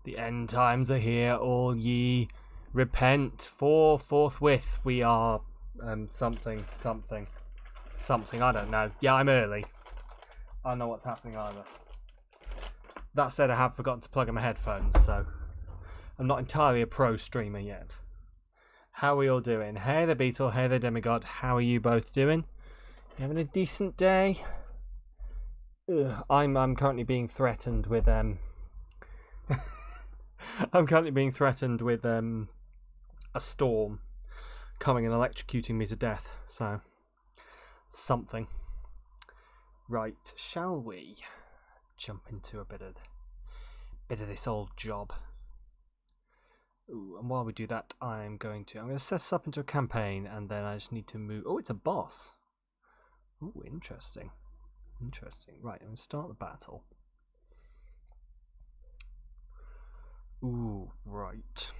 The end times are here, all ye repent, for forthwith we are something. I don't know. Yeah, I'm early. I don't know what's happening either. That said, I have forgotten to plug in my headphones, so I'm not entirely a pro streamer yet. How are we all doing? Hey there, Beetle. Hey there, Demigod. How are you both doing? You having a decent day? I'm currently being threatened with I'm currently being threatened with a storm coming and electrocuting me to death. So something. Right, shall we jump into a bit of this old job? Ooh, and while we do that, I'm going to set this up into a campaign, and then I just need to move. Oh, it's a boss. Ooh, interesting. Right, I'm going to start the battle. Ooh, right.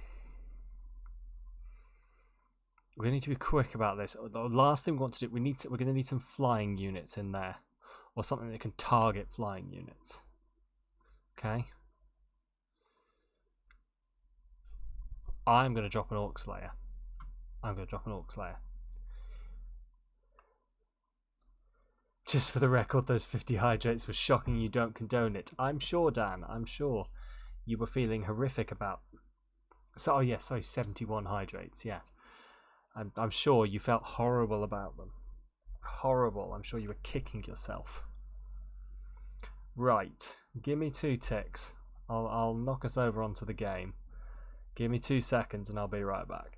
We're going to need to be quick about this. The last thing we want to do, we're going to need some flying units in there, or something that can target flying units. Okay. I'm going to drop an Orc Slayer. Just for the record, those 50 hydrates was shocking. You don't condone it. I'm sure, Dan. I'm sure you were feeling horrific about. So, oh yeah, sorry, 71 hydrates. Yeah, I'm sure you felt horrible about them. Horrible. I'm sure you were kicking yourself. Right, give me 2 ticks. I'll knock us over onto the game. Give me 2 seconds, and I'll be right back.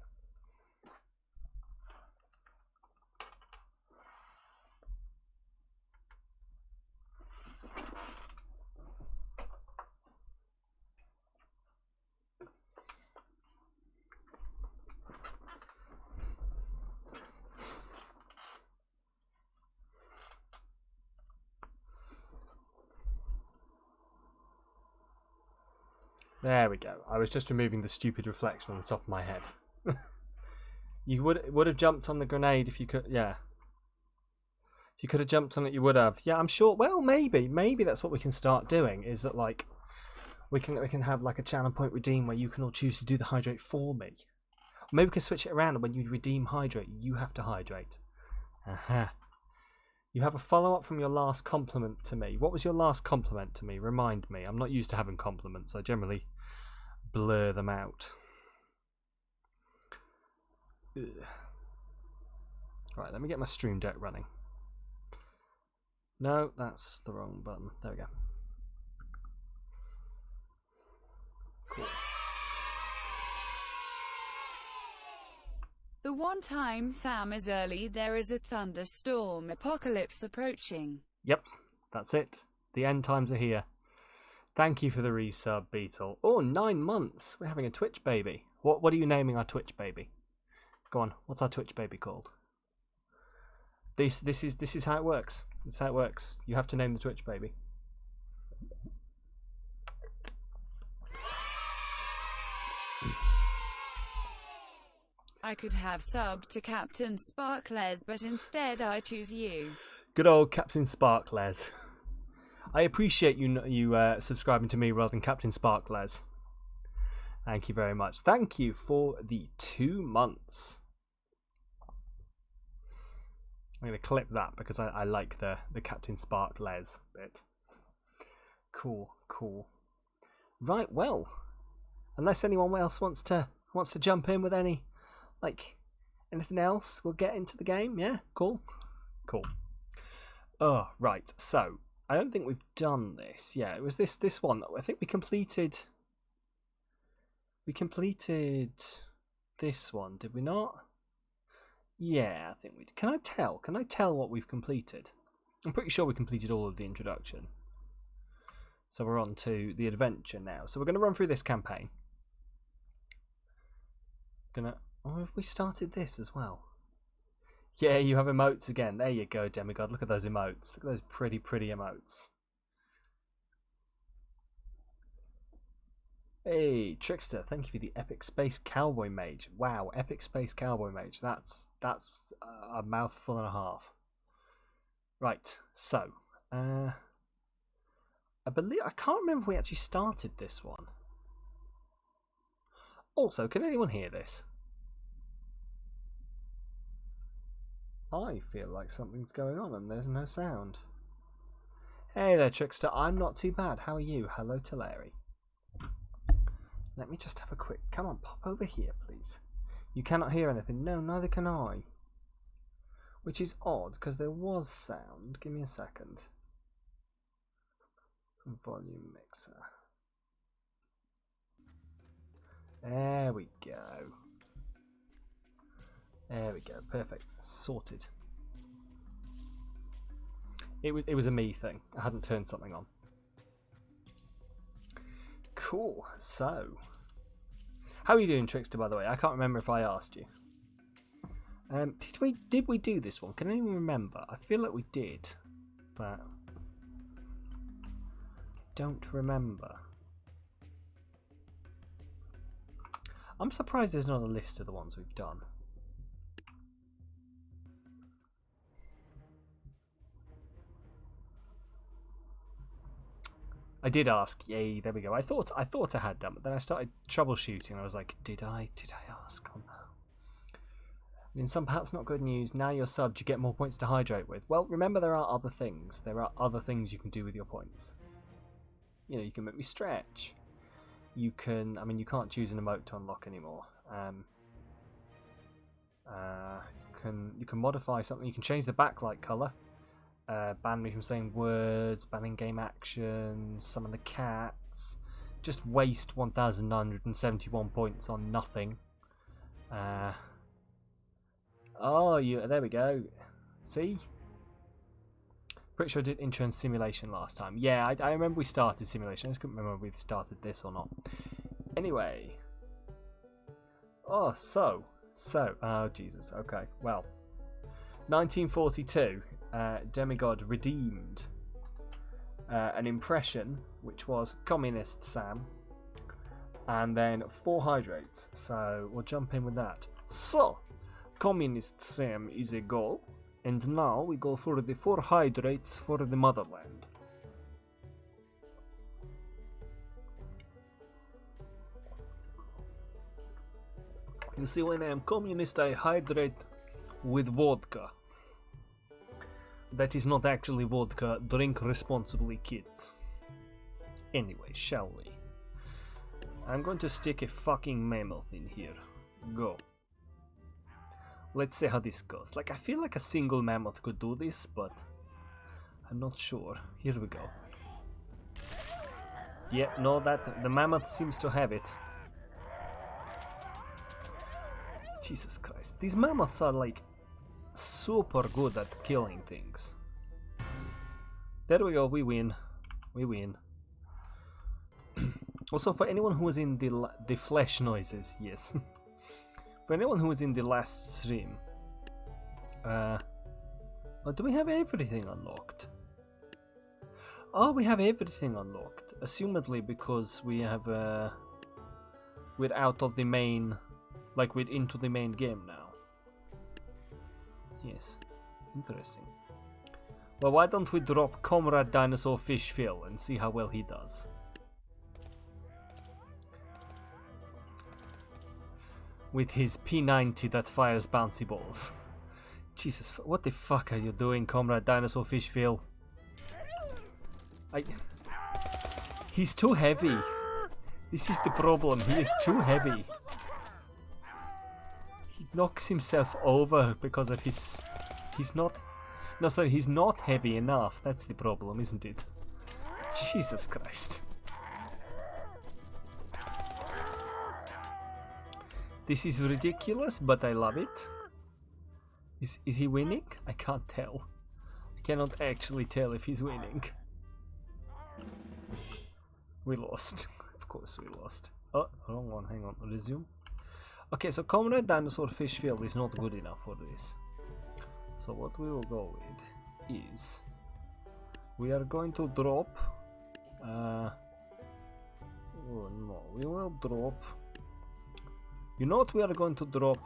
There we go. I was just removing the stupid reflection on the top of my head. You would have jumped on the grenade if you could. Yeah. If you could have jumped on it, you would have. Yeah, I'm sure. Well, maybe that's what we can start doing. Is that like we can have like a channel point redeem where you can all choose to do the hydrate for me. Maybe we can switch it around, and when you redeem hydrate, you have to hydrate. Aha. You have a follow-up from your last compliment to me. What was your last compliment to me? Remind me. I'm not used to having compliments. I generally blur them out. Ugh. Right, let me get my Stream Deck running. No, that's the wrong button. There we go. Cool. The one time Sam is early, there is a thunderstorm apocalypse approaching. Yep, that's it. The end times are here. Thank you for the resub, Beetle. Oh, 9 months. We're having a Twitch baby. What are you naming our Twitch baby? Go on. What's our Twitch baby called? This is how it works. This is how it works. You have to name the Twitch baby. I could have subbed to Captain Sparkles, but instead I choose you. Good old Captain Sparkles. I appreciate you subscribing to me rather than Captain Sparkles. Thank you very much. Thank you for the 2 months. I'm going to clip that because I like the Captain Sparkles bit. Cool. Right, well, unless anyone else wants to jump in with anything else, we'll get into the game. Yeah, cool. Oh, right. So I don't think we've done this. Yeah, it was this one. I think we completed this one, did we not? Yeah, I think we did. Can I tell what we've completed? I'm pretty sure we completed all of the introduction. So we're on to the adventure now. So we're going to run through this campaign. Oh, have we started this as well? Yeah, you have emotes again. There you go, Demigod. Look at those emotes. Look at those pretty emotes. Hey, Trickster, thank you for the Epic Space Cowboy Mage. Wow, Epic Space Cowboy Mage. That's a mouthful and a half. Right, so I can't remember if we actually started this one. Also, can anyone hear this? I feel like something's going on and there's no sound. Hey there, Trickster. I'm not too bad. How are you? Hello to Larry. Let me just have a quick... Come on, pop over here, please. You cannot hear anything. No, neither can I. Which is odd, because there was sound. Give me a second. Volume mixer. There we go. There we go. Perfect. Sorted. It was a me thing. I hadn't turned something on. Cool. So, how are you doing, Trickster? By the way, I can't remember if I asked you. Did we do this one? Can anyone remember? I feel like we did, but don't remember. I'm surprised there's not a list of the ones we've done. I did ask. Yay, there we go. I thought I had done, but then I started troubleshooting. I was like, did I ask? Oh no. In some perhaps not good news, now you're subbed, you get more points to hydrate with. Well, remember there are other things. There are other things you can do with your points. You know, you can make me stretch. You can, I mean, you can't choose an emote to unlock anymore. You can modify something. You can change the backlight color. Ban me from saying words, banning game actions, summon the cats. Just waste 1,971 points on nothing. Oh, there we go. See? Pretty sure I did intro and simulation last time. Yeah, I remember we started simulation. I just couldn't remember if we started this or not. Anyway. Oh, so. Oh, Jesus. Okay, well. 1942. Demigod redeemed an impression, which was Communist Sam. And then 4 hydrates. So, we'll jump in with that. So. Communist Sam is a go, and now we go for the 4 hydrates for the motherland. You see, when I am communist, I hydrate with vodka. That is not actually vodka. Drink responsibly, kids. Anyway, shall we? I'm going to stick a fucking mammoth in here. Go. Let's see how this goes. Like, I feel like a single mammoth could do this, but I'm not sure. Here we go. Yeah, no, the mammoth seems to have it. Jesus Christ. These mammoths are, like, super good at killing things. There we go, we win. We win. Also, for anyone who was in the flesh noises, yes. For anyone who was in the last stream, do we have everything unlocked? Oh, we have everything unlocked. Assumedly because we have, we're out of the main, like we're into the main game now. Yes, interesting. Well, why don't we drop Comrade Dinosaur Fish Phil and see how well he does? With his P90 that fires bouncy balls. Jesus, what the fuck are you doing, Comrade Dinosaur Fish Phil? He's too heavy. This is the problem, he is too heavy. He knocks himself over because of his... He's not heavy enough. That's the problem, isn't it? Jesus Christ. This is ridiculous, but I love it. Is he winning? I can't tell. I cannot actually tell if he's winning. We lost. Of course we lost. Oh, wrong one. Hang on. Resume. Okay, so Comrade Dinosaur Fish Field is not good enough for this. So what we will go with is... We are going to drop... oh no, we will drop... You know what we are going to drop?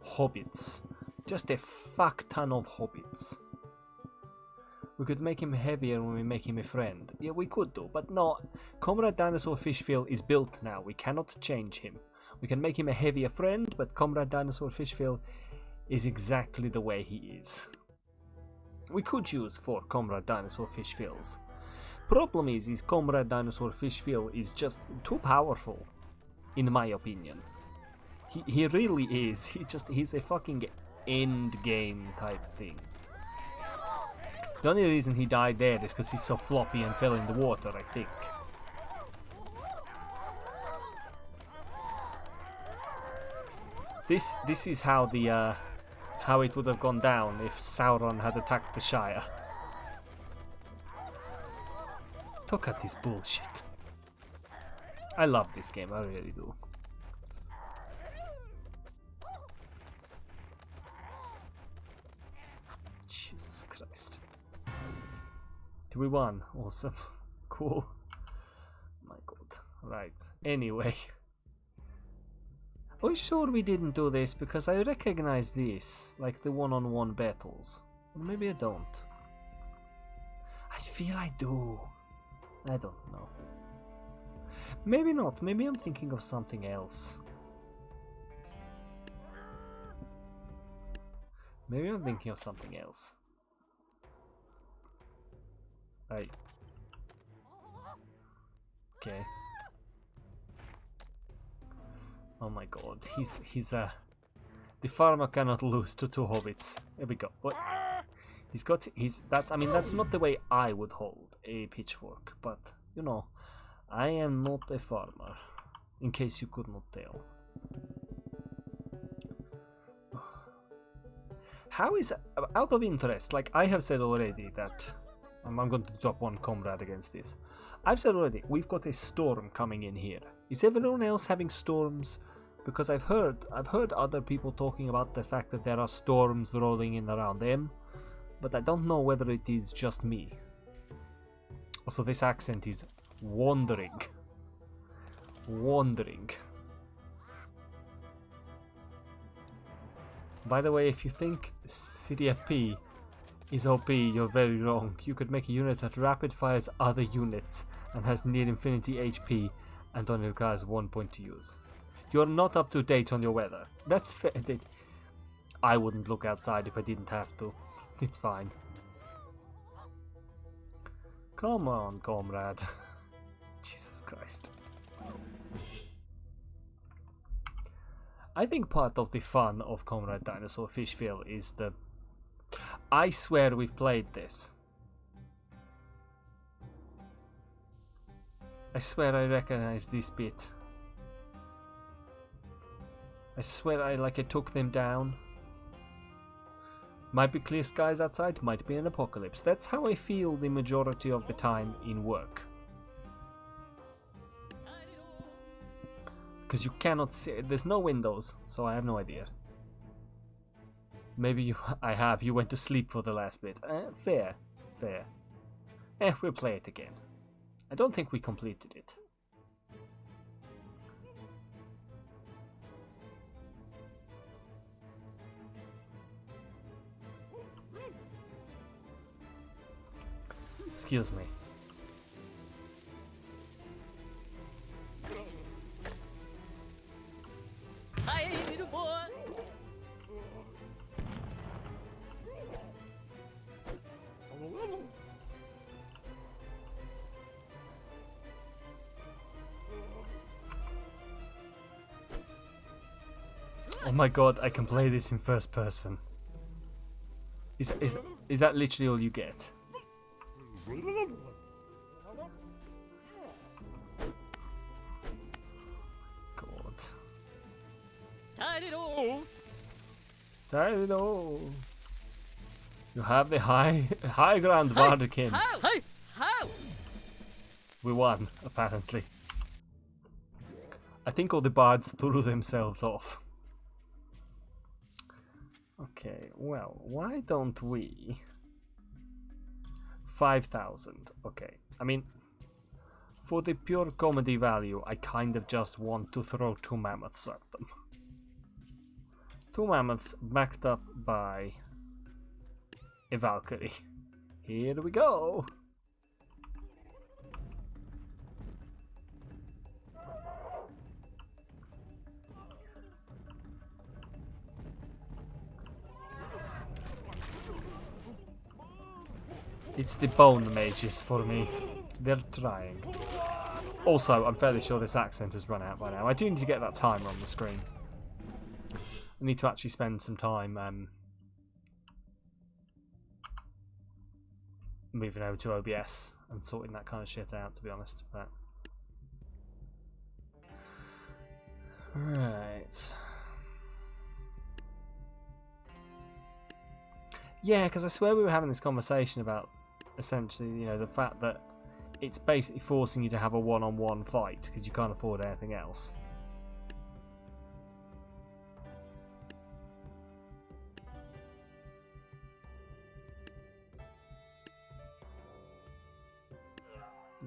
Hobbits. Just a fuck ton of hobbits. We could make him heavier when we make him a friend. Yeah, we could do, but no. Comrade Dinosaur Fishfield is built now. We cannot change him. We can make him a heavier friend, but Comrade Dinosaur Fishville is exactly the way he is. We could use 4 Comrade Dinosaur Fishvilles. Problem is Comrade Dinosaur Fishville is just too powerful, in my opinion. He really is. He's a fucking end game type thing. The only reason he died there is because he's so floppy and fell in the water, I think. This is how the how it would have gone down if Sauron had attacked the Shire. Look at this bullshit. I love this game, I really do. Jesus Christ. We won. Awesome. Cool. My god. Right. Anyway. Are you sure we didn't do this? Because I recognize this. Like the one-on-one battles. Or maybe I don't. I feel I do. I don't know. Maybe not. Maybe I'm thinking of something else. Maybe I'm thinking of something else. Right. Okay. Oh my god, he's the farmer cannot lose to 2 hobbits. There we go. What? That's not the way I would hold a pitchfork, but you know, I am not a farmer, in case you could not tell. How is, out of interest, like I have said already that I'm going to drop 1 comrade against this. I've said already, we've got a storm coming in here. Is everyone else having storms? Because I've heard other people talking about the fact that there are storms rolling in around them, but I don't know whether it is just me. Also, this accent is wandering. Wandering. By the way, if you think CDFP is OP, you're very wrong. You could make a unit that rapid fires other units and has near infinity HP and only requires 1 point to use. You're not up to date on your weather. That's fair. I wouldn't look outside if I didn't have to. It's fine. Come on, comrade. Jesus Christ. I think part of the fun of Comrade Dinosaur Fishville is the... I swear we've played this. I swear I recognize this bit. I swear I took them down. Might be clear skies outside, might be an apocalypse. That's how I feel the majority of the time in work. Because you cannot see, there's no windows, so I have no idea. Maybe you went to sleep for the last bit. Fair. We'll play it again. I don't think we completed it. Excuse me. Hi, little boy. Oh my god, I can play this in first person. Is that literally all you get? God. Tidido. You have the high ground, Bardikin. How? We won, apparently. I think all the bards threw themselves off. Okay, well, why don't we... 5,000, okay. I mean, for the pure comedy value, I kind of just want to throw 2 mammoths at them. 2 mammoths backed up by a Valkyrie. Here we go! It's the bone mages for me. They're trying. Also, I'm fairly sure this accent has run out by now. I do need to get that timer on the screen. I need to actually spend some time moving over to OBS and sorting that kind of shit out, to be honest. But right. Yeah, because I swear we were having this conversation about essentially, you know, the fact that it's basically forcing you to have a one-on-one fight because you can't afford anything else.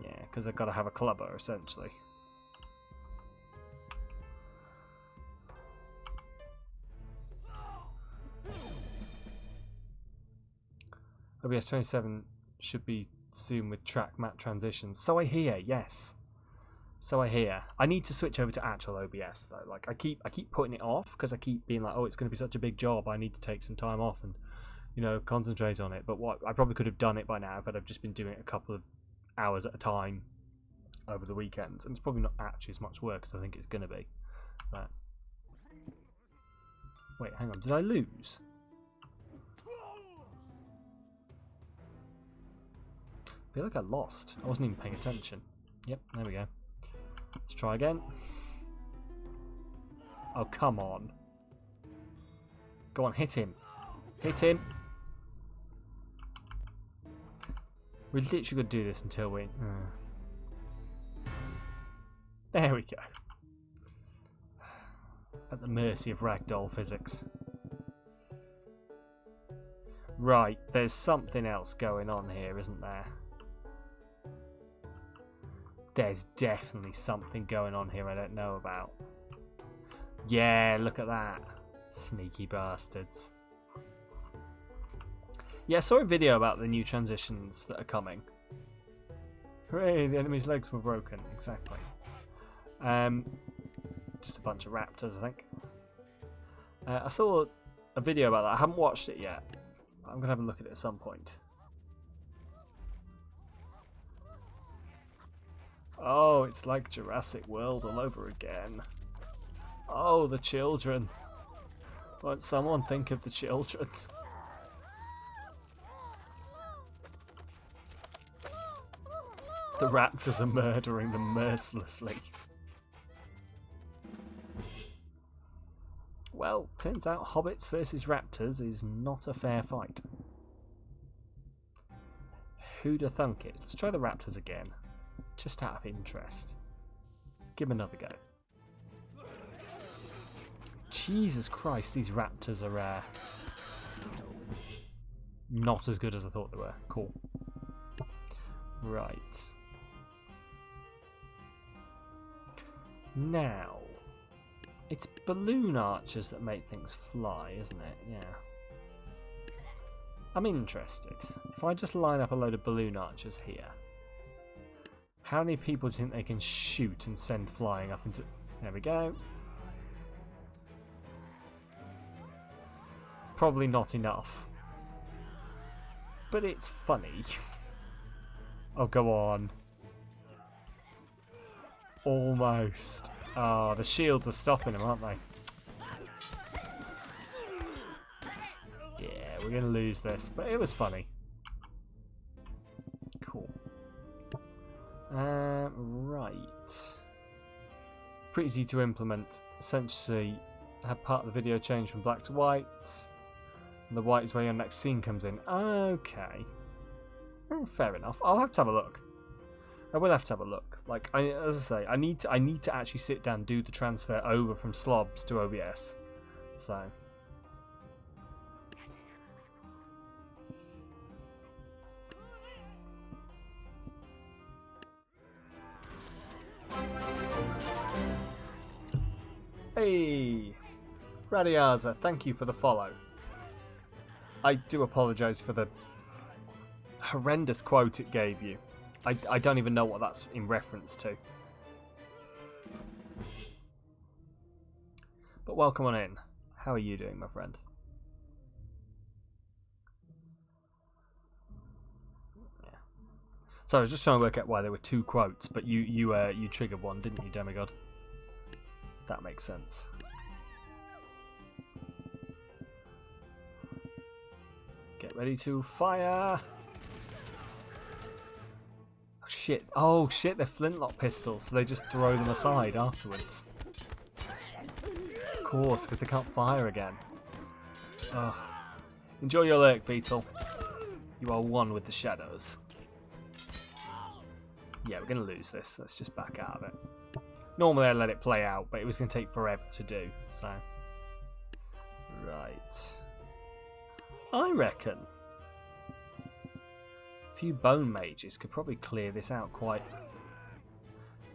Yeah, because I've got to have a clubber, essentially. OBS 27 should be soon with track map transitions. So I hear, yes. So I hear. I need to switch over to actual OBS though. Like I keep putting it off because I keep being like, oh, it's going to be such a big job. I need to take some time off and, you know, concentrate on it. But what I probably could have done it by now if I'd just been doing it a couple of hours at a time over the weekends. And it's probably not actually as much work as I think it's going to be. But wait, hang on. Did I lose? I feel like I lost. I wasn't even paying attention. Yep, there we go. Let's try again. Oh, come on. Go on, hit him. Hit him. We literally could do this until we... There we go. At the mercy of ragdoll physics. Right, there's something else going on here, isn't there? There's definitely something going on here I don't know about. Yeah, look at that. Sneaky bastards. Yeah, I saw a video about the new transitions that are coming. Hooray, the enemy's legs were broken. Exactly. Just a bunch of raptors, I think. I saw a video about that. I haven't watched it yet. I'm going to have a look at it at some point. Oh, it's like Jurassic World all over again. Oh, the children. Won't someone think of the children? The raptors are murdering them mercilessly. Well, turns out hobbits versus raptors is not a fair fight. Who'd have thunk it? Let's try the raptors again. Just out of interest. Let's give them another go. Jesus Christ, these raptors are not as good as I thought they were. Cool. Right. Now, it's balloon archers that make things fly, isn't it? Yeah. I'm interested. If I just line up a load of balloon archers here, how many people do you think they can shoot and send flying up into... There we go. Probably not enough. But it's funny. Oh, go on. Almost. Oh, the shields are stopping them, aren't they? Yeah, we're going to lose this, but it was funny. Cool. Right. Pretty easy to implement. Essentially, have part of the video change from black to white. And the white is where your next scene comes in. Okay. Fair enough. I'll have to have a look. I will have to have a look. Like, as I say, I need to actually sit down and do the transfer over from slobs to OBS. So. Hey, Radiaza, thank you for the follow. I do apologise for the horrendous quote it gave you. I don't even know what that's in reference to. But welcome on in. How are you doing, my friend? So I was just trying to work out why there were 2 quotes, but you triggered one, didn't you, Demigod? That makes sense. Get ready to fire! Oh shit! Oh shit! They're flintlock pistols, so they just throw them aside afterwards. Of course, because they can't fire again. Oh. Enjoy your lurk, Beetle. You are one with the shadows. Yeah, we're going to lose this. Let's just back out of it. Normally I'd let it play out, but it was going to take forever to do, so... Right. I reckon a few bone mages could probably clear this out quite...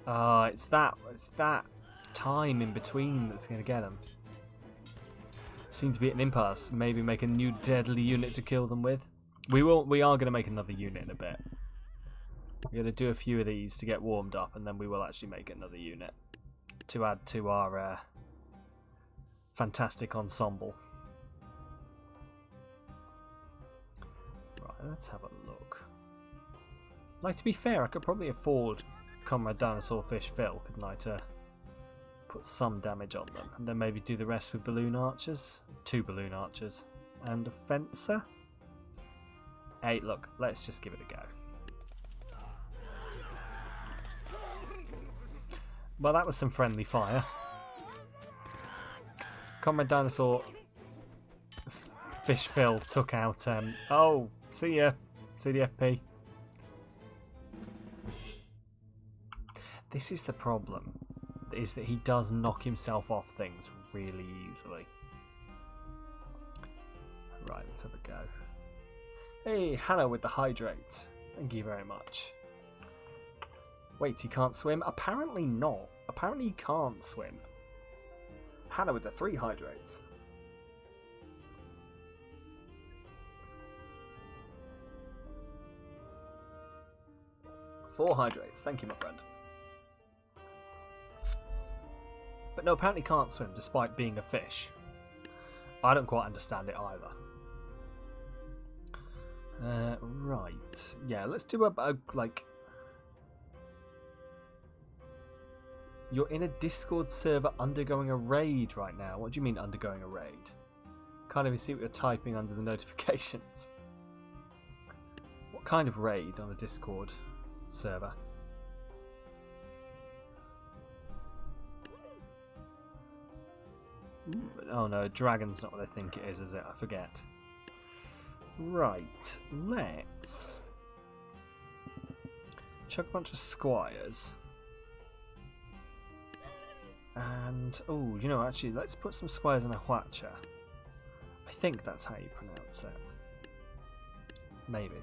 it's that time in between that's going to get them. Seem to be at an impasse. Maybe make a new deadly unit to kill them with. We are going to make another unit in a bit. We're going to do a few of these to get warmed up, and then we will actually make another unit to add to our fantastic ensemble. Right, let's have a look. Like, to be fair, I could probably afford Comrade Dinosaur Fish Phil, couldn't I, to put some damage on them, and then maybe do the rest with balloon archers, 2 balloon archers, and a fencer. Hey, look, let's just give it a go. Well, that was some friendly fire. Comrade Dinosaur Fish Phil took out... oh, see ya, CDFP. This is the problem, is that he does knock himself off things really easily. Right, let's have a go. Hey, Hannah with the hydrate. Thank you very much. Wait, he can't swim? Apparently not. Apparently he can't swim. Hannah with the 3 hydrates. Four hydrates. Thank you, my friend. But no, apparently can't swim despite being a fish. I don't quite understand it either. Right. Yeah, let's do a like... You're in a Discord server undergoing a raid right now. What do you mean undergoing a raid? Can't even see what you're typing under the notifications. What kind of raid on a Discord server? Ooh, oh no, dragon's not what I think it is it? I forget. Right, let's chuck a bunch of squires. And, oh, you know, actually, let's put some squires in a Huacha. I think that's how you pronounce it. Maybe.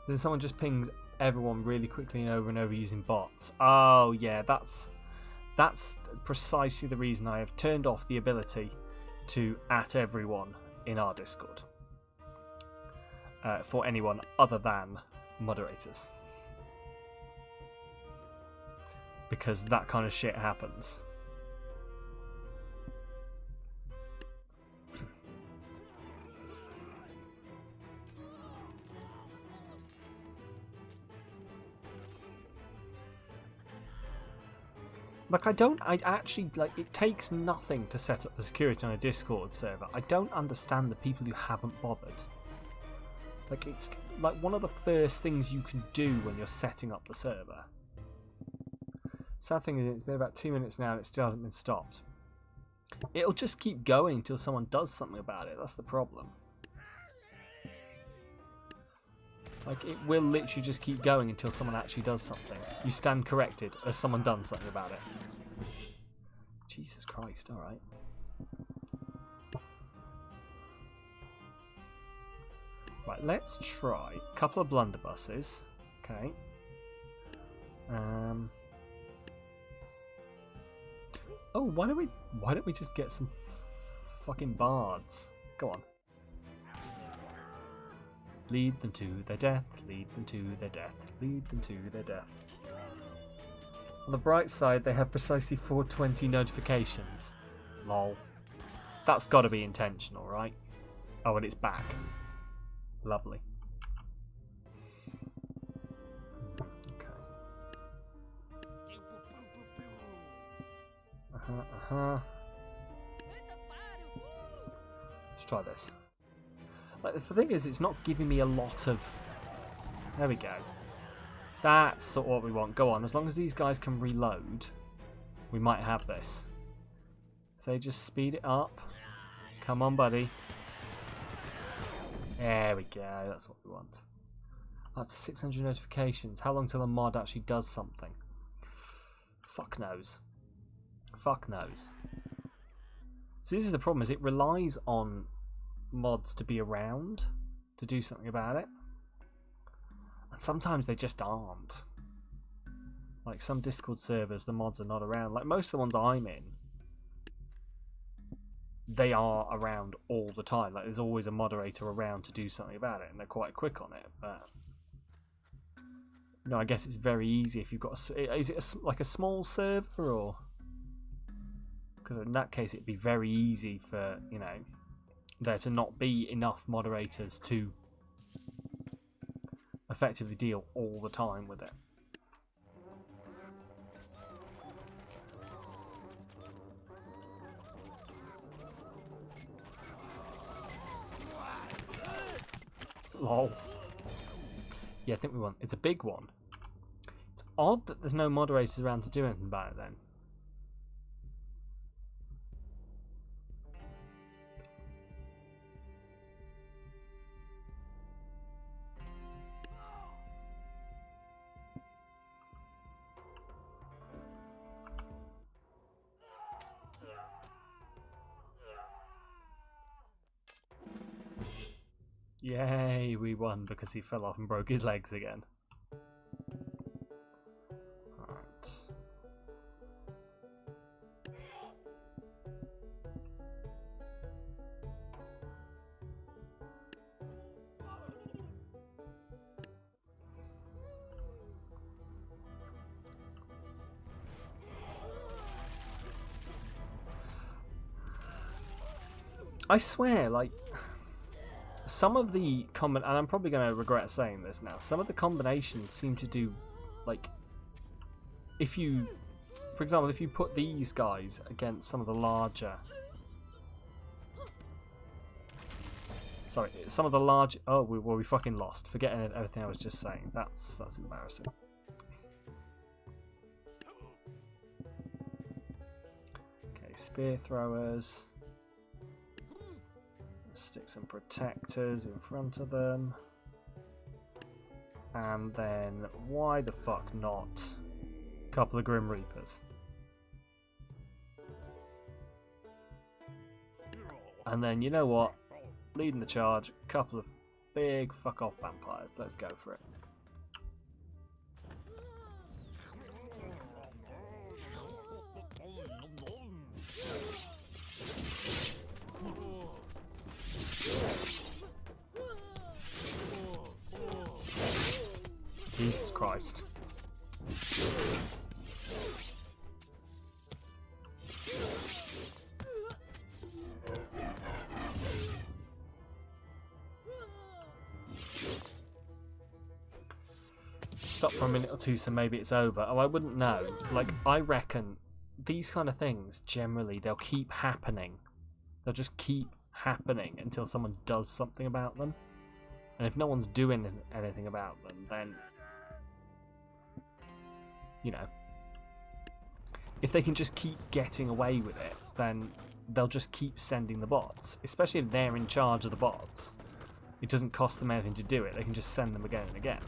Then someone just pings everyone really quickly and over using bots. Oh, yeah, that's precisely the reason I have turned off the ability to @ everyone in our Discord. For anyone other than moderators. Because that kind of shit happens. Like, I actually, like, it takes nothing to set up the security on a Discord server. I don't understand the people who haven't bothered. Like, it's like one of the first things you can do when you're setting up the server. Sad thing is, it's been about 2 minutes now and it still hasn't been stopped. It'll just keep going until someone does something about it. That's the problem. Like, it will literally just keep going until someone actually does something. You stand corrected as someone done something about it. Jesus Christ, alright. Right, let's try a couple of blunderbusses. Okay. Oh, why don't we just get some fucking bards? Go on. Lead them to their death, lead them to their death, lead them to their death. On the bright side, they have precisely 420 notifications. Lol. That's got to be intentional, right? Oh, and it's back. Lovely. Let's try this. Like, the thing is, it's not giving me a lot of... There we go. That's sort of what we want. Go on, as long as these guys can reload, we might have this. If they just speed it up. Come on, buddy. There we go, that's what we want. Up to 600 notifications. How long till a mod actually does something? Fuck knows. Fuck knows. So this is the problem, is it relies on mods to be around to do something about it. And sometimes they just aren't. Like some Discord servers, the mods are not around. Like most of the ones I'm in, they are around all the time. Like there's always a moderator around to do something about it, and they're quite quick on it. But no, I guess it's very easy if you've got. Is it like a small server, or? Because in that case, it'd be very easy for there to not be enough moderators to effectively deal all the time with it. Lol. Yeah, I think we want... It's a big one. It's odd that there's no moderators around to do anything about it then. Yay, we won because he fell off and broke his legs again. Alright. I swear, like... Some of the and I'm probably going to regret saying this now, some of the combinations seem to do, like, if you, for example, if you put these guys against some of the larger, oh, we fucking lost, forgetting everything I was just saying, that's embarrassing. Okay, spear throwers. Stick some protectors in front of them. And then, why the fuck not? A couple of Grim Reapers. And then, you know what? Leading the charge, a couple of big fuck off vampires. Let's go for it. Jesus Christ. Stop for a minute or two so maybe it's over. Oh, I wouldn't know. Like, I reckon these kind of things, generally, they'll keep happening. They'll just keep happening until someone does something about them. And if no one's doing anything about them, then... You know, if they can just keep getting away with it, then they'll just keep sending the bots. Especially if they're in charge of the bots. It doesn't cost them anything to do it. They can just send them again and again.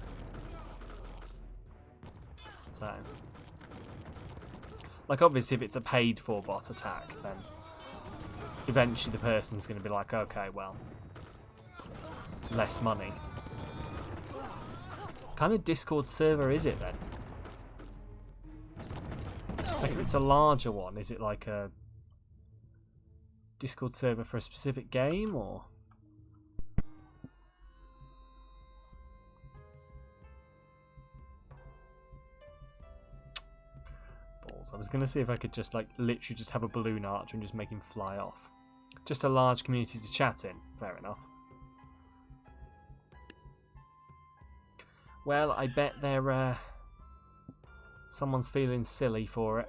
So, like, obviously if it's a paid for bot attack, then eventually the person's going to be like, okay, well, less money. What kind of Discord server is it then? Like, if it's a larger one, is it like a Discord server for a specific game, or? Balls. I was going to see if I could just, like, literally just have a balloon archer and just make him fly off. Just a large community to chat in. Fair enough. Well, I bet they're, someone's feeling silly for it.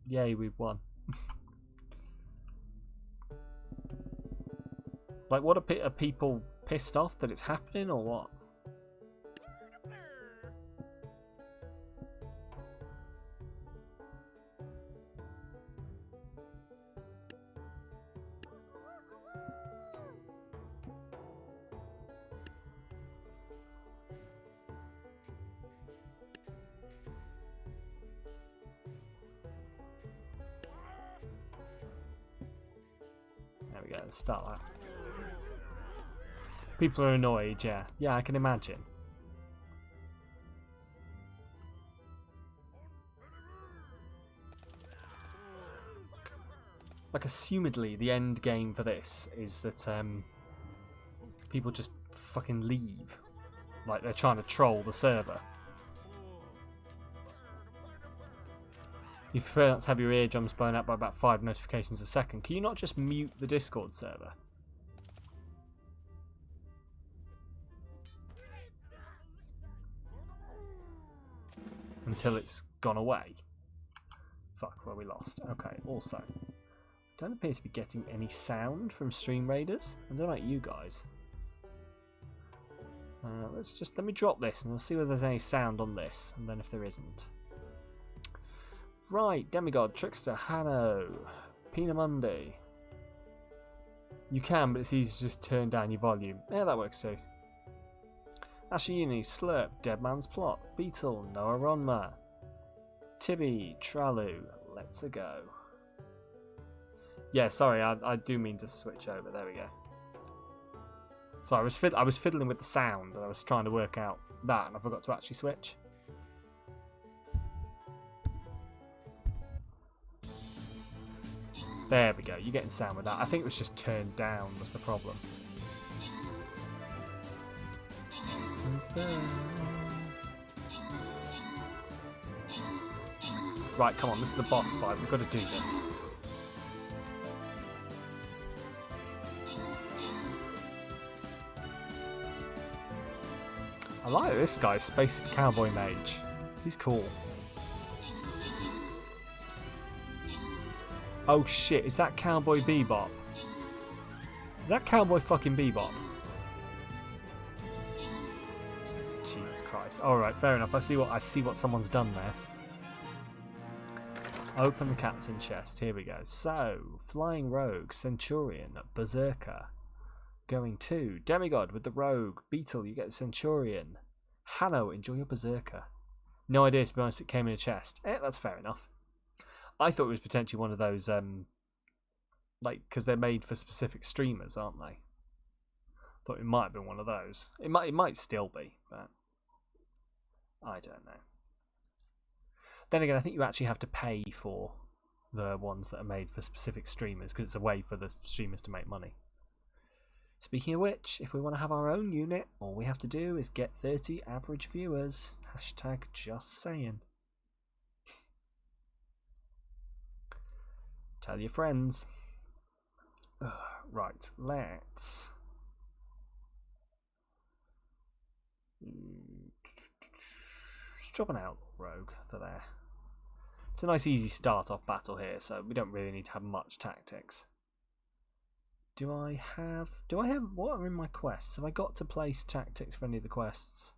Yay, we won. Like, what are people pissed off that it's happening, or what? There we go, let's start that. People are annoyed, yeah. Yeah, I can imagine. Like, assumedly, the end game for this is that people just fucking leave. Like, they're trying to troll the server. You prefer not to have your eardrums blown out by about 5 notifications a second. Can you not just mute the Discord server? Until it's gone away. Fuck, well, we lost. Okay, also, don't appear to be getting any sound from Stream Raiders. I don't know about you guys. Let me drop this and we'll see whether there's any sound on this, and then if there isn't. Right, Demigod, Trickster, Hanno, Pinamundi. You can, but it's easy to just turn down your volume. Yeah, that works too. Ashiyuni, Slurp, Deadman's Plot, Beetle, Noah Ronma, Tibby, Tralu, Let's a Go. Yeah, sorry, I do mean to switch over. There we go. So I was fiddling with the sound and I was trying to work out that, and I forgot to actually switch. There we go. You're getting sound with that. I think it was just turned down was the problem. Right, come on. This is a boss fight. We've got to do this. I like this guy, Space Cowboy Mage. He's cool. Oh shit, is that Cowboy Bebop? Is that Cowboy fucking Bebop? Jesus Christ. Alright, fair enough. I see what someone's done there. Open the captain chest. Here we go. So, Flying Rogue, Centurion, Berserker. Going to Demigod with the Rogue. Beetle, you get Centurion. Hanno, enjoy your Berserker. No idea, to be honest, it came in a chest. That's fair enough. I thought it was potentially one of those, like, because they're made for specific streamers, aren't they? Thought it might have been one of those. It might still be, but I don't know. Then again, I think you actually have to pay for the ones that are made for specific streamers, because it's a way for the streamers to make money. Speaking of which, if we want to have our own unit, all we have to do is get 30 average viewers. Hashtag just saying. Tell your friends. Right, let's... Just drop an out rogue for there. It's a nice easy start off battle here, so we don't really need to have much tactics. Do I have what are in my quests? Have I got to place tactics for any of the quests?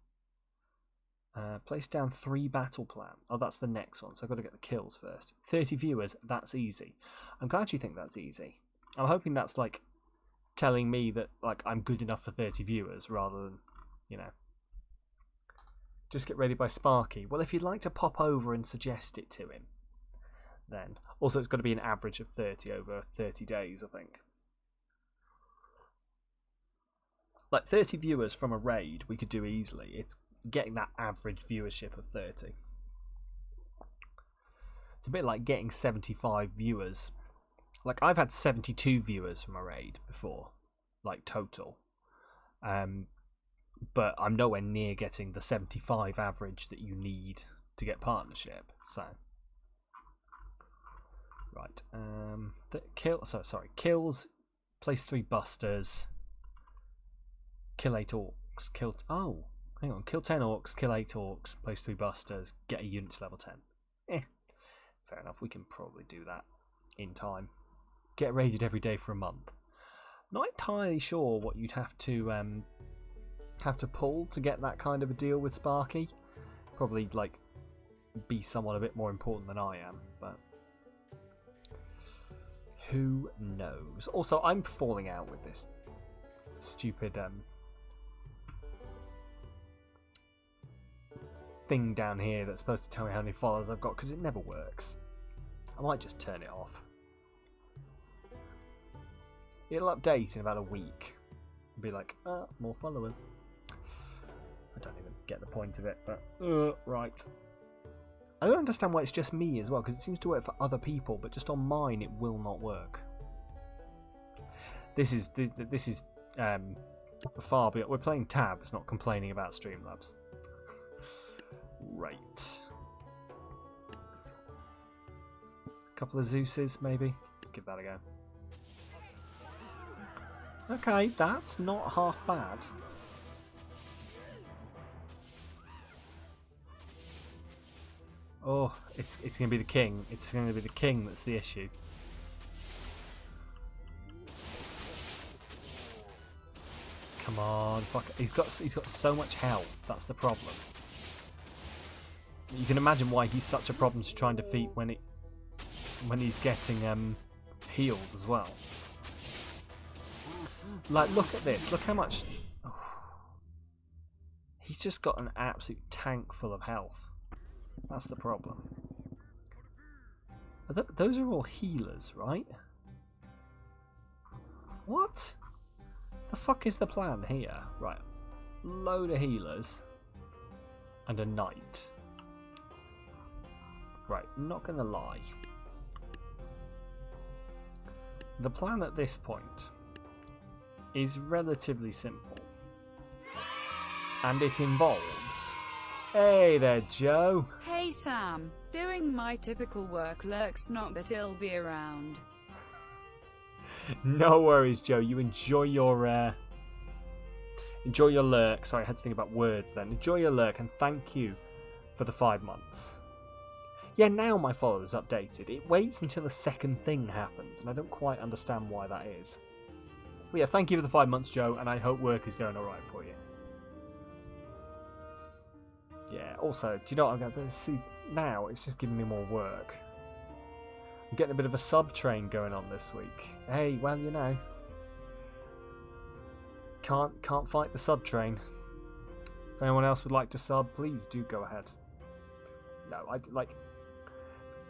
Place down 3 battle plan. Oh, that's the next one, so I've got to get the kills first. 30 viewers, that's easy. I'm glad you think that's easy. I'm hoping that's like telling me that like I'm good enough for 30 viewers rather than, you know. Just get ready by Sparky. Well, if you'd like to pop over and suggest it to him, then. Also, it's got to be an average of 30 over 30 days, I think. Like 30 viewers from a raid we could do easily. It's getting that average viewership of 30. It's a bit like getting 75 viewers. Like I've had 72 viewers from a raid before, like total. But I'm nowhere near getting the 75 average that you need to get partnership. So right, kills, place 3 busters. Kill 8 orcs. Kill 10 orcs, kill 8 orcs, place 3 busters, get a unit to level 10. Fair enough, we can probably do that in time. Get raided every day for a month. Not entirely sure what you'd have to pull to get that kind of a deal with Sparky. Probably like be someone a bit more important than I am, but who knows? Also, I'm falling out with this stupid thing down here that's supposed to tell me how many followers I've got, because it never works. I might just turn it off. It'll update in about a week. It'll be like, more followers. I don't even get the point of it, but right. I don't understand why it's just me as well, because it seems to work for other people, but just on mine it will not work. This is far beyond. We're playing tabs, not complaining about Streamlabs. Right. Couple of Zeuses, maybe. Let's give that a go. Okay, that's not half bad. Oh, it's going to be the king. It's going to be the king that's the issue. Come on, fuck! He's got so much health. That's the problem. You can imagine why he's such a problem to try and defeat when he's getting healed as well. Like, look at this. Look how much. Oh. He's just got an absolute tank full of health. That's the problem. Those are all healers, right? What? The fuck is the plan here? Right. Load of healers. And a knight. Right, not gonna lie. The plan at this point is relatively simple. And it involves... Hey there, Joe. Hey Sam, doing my typical work lurks not, but he'll be around. No worries, Joe. You enjoy your lurk. Sorry, I had to think about words then. Enjoy your lurk, and thank you for the 5 months. Yeah, now my follower's updated. It waits until the second thing happens, and I don't quite understand why that is. But yeah, thank you for the 5 months, Joe, and I hope work is going alright for you. Yeah, also, do you know what I'm going to see now? It's just giving me more work. I'm getting a bit of a sub train going on this week. Hey, well, you know, can't fight the sub train. If anyone else would like to sub, please do go ahead. No,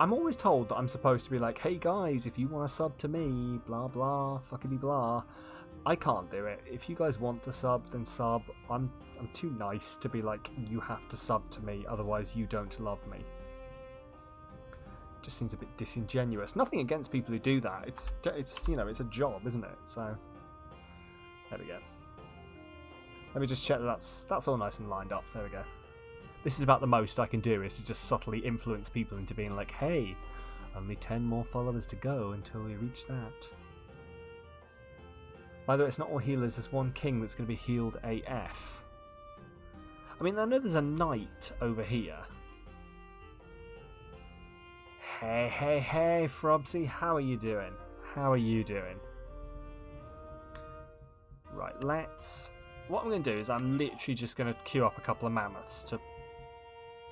I'm always told that I'm supposed to be like, hey guys, if you want to sub to me, blah blah, fuckity blah. I can't do it. If you guys want to sub, then sub. I'm too nice to be like, you have to sub to me, otherwise you don't love me. Just seems a bit disingenuous. Nothing against people who do that. It's you know, it's a job, isn't it? So there we go. Let me just check that that's all nice and lined up. There we go. This is about the most I can do, is to just subtly influence people into being like, hey, only 10 more followers to go until we reach that. By the way, it's not all healers. There's one king that's going to be healed AF. I mean, I know there's a knight over here. Hey, Frobsy, how are you doing? How are you doing? Right, what I'm going to do is I'm literally just going to queue up a couple of mammoths to...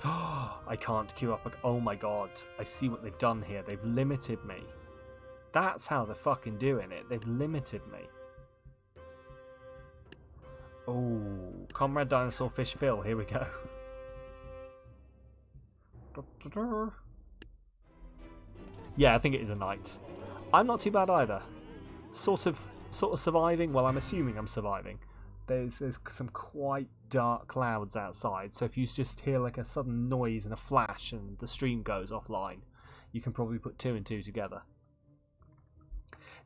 I can't queue up oh my god, I see what they've done here. They've limited me. That's how they're fucking doing it. They've limited me. Oh, Comrade Dinosaur Fish Phil, here we go. Yeah, I think it is a knight. I'm not too bad either. Sort of surviving. Well, I'm assuming I'm surviving. There's some quite dark clouds outside, so if you just hear like a sudden noise and a flash and the stream goes offline, you can probably put 2 and 2 together.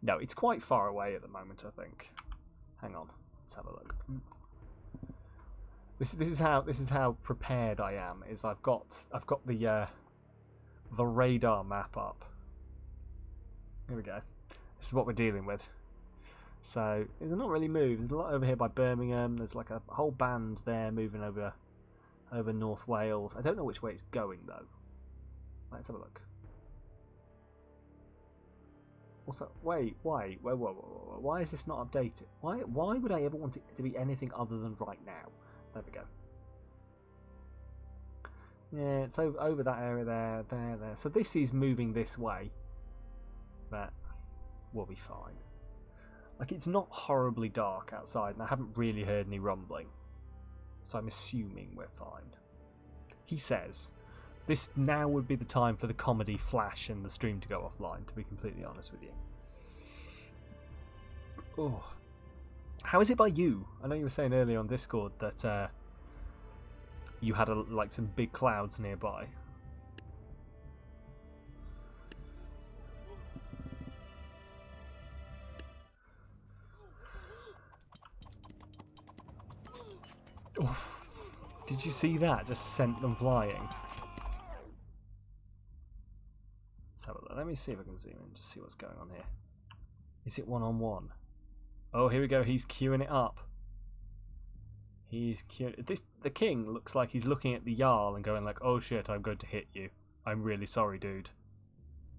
No, it's quite far away at the moment, I think. Hang on, let's have a look. This is how prepared I am. Is I've got the radar map up. Here we go. This is what we're dealing with. So they're not really moved. There's a lot over here by Birmingham. There's like a whole band there moving over North Wales. I don't know which way it's going though. Let's have a look. What's that? Wait, why is this not updated? Why would I ever want it to be anything other than right now? There we go. Yeah, it's over that area there. So this is moving this way. But we'll be fine. Like, it's not horribly dark outside, and I haven't really heard any rumbling. So I'm assuming we're fine. He says, this now would be the time for the comedy flash and the stream to go offline, to be completely honest with you. Oh. How is it by you? I know you were saying earlier on Discord that you had like some big clouds nearby. Oof. Did you see that? Just sent them flying. Let's have a look. Let me see if I can zoom in, just see what's going on here. Is it one-on-one? Oh, here we go. He's queuing it up. He's queuing. The king looks like he's looking at the Jarl and going like, "Oh shit, I'm going to hit you. I'm really sorry, dude.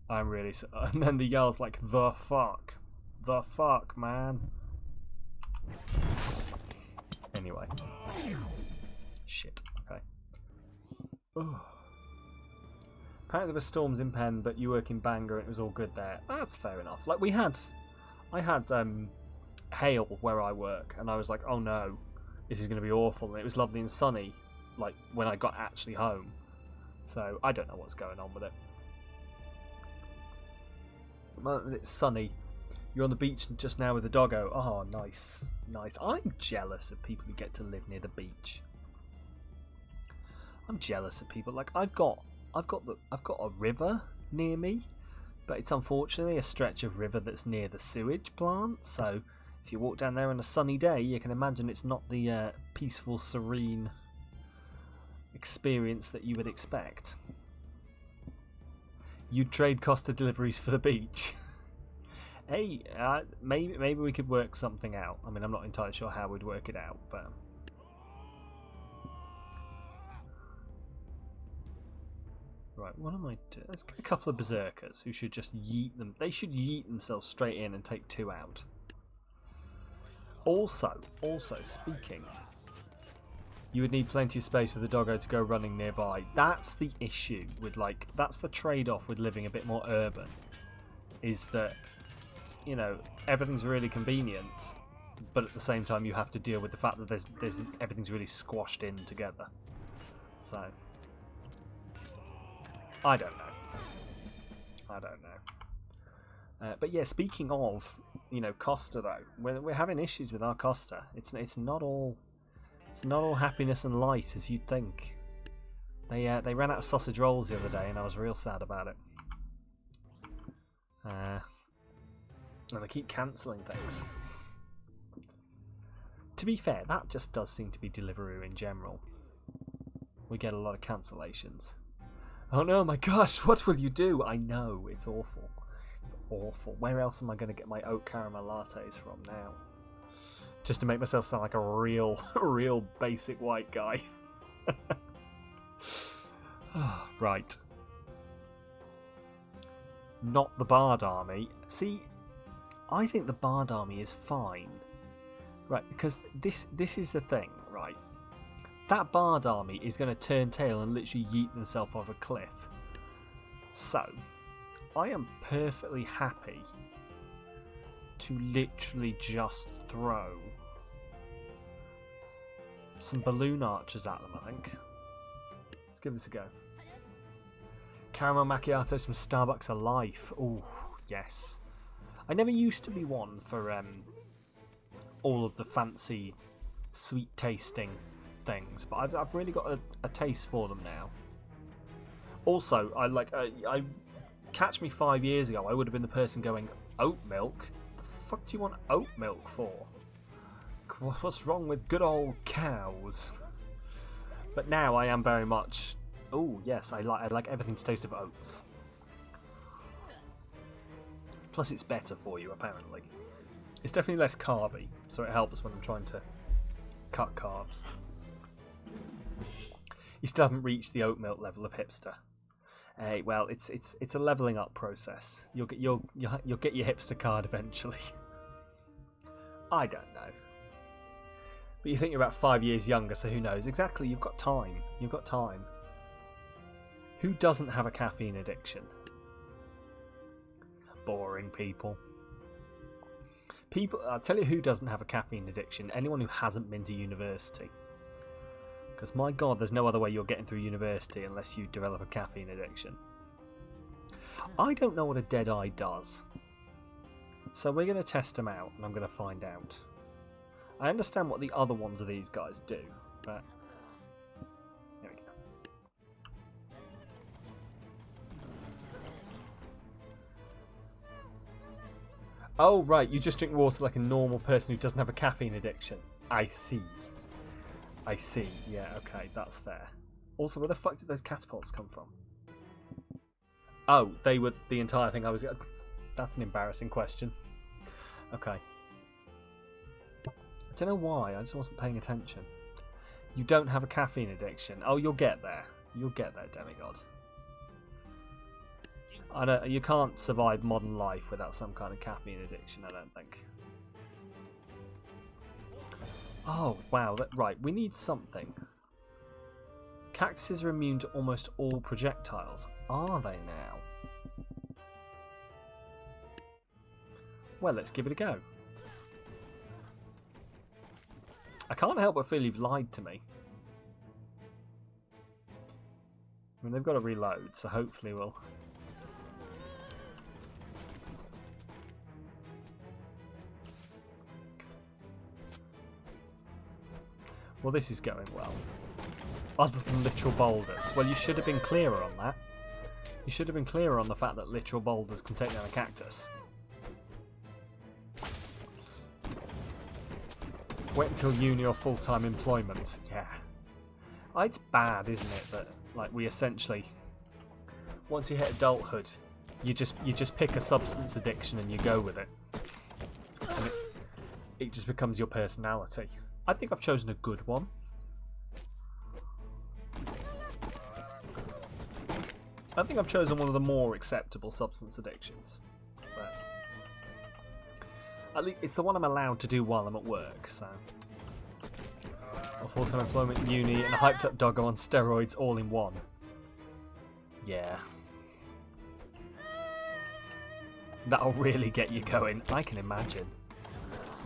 I'm really so." And then the Jarl's like, "The fuck, man." Anyway. Shit. Okay. Ugh. Apparently there were storms in Penn, but you work in Bangor and it was all good there. That's fair enough. Like I had hail where I work, and I was like, oh no, this is going to be awful. And it was lovely and sunny, like when I got actually home. So I don't know what's going on with it. Well, it's sunny. You're on the beach just now with the doggo. Oh, nice, nice. I'm jealous of people who get to live near the beach. I'm jealous of people. Like I've got a river near me, but it's unfortunately a stretch of river that's near the sewage plant. So if you walk down there on a sunny day, you can imagine it's not the peaceful, serene experience that you would expect. You'd trade Costa deliveries for the beach. Hey, maybe we could work something out. I mean, I'm not entirely sure how we'd work it out, but right, what am I doing? Let's get a couple of berserkers who should just yeet them. They should yeet themselves straight in and take 2 out. Also speaking, you would need plenty of space for the doggo to go running nearby. That's the issue with, like, that's the trade-off with living a bit more urban, is that, you know, everything's really convenient, but at the same time you have to deal with the fact that there's everything's really squashed in together. So I don't know. But yeah, speaking of, you know, Costa though, we're having issues with our Costa. It's not all happiness and light as you'd think. They ran out of sausage rolls the other day, and I was real sad about it. And they keep cancelling things. To be fair, that just does seem to be Deliveroo in general. We get a lot of cancellations. Oh no, my gosh, what will you do? I know, it's awful. It's awful. Where else am I going to get my oat caramel lattes from now? Just to make myself sound like a real basic white guy. Right. Not the Bard Army. See, I think the Bard Army is fine. Right, because this is the thing, right? That Bard Army is going to turn tail and literally yeet themselves off a cliff. So, I am perfectly happy to literally just throw some balloon archers at them, I think. Let's give this a go. Caramel macchiatos from Starbucks are life. Oh, yes. I never used to be one for all of the fancy, sweet tasting things, but I've really got a taste for them now. Also, I catch me 5 years ago, I would have been the person going, oat milk? The fuck do you want oat milk for? What's wrong with good old cows? But now I am very much, oh yes, I like everything to taste of oats. Plus it's better for you, apparently. It's definitely less carby, so it helps when I'm trying to cut carbs. You still haven't reached the oat milk level of hipster. Hey, well, it's a leveling up process. You'll get your hipster card eventually. I don't know. But you think you're about 5 years younger, so who knows? Exactly, you've got time. You've got time. Who doesn't have a caffeine addiction? Boring people. I'll tell you who doesn't have a caffeine addiction. Anyone who hasn't been to university. Because my god, there's no other way you're getting through university unless you develop a caffeine addiction. I don't know what a dead eye does. So we're going to test them out and I'm going to find out. I understand what the other ones of these guys do, but... There we go. Oh, right, you just drink water like a normal person who doesn't have a caffeine addiction. I see. I see. Yeah, okay, that's fair. Also, where the fuck did those catapults come from? Oh, they were the entire thing I was... That's an embarrassing question. Okay. I don't know why, I just wasn't paying attention. You don't have a caffeine addiction. Oh, you'll get there. You'll get there, demigod. You can't survive modern life without some kind of caffeine addiction, I don't think. Oh, wow. Right, we need something. Cactuses are immune to almost all projectiles. Are they now? Well, let's give it a go. I can't help but feel you've lied to me. I mean, they've got to reload, so hopefully we'll... Well, this is going well. Other than literal boulders. Well, you should have been clearer on that. You should have been clearer on the fact that literal boulders can take down a cactus. Wait until uni or full-time employment. Yeah. It's bad, isn't it, that like we essentially, once you hit adulthood, you just pick a substance addiction and you go with it. And it just becomes your personality. I think I've chosen a good one. I think I've chosen one of the more acceptable substance addictions. But at least it's the one I'm allowed to do while I'm at work, so. Or full-time employment, uni, and a hyped-up doggo on steroids all in one. Yeah. That'll really get you going, I can imagine.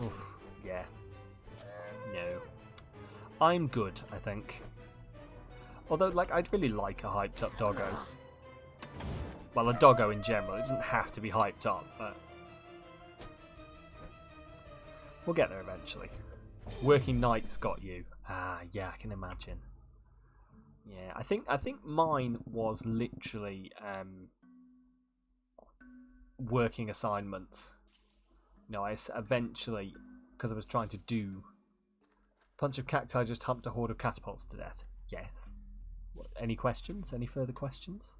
Oof, yeah. No. I'm good, I think. Although, like, I'd really like a hyped-up doggo. Well, a doggo in general. It doesn't have to be hyped up, but... We'll get there eventually. Working Night's got you. Ah, yeah, I can imagine. Yeah, I think mine was literally working assignments. You know, I eventually, because I was trying to do punch of cacti, just humped a horde of catapults to death. Yes. What, any questions? Any further questions?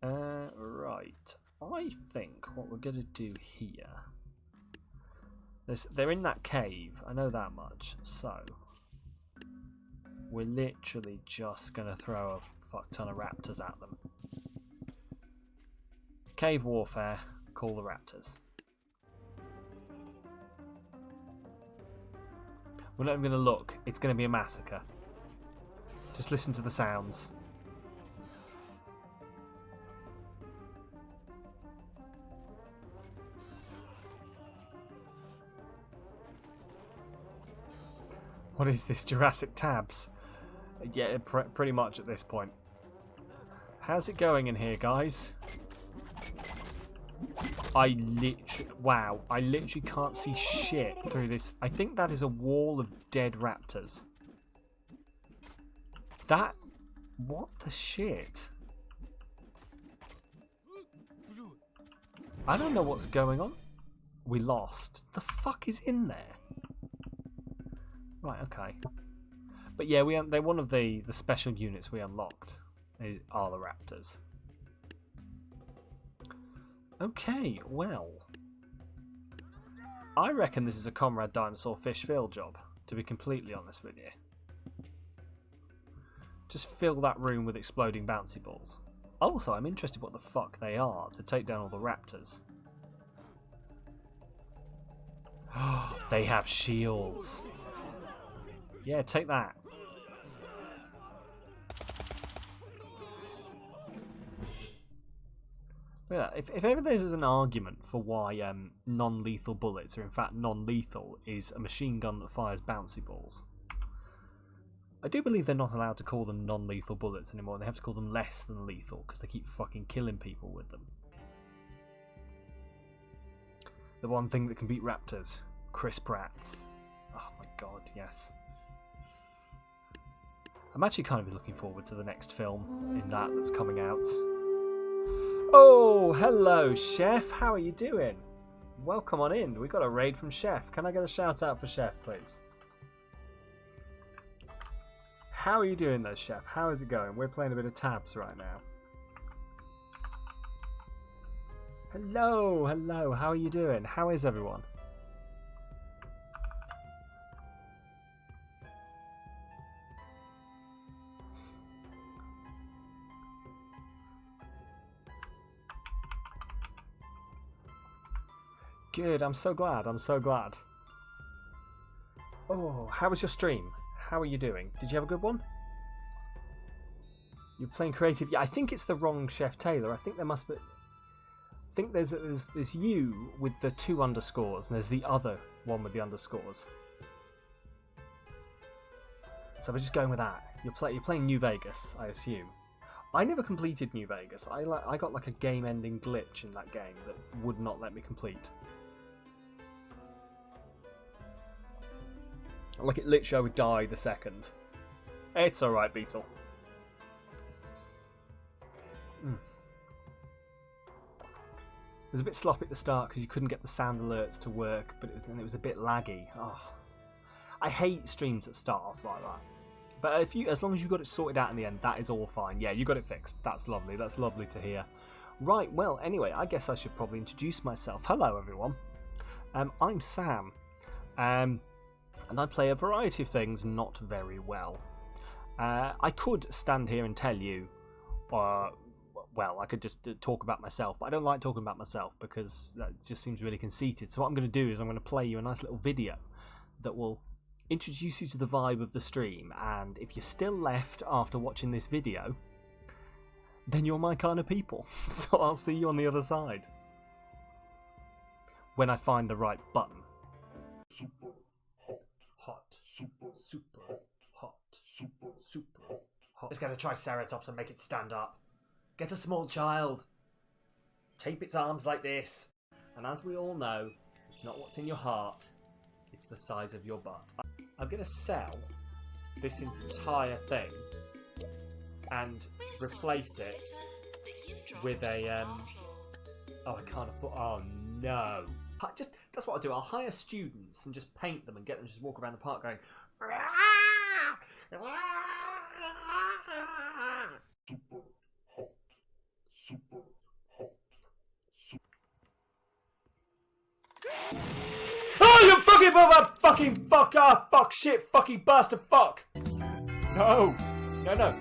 Right. I think what we're going to do here... They're in that cave, I know that much, so... We're literally just going to throw a fuck ton of raptors at them. Cave warfare, call the raptors. We're not even going to look, it's going to be a massacre. Just listen to the sounds. What is this, Jurassic Tabs? Yeah, pretty much at this point. How's it going in here, guys? Wow, I literally can't see shit through this. I think that is a wall of dead raptors. What the shit? I don't know what's going on. We lost. The fuck is in there? Right, okay. But yeah, they're one of the special units we unlocked. They are the raptors. Okay, well. I reckon this is a Comrade Dinosaur Fish Field job, to be completely honest with you. Just fill that room with exploding bouncy balls. Also, I'm interested what the fuck they are to take down all the raptors. They have shields. Yeah, take that. Yeah, if ever there was an argument for why non-lethal bullets are in fact non-lethal is a machine gun that fires bouncy balls. I do believe they're not allowed to call them non-lethal bullets anymore. They have to call them less than lethal because they keep fucking killing people with them. The one thing that can beat raptors. Crisp rats. Oh my god, yes. I'm actually kind of looking forward to the next film in that's coming out. Oh, hello, Chef. How are you doing? Welcome on in. We got a raid from Chef. Can I get a shout out for Chef, please? How are you doing there, Chef? How is it going? We're playing a bit of tabs right now. Hello, hello. How are you doing? How is everyone? Good, I'm so glad, I'm so glad. Oh, how was your stream? How are you doing? Did you have a good one? You're playing creative? Yeah, I think it's the wrong Chef Taylor. I think there must be... I think there's you with the 2 underscores, and there's the other one with the underscores. So we're just going with that. You're playing New Vegas, I assume. I never completed New Vegas. I got like a game-ending glitch in that game that would not let me complete. Like, it literally, I would die the second. It's alright, Beetle. It was a bit sloppy at the start because you couldn't get the sound alerts to work, but it was a bit laggy. Oh. I hate streams that start off like that. But as long as you got it sorted out in the end, that is all fine. Yeah, you got it fixed. That's lovely. That's lovely to hear. Right, well, anyway, I guess I should probably introduce myself. Hello, everyone. I'm Sam. And I play a variety of things not very well. I could stand here and tell you, well, I could just talk about myself, but I don't like talking about myself because that just seems really conceited. So what I'm going to do is I'm going to play you a nice little video that will introduce you to the vibe of the stream, and if you're still left after watching this video, then you're my kind of people. So I'll see you on the other side. When I find the right button. Hot, super hot, super hot. Just gotta Triceratops and make it stand up. Get a small child. Tape its arms like this. And as we all know, it's not what's in your heart, it's the size of your butt. I'm gonna sell this entire thing and replace it with a oh, I can't afford. Oh no! That's what I'll do. I'll hire students and just paint them and get them to just walk around the park going. Oh, you fucking mother, fucking fuck off, fuck shit, fucking bastard, fuck! No, no.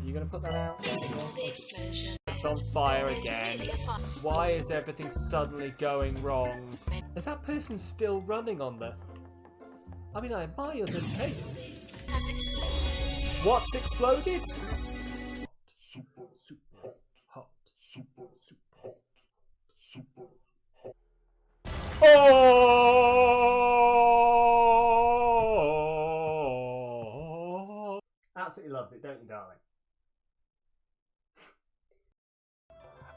You gonna put that out? It's on fire again. Why is everything suddenly going wrong? Is that person still running on the... I mean, I admire them. Hey, what's exploded? Super hot, super hot, super hot. Oh! Absolutely loves it, don't you, darling?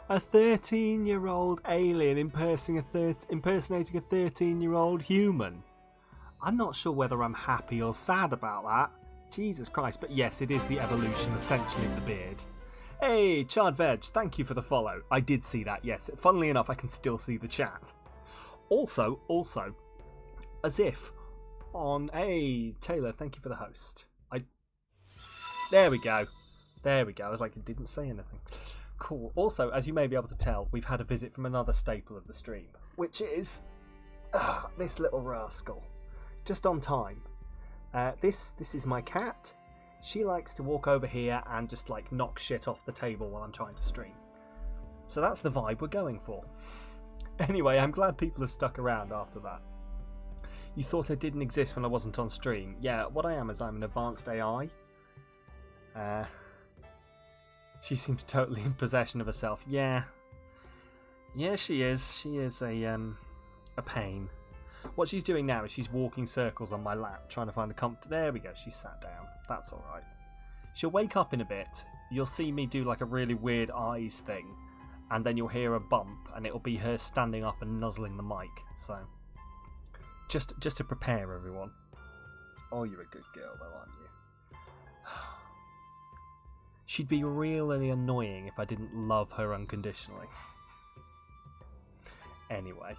A 13-year-old alien impersonating a 13-year-old human. I'm not sure whether I'm happy or sad about that. Jesus Christ, but yes, it is the evolution, essentially, of the beard. Hey, Chard Veg, thank you for the follow. I did see that, yes. Funnily enough, I can still see the chat. Also, as if on... Hey, Taylor, thank you for the host. There we go. I was like, it didn't say anything. Cool. Also, as you may be able to tell, we've had a visit from another staple of the stream, which is this little rascal. Just on time. This is my cat. She likes to walk over here and just like knock shit off the table while I'm trying to stream. So that's the vibe we're going for. Anyway, I'm glad people have stuck around after that. You thought I didn't exist when I wasn't on stream. Yeah, what I am is I'm an advanced AI. She seems totally in possession of herself. Yeah. Yeah, she is. She is a pain. What she's doing now is she's walking circles on my lap, trying to find a comfort. There we go, she's sat down. That's alright. She'll wake up in a bit. You'll see me do like a really weird eyes thing, and then you'll hear a bump, and it'll be her standing up and nuzzling the mic. So, just to prepare everyone. Oh, you're a good girl though, aren't you? She'd be really annoying if I didn't love her unconditionally. Anyway,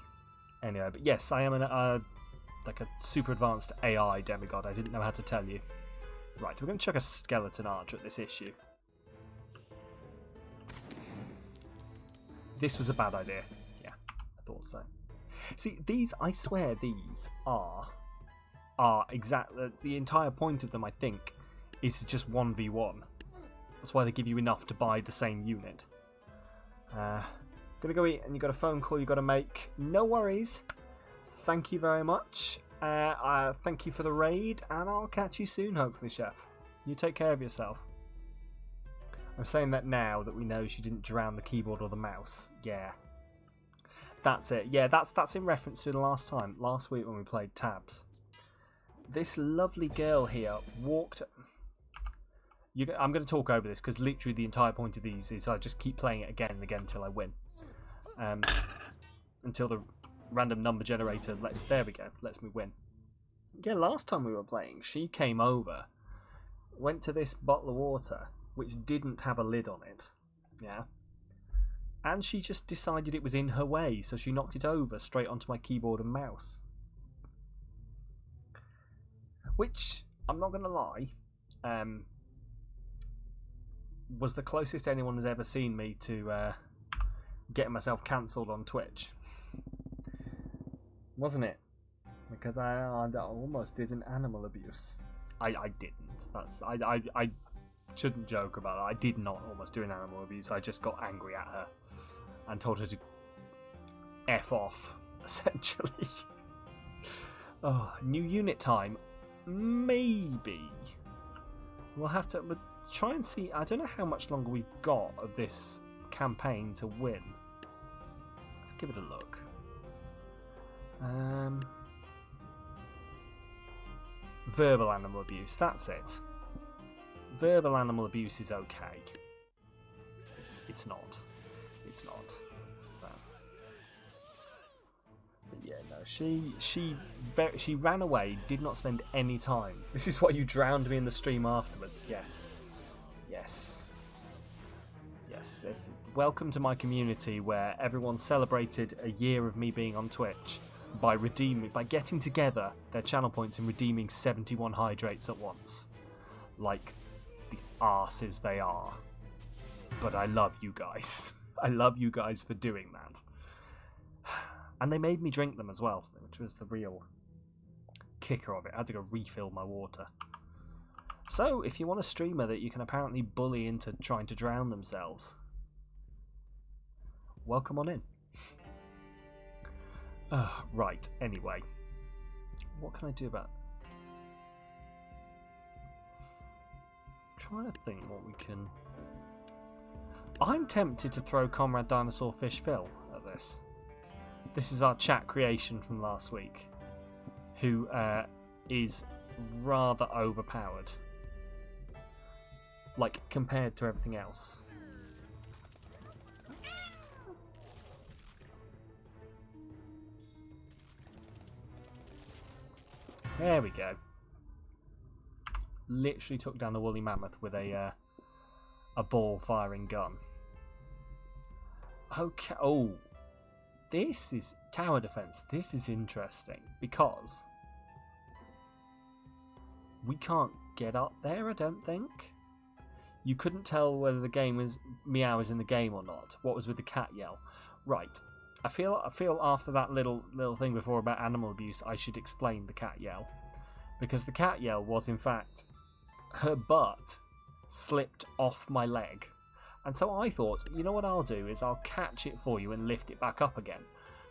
but yes, I am like a super advanced AI demigod. I didn't know how to tell you. Right, we're going to chuck a skeleton archer at this issue. This was a bad idea. Yeah, I thought so. See, these, I swear, these are exactly the entire point of them. I think is to just 1v1. That's why they give you enough to buy the same unit. Gonna go eat, and you got a phone call you got to make. No worries. Thank you very much. Thank you for the raid, and I'll catch you soon, hopefully, Chef. You take care of yourself. I'm saying that now that we know she didn't drown the keyboard or the mouse. Yeah. That's it. Yeah, that's in reference to the last week when we played Tabs. This lovely girl here walked... I'm going to talk over this, because literally the entire point of these is I just keep playing it again and again until I win. Until the random number generator lets me win. Yeah, last time we were playing, she came over, went to this bottle of water, which didn't have a lid on it. Yeah. And she just decided it was in her way, so she knocked it over straight onto my keyboard and mouse. Which, I'm not going to lie, was the closest anyone has ever seen me to getting myself cancelled on Twitch. Wasn't it? Because I almost did an animal abuse. I didn't. I shouldn't joke about it. I did not almost do an animal abuse. I just got angry at her and told her to F off, essentially. Oh, new unit time. Maybe. We'll have to try and see. I don't know how much longer we've got of this campaign to win. Let's give it a look. Verbal animal abuse, that's it. Verbal animal abuse is okay. It's not. But yeah, no. She ran away. Did not spend any time. This is why you drowned me in the stream afterwards. Yes. Welcome to my community where everyone celebrated a year of me being on Twitch by getting together their channel points and redeeming 71 hydrates at once. Like the arses they are. But I love you guys. I love you guys for doing that. And they made me drink them as well, which was the real kicker of it. I had to go refill my water. So, if you want a streamer that you can apparently bully into trying to drown themselves, welcome on in. Right, anyway. What can I do about... I'm trying to think what we can... I'm tempted to throw Comrade Dinosaur Fish Phil at this. This is our chat creation from last week, who is rather overpowered. Like, compared to everything else. There we go. Literally took down a woolly mammoth with a ball-firing gun. Okay. Oh, this is tower defense. This is interesting because we can't get up there. I don't think. You couldn't tell whether the game was Meow was in the game or not. What was with the cat yell? Right. I feel after that little thing before about animal abuse, I should explain the cat yell, because the cat yell was in fact her butt slipped off my leg. And so I thought, you know what I'll do is I'll catch it for you and lift it back up again.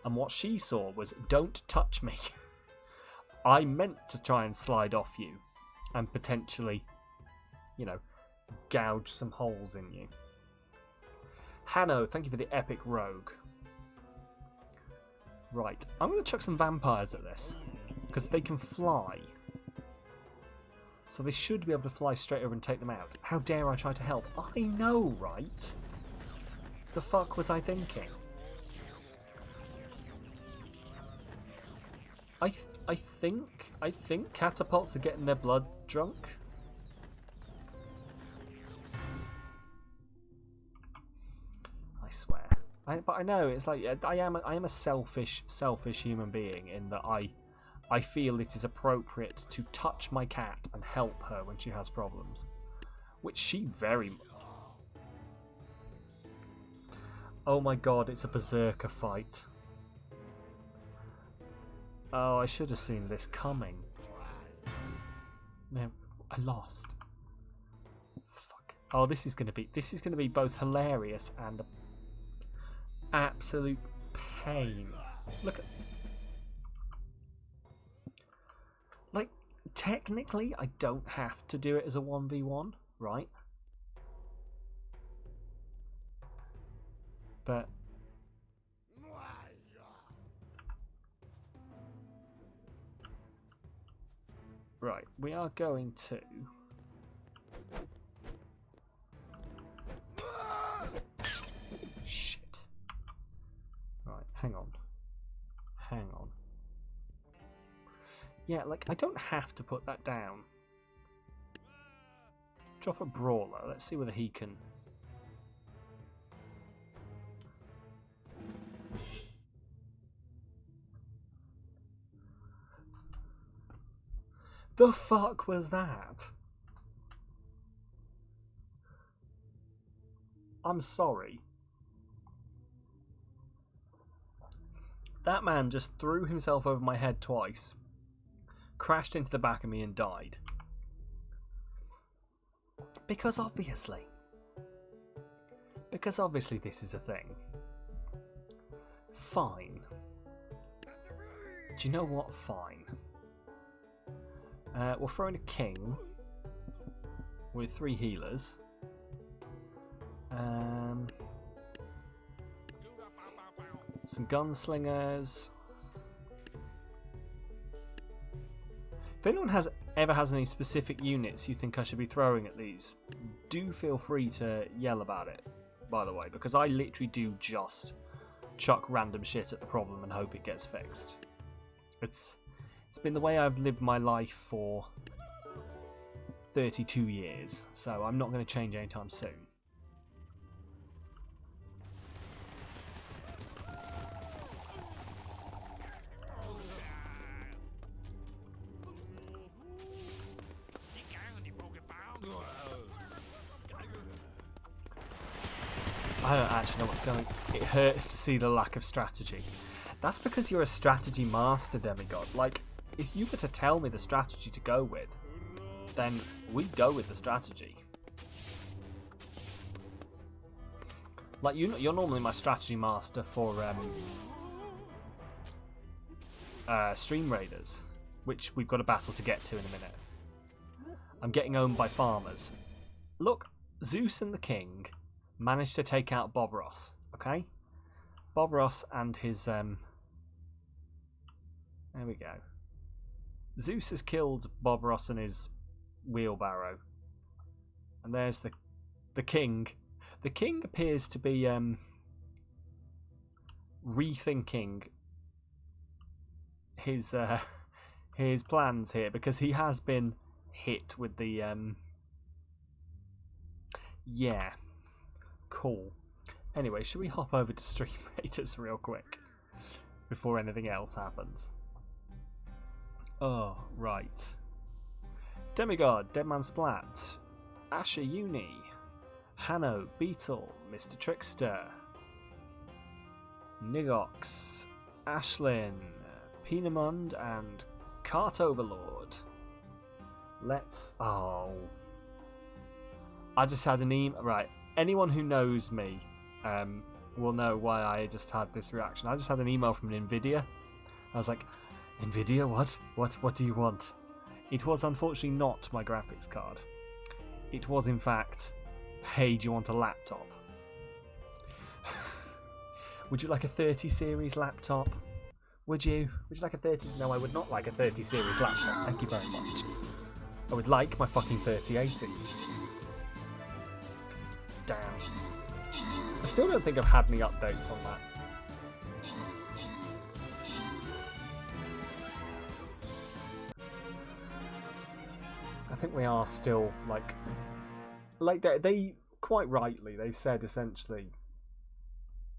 And what she saw was, don't touch me. I meant to try and slide off you and potentially, you know, gouge some holes in you. Hanno, thank you for the epic rogue. Right, I'm going to chuck some vampires at this, because they can fly. So they should be able to fly straight over and take them out. How dare I try to help? I know, right? The fuck was I thinking? I think catapults are getting their blood drunk. I swear. But I know it's like I am a selfish human being in that I feel it is appropriate to touch my cat and help her when she has problems, which she very. Oh my god! It's a berserker fight. Oh, I should have seen this coming. No, I lost. Fuck. Oh, this is gonna be both hilarious and absolute pain. Look at. Like, technically, I don't have to do it as a 1v1, right? But. Right, we are going to. Shit. Right, hang on. Yeah, like, I don't have to put that down. Drop a brawler. Let's see whether he can. The fuck was that? I'm sorry. That man just threw himself over my head twice, crashed into the back of me and died. Because obviously this is a thing. Fine. Do you know what? Fine. We'll throw in a king with 3 healers. Some gunslingers. If anyone ever has any specific units you think I should be throwing at these, do feel free to yell about it, by the way, because I literally do just chuck random shit at the problem and hope it gets fixed. It's been the way I've lived my life for 32 years, so I'm not going to change anytime soon. I don't actually know what's going on. It hurts to see the lack of strategy. That's because you're a strategy master, Demigod. Like, if you were to tell me the strategy to go with, then we'd go with the strategy. Like, you're normally my strategy master for Stream Raiders, which we've got a battle to get to in a minute. I'm getting owned by farmers. Look, Zeus and the King managed to take out Bob Ross, okay? Bob Ross and his there we go. Zeus has killed Bob Ross and his wheelbarrow. And there's the king. The king appears to be rethinking his plans here, because he has been hit with the yeah. Cool. Anyway, should we hop over to Stream Raiders real quick before anything else happens? Oh, right. Demigod, Deadman Splat, Asher Uni, Hanno, Beetle, Mr. Trickster, Nigox, Ashlyn, Pinamund, and Cart Overlord. Let's... Oh, I just had an email. Right, anyone who knows me will know why I just had this reaction. I just had an email from Nvidia. I was like, Nvidia, what? What do you want? It was unfortunately not my graphics card. It was in fact, hey, do you want a laptop? Would you like a 30 series laptop? Would you like a 30? No, I would not like a 30 series laptop. Thank you very much. I would like my fucking 3080. Damn. I still don't think I've had any updates on that. I think we are still like they quite rightly, they've said essentially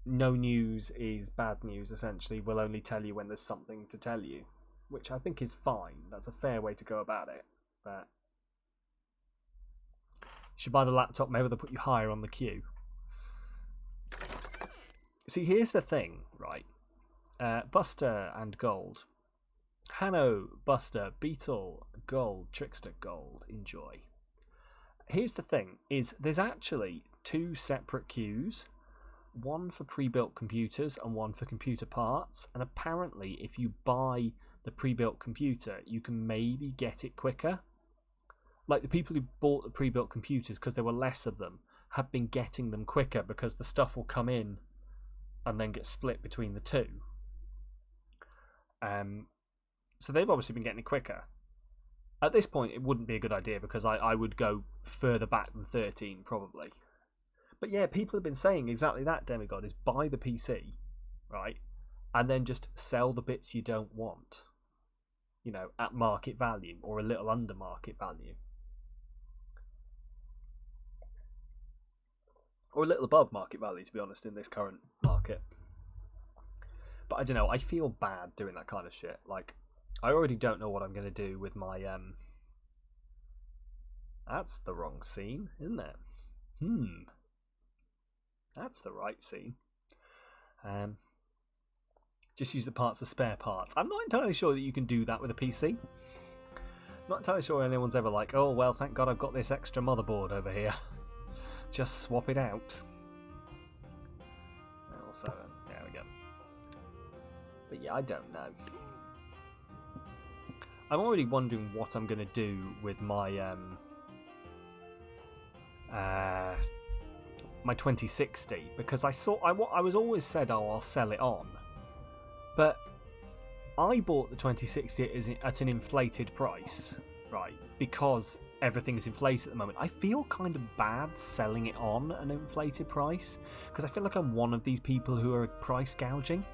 no news is bad news. Essentially, we'll only tell you when there's something to tell you, which I think is fine. That's a fair way to go about it. But you should buy the laptop, maybe they'll put you higher on the queue. See, here's the thing, right? Buster and Gold. Hanno, Buster, Beetle, Gold, Trickster, Gold. Enjoy. Here's the thing, is there's actually 2 separate queues. One for pre-built computers and one for computer parts. And apparently, if you buy the pre-built computer, you can maybe get it quicker. Like the people who bought the pre-built computers, because there were less of them, have been getting them quicker because the stuff will come in and then get split between the 2. So they've obviously been getting it quicker. At this point, it wouldn't be a good idea because I would go further back than 13 probably. But yeah, people have been saying exactly that, Demigod, is buy the PC, right? And then just sell the bits you don't want, you know, at market value or a little under market value. Or a little above market value, to be honest, in this current market. But I don't know, I feel bad doing that kind of shit. Like, I already don't know what I'm going to do with my... That's the wrong scene, isn't it? That's the right scene. Just use the parts as spare parts. I'm not entirely sure that you can do that with a PC. Not entirely sure anyone's ever like, oh, well, thank God I've got this extra motherboard over here. Just swap it out. Also, there we go. But yeah, I don't know. I'm already wondering what I'm going to do with my my 2060, because I was always said, oh, I'll sell it on, but I bought the 2060 at an inflated price, right? Because everything's inflated at the moment. I feel kind of bad selling it on an inflated price because I feel like I'm one of these people who are price gouging.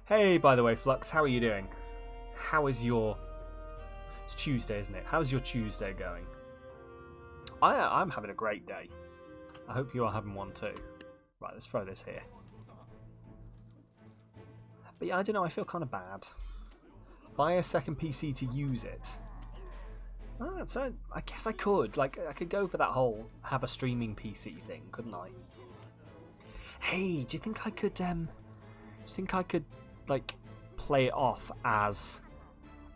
Hey, by the way, Flux, how are you doing? How is your... It's Tuesday, isn't it? How's your Tuesday going? I'm having a great day. I hope you are having one too. Right, let's throw this here. But yeah, I don't know, I feel kind of bad. Buy a second PC to use it. Oh, that's right. I guess I could. Like, I could go for that whole have a streaming PC thing, couldn't I? Hey, do you think I could, like, play it off as...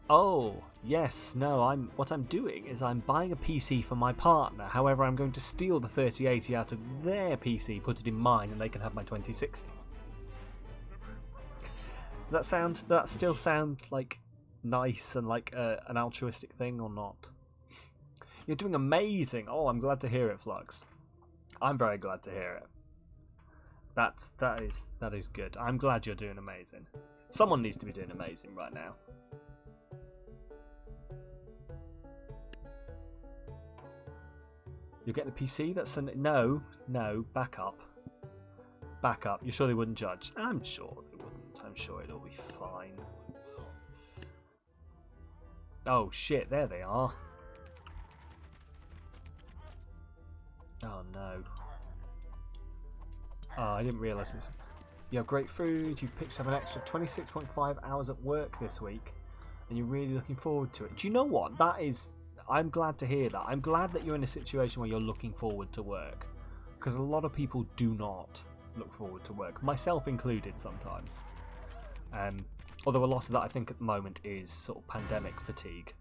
Oh, yes, no, what I'm doing is I'm buying a PC for my partner. However, I'm going to steal the 3080 out of their PC, put it in mine, and they can have my 2060. Does that still sound like nice and like an altruistic thing or not? You're doing amazing. Oh, I'm glad to hear it, Flux. I'm very glad to hear it. That is good. I'm glad you're doing amazing. Someone needs to be doing amazing right now. You'll get the PC? That's no, back up. Back up. You're sure they wouldn't judge? I'm sure they wouldn't. I'm sure it'll be fine. Oh shit, there they are. Oh no. Oh, I didn't realise this. You have great food, you picked up an extra 26.5 hours at work this week, and you're really looking forward to it. Do you know what? I'm glad to hear that. I'm glad that you're in a situation where you're looking forward to work, because a lot of people do not look forward to work, myself included sometimes. Although a lot of that I think at the moment is sort of pandemic fatigue.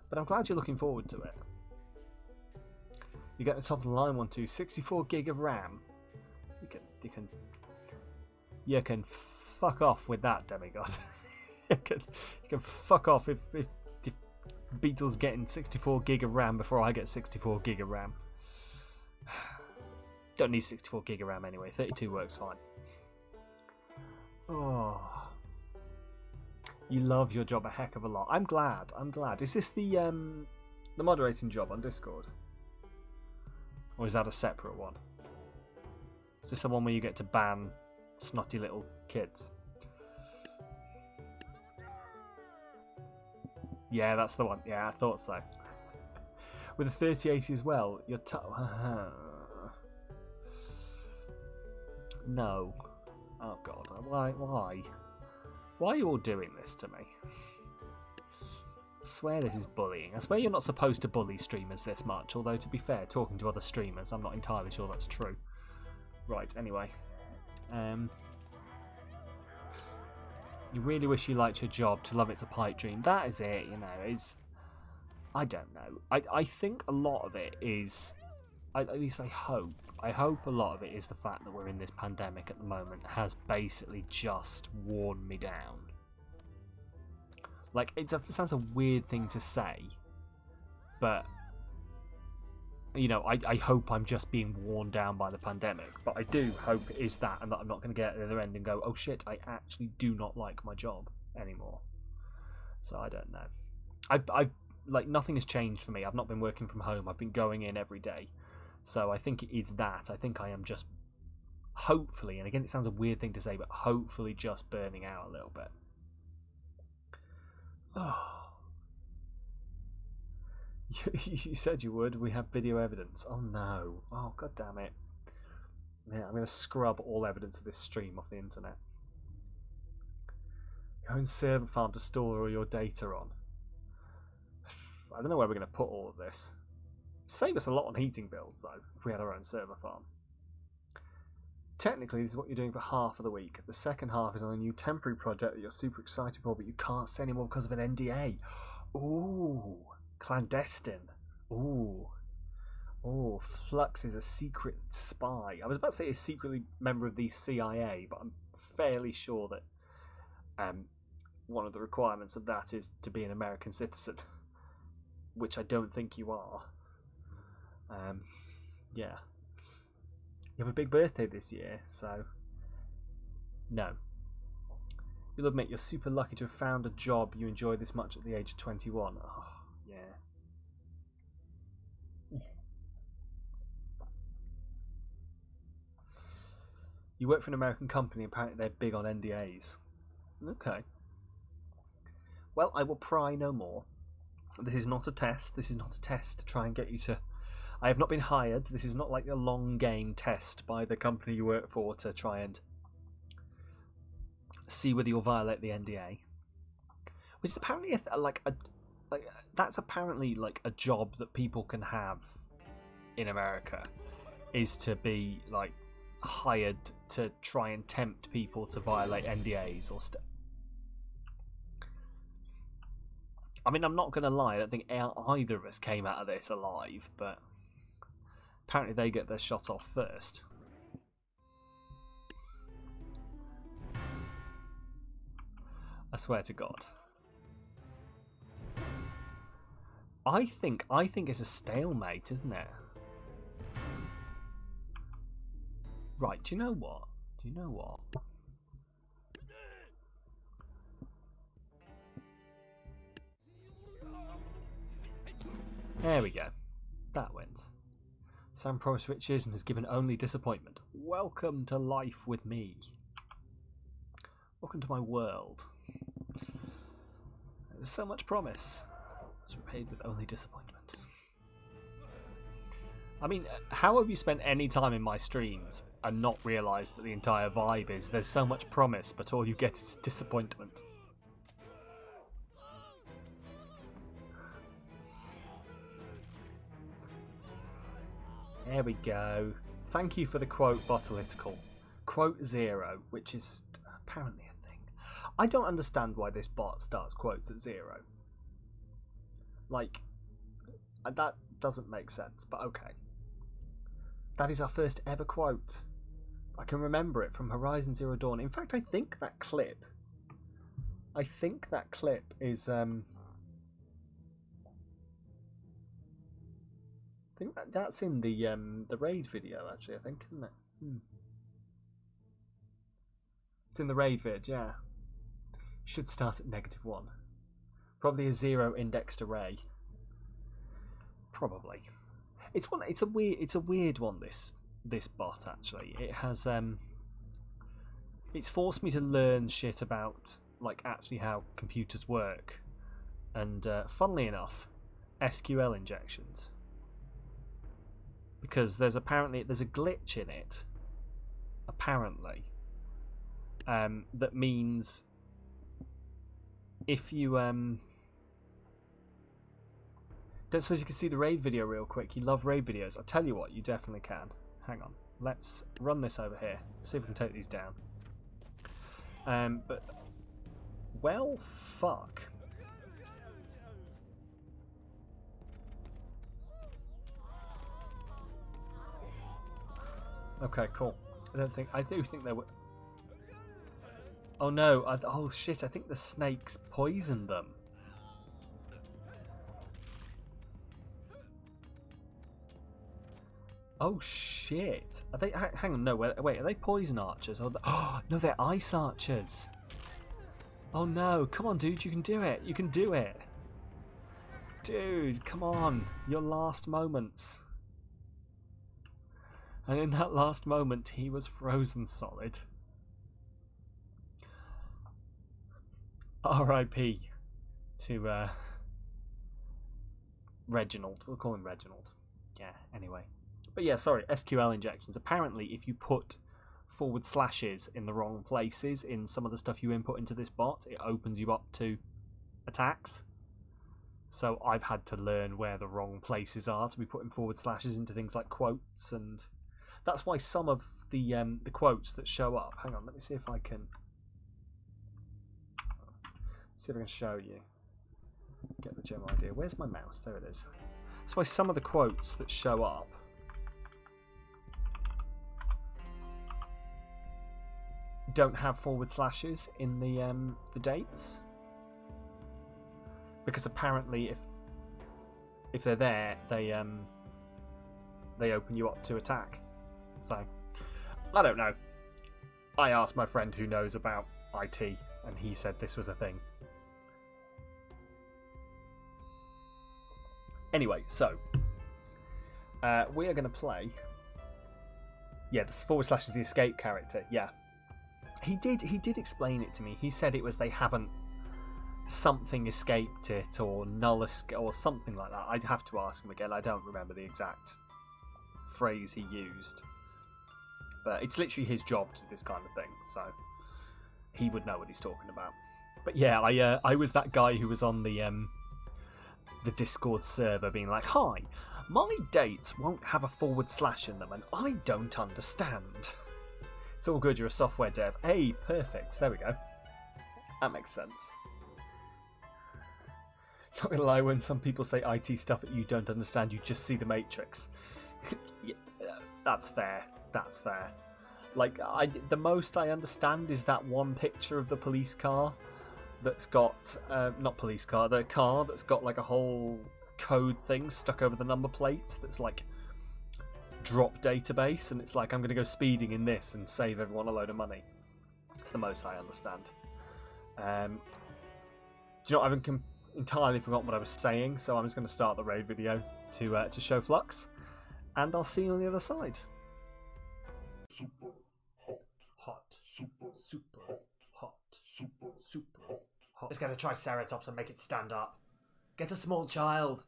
But I'm glad you're looking forward to it. You get the top of the line one too. 64 gig of RAM. You can fuck off with that, demigod. you can fuck off if Beetle's getting 64 gig of RAM before I get 64 gig of RAM. Don't need 64 gig of RAM anyway. 32 works fine. Oh, you love your job a heck of a lot. I'm glad. Is this the moderating job on Discord, or is that a separate one? Is this the one where you get to ban snotty little kids? Yeah, that's the one. Yeah, I thought so. With a 3080 as well, you're no. Oh god, why? Why are you all doing this to me? I swear this is bullying. I swear you're not supposed to bully streamers this much, although to be fair, talking to other streamers, I'm not entirely sure that's true. Right, anyway. You really wish you liked your job, to love it's a pipe dream. That is it, you know, I don't know. I think a lot of it is, at least I hope a lot of it is the fact that we're in this pandemic at the moment has basically just worn me down. Like, it sounds a weird thing to say, but, you know, I hope I'm just being worn down by the pandemic, but I do hope it is that, and that I'm not going to get at the other end and go, oh shit, I actually do not like my job anymore. So I don't know. I like, nothing has changed for me. I've not been working from home. I've been going in every day. So I think it is that. I think I am just, hopefully, and again it sounds a weird thing to say, but hopefully just burning out a little bit. Oh. You said you would. We have video evidence. Oh no. Oh god damn it. Yeah, I'm going to scrub all evidence of this stream off the internet. Your own server farm to store all your data on. I don't know where we're going to put all of this. Save us a lot on heating bills though, if we had our own server farm. Technically, this is what you're doing for half of the week. The second half is on a new temporary project that you're super excited for, but you can't say anymore because of an NDA. Ooh, clandestine. Ooh. Oh, Flux is a secret spy. I was about to say a secretly member of the CIA, but I'm fairly sure that one of the requirements of that is to be an American citizen, which I don't think you are. Yeah. You have a big birthday this year, so no. You'll admit you're super lucky to have found a job you enjoy this much at the age of 21. Oh, yeah. You work for an American company, apparently they're big on NDAs. Okay. Well, I will pry no more. This is not a test. This is not a test to try and get you to... I have not been hired. This is not like a long game test by the company you work for to try and see whether you'll violate the NDA. Which is apparently that's apparently like a job that people can have in America, is to be like hired to try and tempt people to violate NDAs or stuff. I mean, I'm not going to lie, I don't think either of us came out of this alive, but apparently they get their shot off first. I swear to God. I think it's a stalemate, isn't it? Right, do you know what? There we go. That wins. Sam promised riches and has given only disappointment. Welcome to life with me. Welcome to my world. There's so much promise. It's repaid with only disappointment. I mean, how have you spent any time in my streams and not realised that the entire vibe is there's so much promise, but all you get is disappointment? There we go. Thank you for the quote, Samalytical. Quote 0, which is apparently a thing. I don't understand why this bot starts quotes at 0. Like, that doesn't make sense, but okay. That is our first ever quote. I can remember it from Horizon Zero Dawn. In fact, I think that clip is I think that's in the raid video, actually, I think, isn't it? It's in the raid vid, yeah. Should start at -1. Probably a 0 indexed array. Probably. It's a weird one, this bot, actually. It has it's forced me to learn shit about like actually how computers work, and funnily enough, SQL injections, because there's a glitch in it apparently, that means if you don't suppose you can see the raid video real quick. You love raid videos. I'll tell you what, you definitely can. Hang on, let's run this over here, see if we can take these down. But well, fuck. Okay, cool. I do think there were. Oh no! Oh shit! I think the snakes poisoned them. Oh shit! Are they? Hang on, no, wait. Are they poison archers? Oh no, they're ice archers. Oh no! Come on, dude, you can do it. You can do it, dude. Come on, your last moments. And in that last moment, he was frozen solid. R.I.P. to Reginald. We'll call him Reginald. Yeah. Anyway. But yeah, sorry, SQL injections. Apparently, if you put // in the wrong places in some of the stuff you input into this bot, it opens you up to attacks. So I've had to learn where the wrong places are to be putting // into things like quotes, and that's why some of the quotes that show up. Hang on, let me see if I can show you. Get the general idea. Where's my mouse? There it is. That's why some of the quotes that show up don't have // in the dates, because apparently if they're there, they open you up to attack. So I don't know. I asked my friend who knows about IT, and he said this was a thing. Anyway, so we are going to play. Yeah, the / is the escape character. Yeah. He did explain it to me. He said it was they haven't something escaped it, or null or something like that. I'd have to ask him again. I don't remember the exact phrase he used, but it's literally his job to do this kind of thing, so he would know what he's talking about. But yeah, I was that guy who was on the Discord server being like, "Hi, my dates won't have a / in them, and I don't understand." It's all good, you're a software dev. Hey, perfect. There we go. That makes sense. Not gonna lie, when some people say IT stuff that you don't understand, you just see the Matrix. Yeah, that's fair. That's fair. Like, the most I understand is that one picture of the police car that's got, not police car, the car that's got like a whole code thing stuck over the number plate that's like drop database, and it's like, I'm going to go speeding in this and save everyone a load of money. It's the most I understand. Do you know what? I've entirely forgotten what I was saying, so I'm just going to start the raid video to show Flux, and I'll see you on the other side. Super hot. Super hot. Super hot. Just got to Triceratops and make it stand up. Get a small child.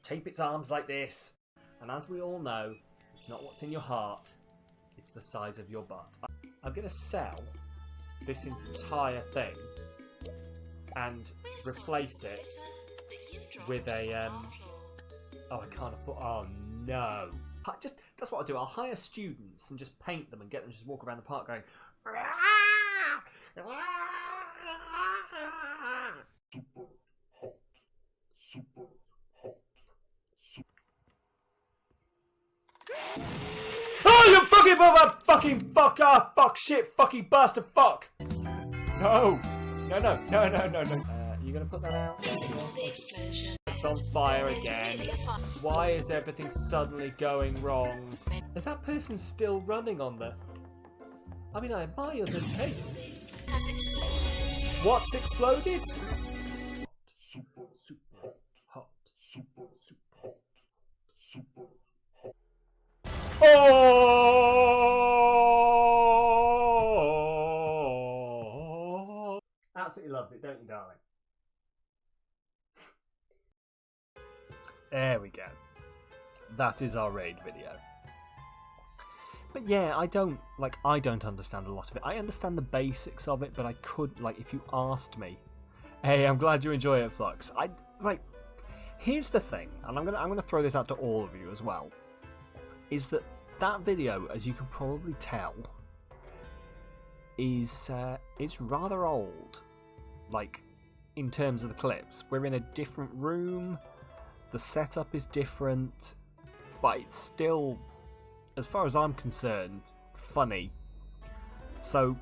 Tape its arms like this. And as we all know, it's not what's in your heart, it's the size of your butt. I'm going to sell this entire thing and replace it with a... oh, I can't afford... Oh, no. That's what I'll do. I'll hire students and just paint them and get them to just walk around the park going... Super hot. Super hot. Skip over fucking fuck off, fuck shit, fucking bastard, fuck. No. You gonna put that out? It's on fire again. Why is everything suddenly going wrong? Is that person still running on the... I mean, I admire them. Hey. What's exploded? Super hot. Oh! Absolutely loves it, don't you, darling? There we go. That is our raid video. But yeah, I don't understand a lot of it. I understand the basics of it, but I could, like, if you asked me, hey, I'm glad you enjoy it, Flux. Here's the thing, and I'm gonna throw this out to all of you as well, is that video, as you can probably tell, is it's rather old. Like, in terms of the clips, we're in a different room. The setup is different, but it's still, as far as I'm concerned, funny. So,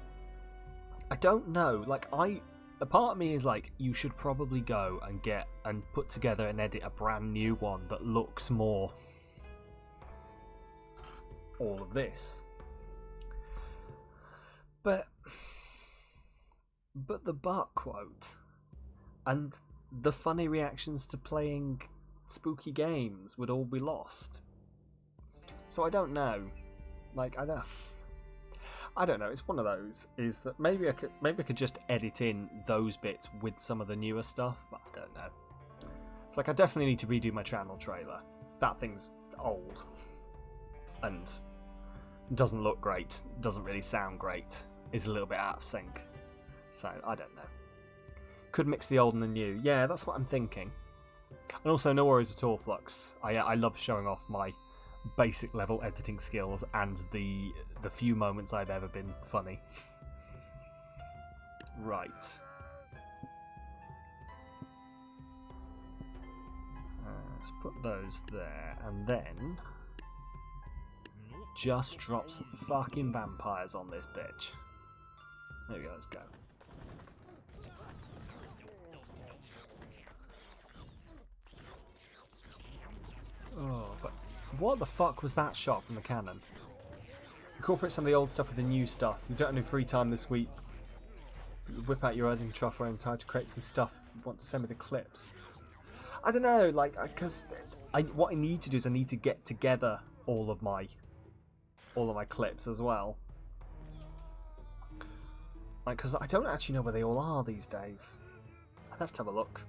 I don't know. Like, a part of me is like, you should probably go and get and put together and edit a brand new one that looks more all of this. But the butt quote and the funny reactions to playing spooky games would all be lost. So I don't know. Like, I don't know. It's one of those. Is that maybe I could just edit in those bits with some of the newer stuff, but I don't know. It's like I definitely need to redo my channel trailer. That thing's old and doesn't look great. Doesn't really sound great. Is a little bit out of sync. So I don't know. Could mix the old and the new. Yeah, that's what I'm thinking. And also, no worries at all, Flux. I love showing off my basic level editing skills and the few moments I've ever been funny. Right. Let's put those there, and then just drop some fucking vampires on this bitch. There we go, let's go. Oh, but what the fuck was that shot from the cannon? Incorporate some of the old stuff with the new stuff. You don't have any free time this week. Whip out your editing software and try to create some stuff if you want to send me the clips. I don't know, like, because what I need to do is I need to get together all of my clips as well. Like, because I don't actually know where they all are these days. I'd have to have a look.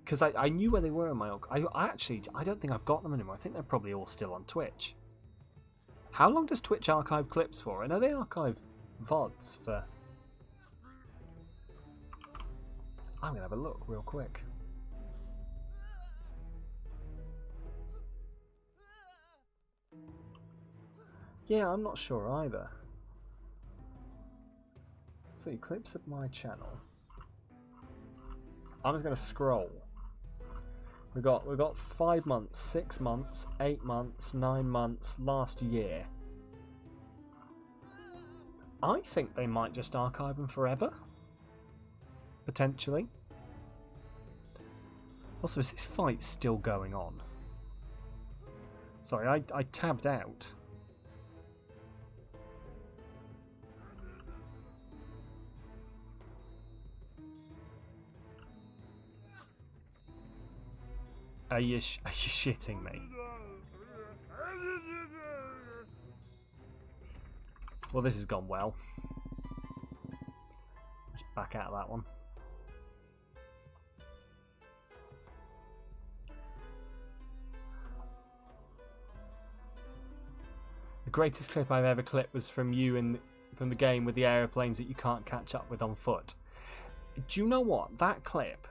Because I knew where they were in my old... I don't think I've got them anymore. I think they're probably all still on Twitch. How long does Twitch archive clips for? I know they archive VODs for... I'm going to have a look real quick. Yeah, I'm not sure either. Let's see, clips of my channel. I'm just going to scroll. We've got 5 months, 6 months, 8 months, 9 months, last year. I think they might just archive them forever. Potentially. Also, is this fight still going on? Sorry, I tabbed out. Are you shitting me? Well, this has gone well. Just back out of that one. The greatest clip I've ever clipped was from you from the game with the aeroplanes that you can't catch up with on foot. Do you know what? That clip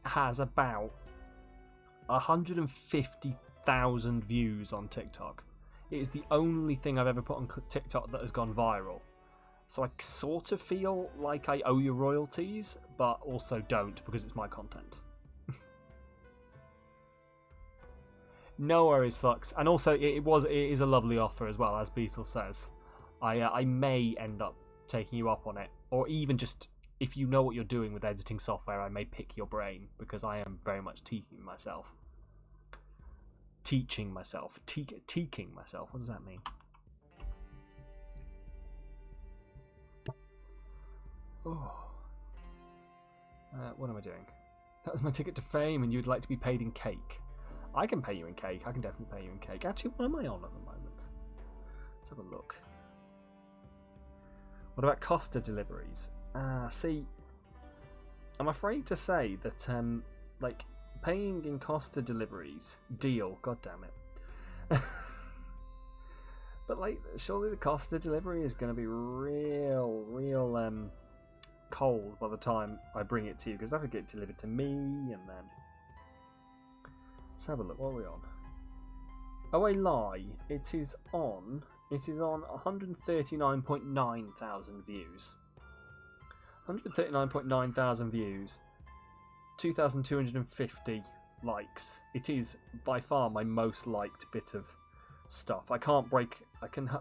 has about 150,000 views on TikTok. It is the only thing I've ever put on TikTok that has gone viral. So I sort of feel like I owe you royalties, but also don't because it's my content. No worries, Flux. And also, it is a lovely offer as well, as Beetle says. I may end up taking you up on it, or even just if you know what you're doing with editing software, I may pick your brain because I am very much teaching myself. Teaching myself. Teaching myself. What does that mean? Oh. What am I doing? That was my ticket to fame, and you'd like to be paid in cake. I can pay you in cake. I can definitely pay you in cake. Actually, what am I on at the moment? Let's have a look. What about Costa deliveries? See, I'm afraid to say that, like, paying in Costa deliveries, deal, god damn it. But, like, surely the Costa delivery is going to be real, cold by the time I bring it to you, because I have to get it delivered to me, and then... Let's have a look, what are we on? Oh, I lie. It is on 139.9 thousand views. 139.9 thousand views. 2,250 likes. It is by far my most liked bit of stuff. I can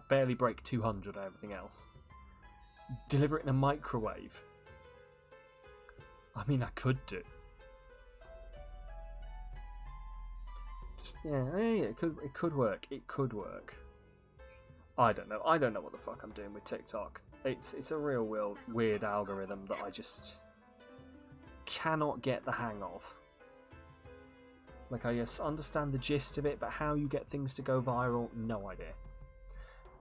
barely break 200 on everything else. Deliver it in a microwave. I mean, I could do. Yeah, it could work. It could work. I don't know. I don't know what the fuck I'm doing with TikTok. It's a real weird algorithm that I just cannot get the hang of. Like, I just understand the gist of it, but how you get things to go viral, no idea.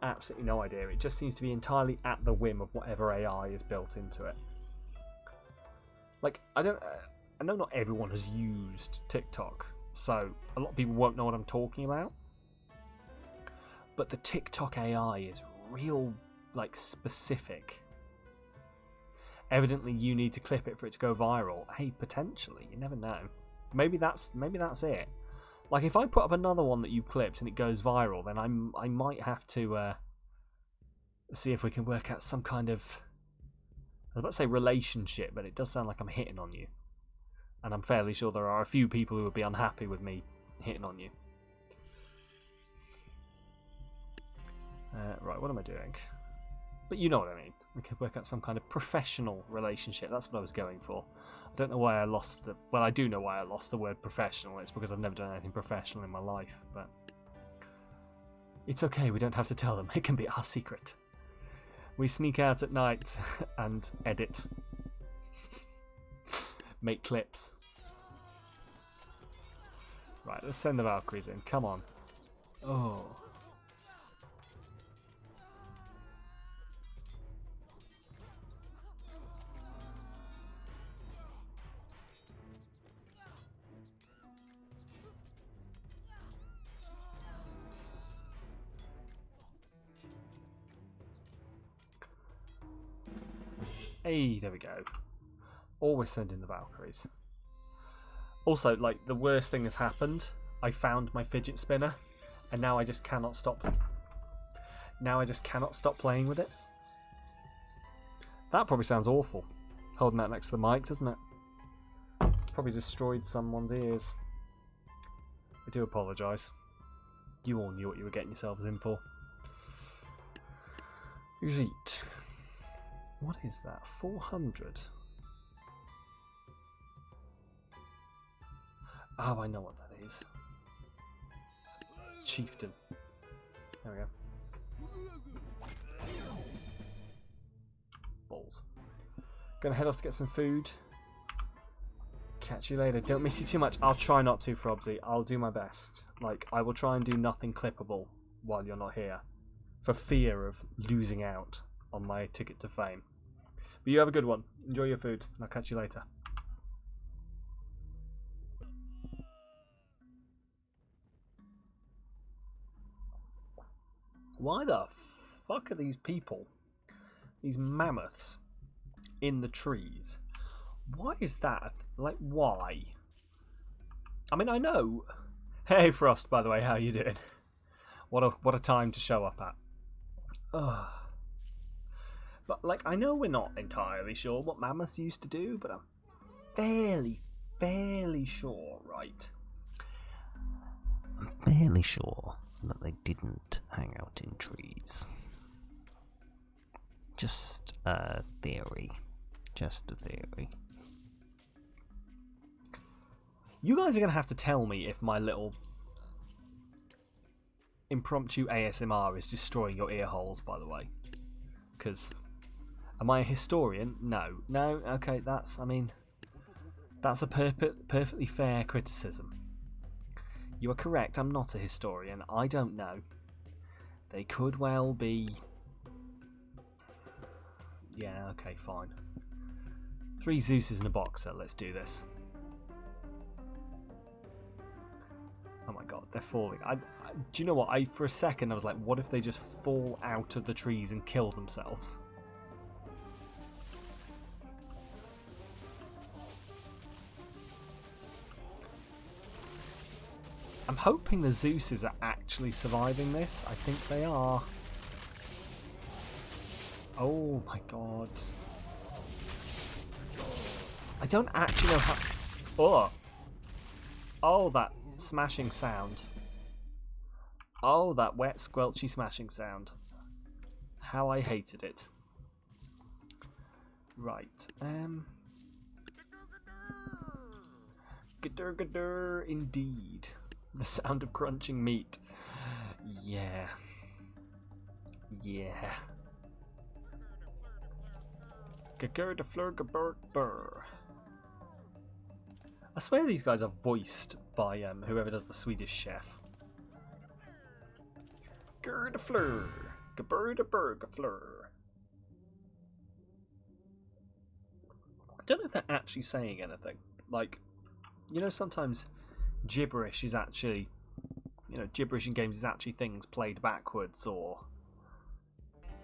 Absolutely no idea. It just seems to be entirely at the whim of whatever AI is built into it. Like, I know not everyone has used TikTok, so a lot of people won't know what I'm talking about. But the TikTok AI is real, like, specific. Evidently, you need to clip it for it to go viral. Hey, potentially, you never know. Maybe that's it. Like, if I put up another one that you clipped and it goes viral, then I might have to see if we can work out some kind of, I was about to say relationship, but it does sound like I'm hitting on you. And I'm fairly sure there are a few people who would be unhappy with me hitting on you. Right, what am I doing? But you know what I mean. We could work out some kind of professional relationship. That's what I was going for. I don't know why I lost the... Well, I do know why I lost the word professional. It's because I've never done anything professional in my life. But it's okay. We don't have to tell them. It can be our secret. We sneak out at night and edit. Make clips. Right, let's send the Valkyries in. Come on. Oh... Hey, there we go. Always send in the Valkyries. Also, like, the worst thing has happened. I found my fidget spinner, and now I just cannot stop. Now I just cannot stop playing with it. That probably sounds awful. Holding that next to the mic, doesn't it? Probably destroyed someone's ears. I do apologise. You all knew what you were getting yourselves in for. Right. What is that? 400? Oh, I know what that is. Chieftain. There we go. Balls. Gonna head off to get some food. Catch you later. Don't miss you too much. I'll try not to, Frobsy. I'll do my best. Like, I will try and do nothing clippable while you're not here. For fear of losing out on my ticket to fame. But you have a good one. Enjoy your food, and I'll catch you later. Why the fuck are these people, these mammoths, in the trees? Why is that? Like, why? I mean, I know. Hey, Frost, by the way, how you doing? What a time to show up at. Ugh. But, like, I know we're not entirely sure what mammoths used to do, but I'm fairly sure, right? I'm fairly sure that they didn't hang out in trees. Just a theory. Just a theory. You guys are going to have to tell me if my little impromptu ASMR is destroying your ear holes, by the way. Because, am I a historian? No. No? Okay, that's a perfectly fair criticism. You are correct, I'm not a historian. I don't know. They could well be... Yeah, okay, fine. 3 Zeuses in a box, so let's do this. Oh my god, they're falling. Do you know what? For a second I was like, what if they just fall out of the trees and kill themselves? I'm hoping the Zeuses are actually surviving this. I think they are. Oh my god. I don't actually know how... Oh! Oh, that smashing sound. Oh, that wet, squelchy smashing sound. How I hated it. Right. Gadur gadur, indeed. The sound of crunching meat. Yeah. Yeah. Gagur de fleur gabur burr. I swear these guys are voiced by whoever does the Swedish chef. Gur de fleur. Gabur de burr fleur. I don't know if they're actually saying anything. Like, you know, sometimes gibberish is actually, you know, gibberish in games is actually things played backwards or,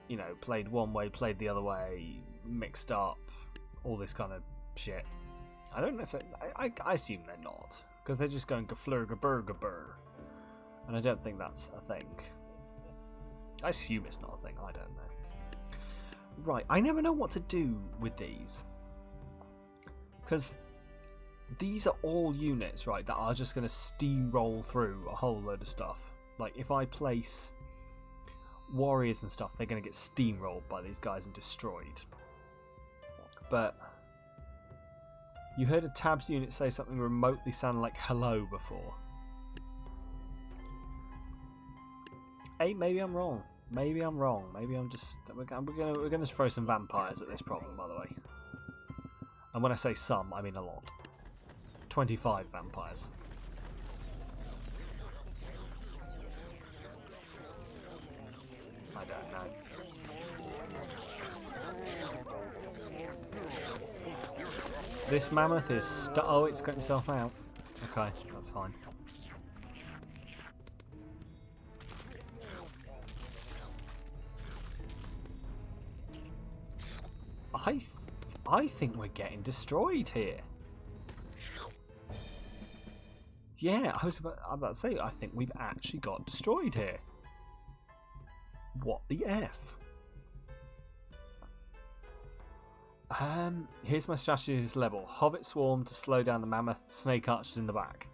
you know, played one way, played the other way, mixed up, all this kind of shit. I don't know if I assume they're not, because they're just going gaflur gabur gabur, and I don't think that's a thing. I assume it's not a thing, I don't know. Right, I never know what to do with these, because these are all units, right, that are just going to steamroll through a whole load of stuff. Like, if I place warriors and stuff, they're going to get steamrolled by these guys and destroyed. But you heard a Tabs unit say something remotely sounding like hello before. Hey, maybe I'm wrong. Maybe I'm wrong. Maybe I'm just... We're going to throw some vampires at this problem, by the way. And when I say some, I mean a lot. 25 vampires. I don't know. This mammoth is oh, it's got itself out. Okay, that's fine. I think we're getting destroyed here. Yeah, I'm about to say, I think we've actually got destroyed here. What the F? Here's my strategy at this level. Hobbit swarm to slow down the mammoth, snake archers in the back.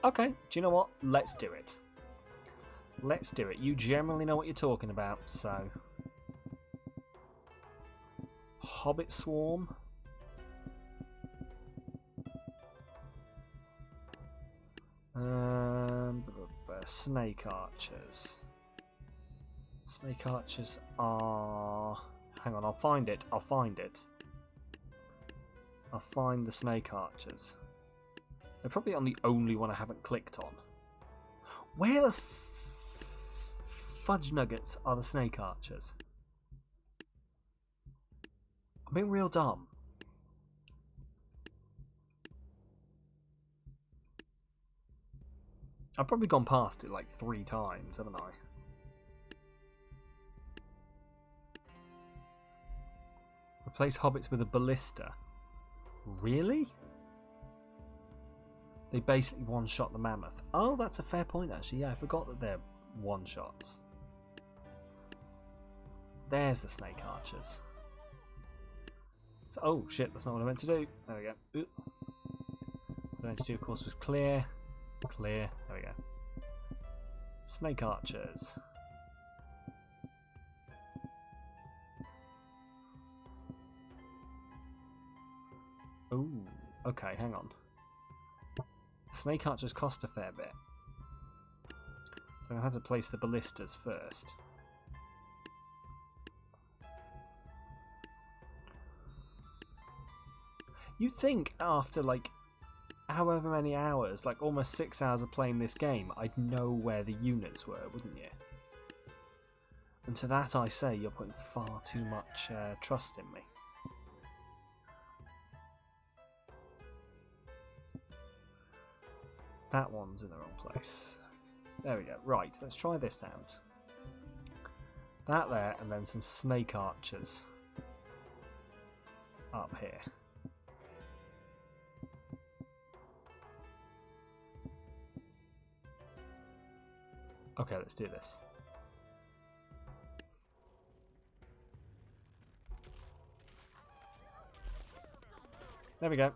Okay, do you know what? Let's do it. Let's do it. You generally know what you're talking about, so... Hobbit swarm. Snake archers. Snake archers are... Hang on, I'll find it. I'll find it. I'll find the snake archers. They're probably on the only one I haven't clicked on. Where the fudge nuggets are the snake archers? I'm being real dumb. I've probably gone past it like 3 times, haven't I? Replace hobbits with a ballista. Really? They basically one-shot the mammoth. Oh, that's a fair point actually. Yeah, I forgot that they're one-shots. There's the snake archers. So, oh shit, that's not what I meant to do. There we go. Oop. What I meant to do, of course, was clear. Clear. There we go. Snake archers. Ooh, okay, hang on. Snake archers cost a fair bit. So I have to place the ballistas first. You'd think after like however many hours, like almost 6 hours of playing this game, I'd know where the units were, wouldn't you? And to that I say, you're putting far too much trust in me. That one's in the wrong place. There we go. Right, let's try this out. That there, and then some snake archers up here. Okay, let's do this. There we go.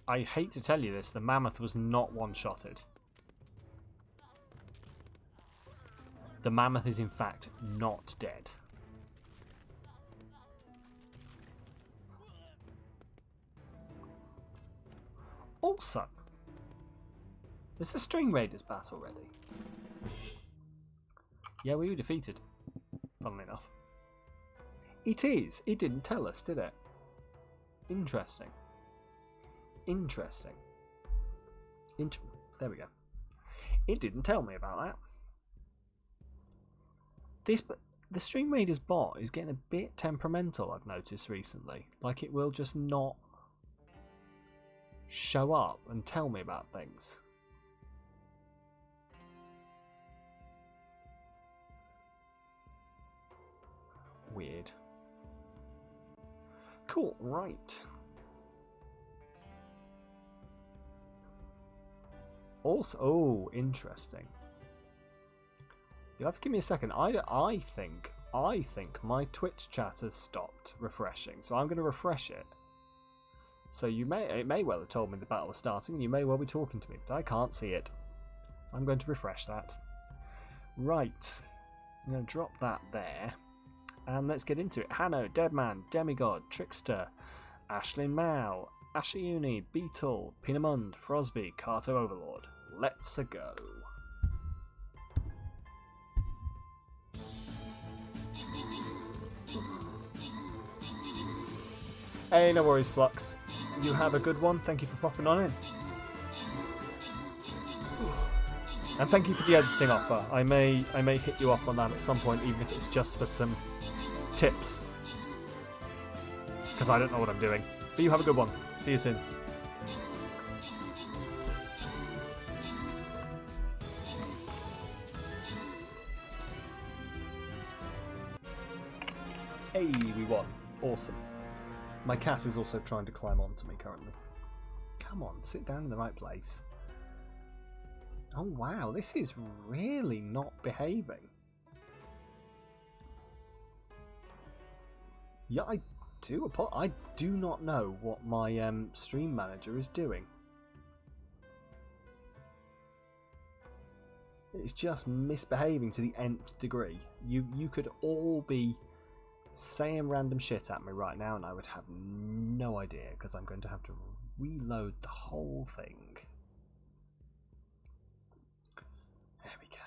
I hate to tell you this, the mammoth was not one-shotted. The mammoth is in fact not dead. Also, is the String Raiders battle ready? Yeah, we were defeated, funnily enough. It is. It didn't tell us, did it? Interesting. Interesting. There we go. It didn't tell me about that. The String Raiders bot is getting a bit temperamental, I've noticed recently. Like it will just not show up and tell me about things. Weird. Cool, right. Also, oh, interesting. You'll have to give me a second. I think my Twitch chat has stopped refreshing, so I'm going to refresh it. So it may well have told me the battle was starting, and you may well be talking to me, but I can't see it. So I'm going to refresh that. Right. I'm going to drop that there. And let's get into it. Hanno, Deadman, Demigod, Trickster, Ashlyn Mao, Ashiuni, Beetle, Pinamund, Frosby, Carter Overlord. Let's-a go. Hey, no worries, Flux. You have a good one. Thank you for popping on in. And thank you for the editing offer. I may hit you up on that at some point, even if it's just for some tips. Because I don't know what I'm doing. But you have a good one. See you soon. Hey, we won. Awesome. My cat is also trying to climb onto me currently. Come on, sit down in the right place. Oh wow, this is really not behaving. Yeah, I do not know what my stream manager is doing. It's just misbehaving to the nth degree. You could all be saying random shit at me right now and I would have no idea because I'm going to have to reload the whole thing. There we go.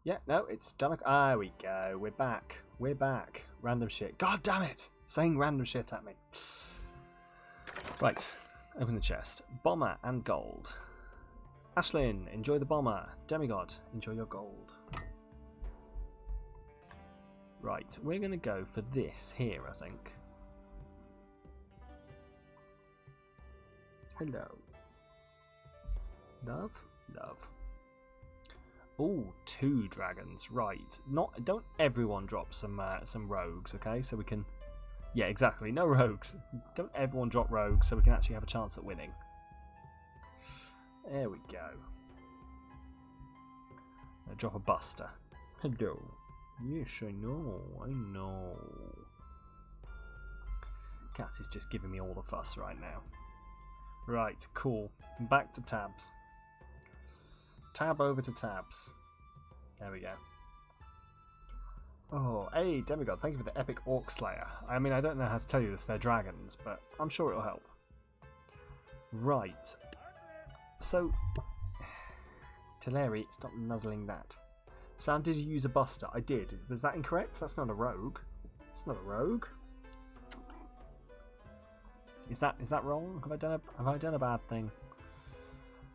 Yeah, no, it's done. There we go. We're back. We're back. Random shit. God damn it! Saying random shit at me. Right. Open the chest. Bomber and gold. Ashlyn, enjoy the bomber. Demigod, enjoy your gold. Right, we're going to go for this here, I think. Hello. Love? Love. Ooh, 2 dragons, right. Don't everyone drop some rogues, okay? So we can... Yeah, exactly, no rogues. Don't everyone drop rogues so we can actually have a chance at winning. There we go. Now drop a buster. Hello. Yes, I know. Cat is just giving me all the fuss right now. Right, cool. Back to tabs. tab over to tabs. There we go. Oh, hey, Demigod, thank you for the epic Orc Slayer. I mean, I don't know how to tell you this, they're dragons, but I'm sure it'll help. Right. So, Teleri, stop nuzzling that. Sam, did you use a buster? I did. Was that incorrect? That's not a rogue. It's not a rogue. Is that wrong? Have I done a bad thing?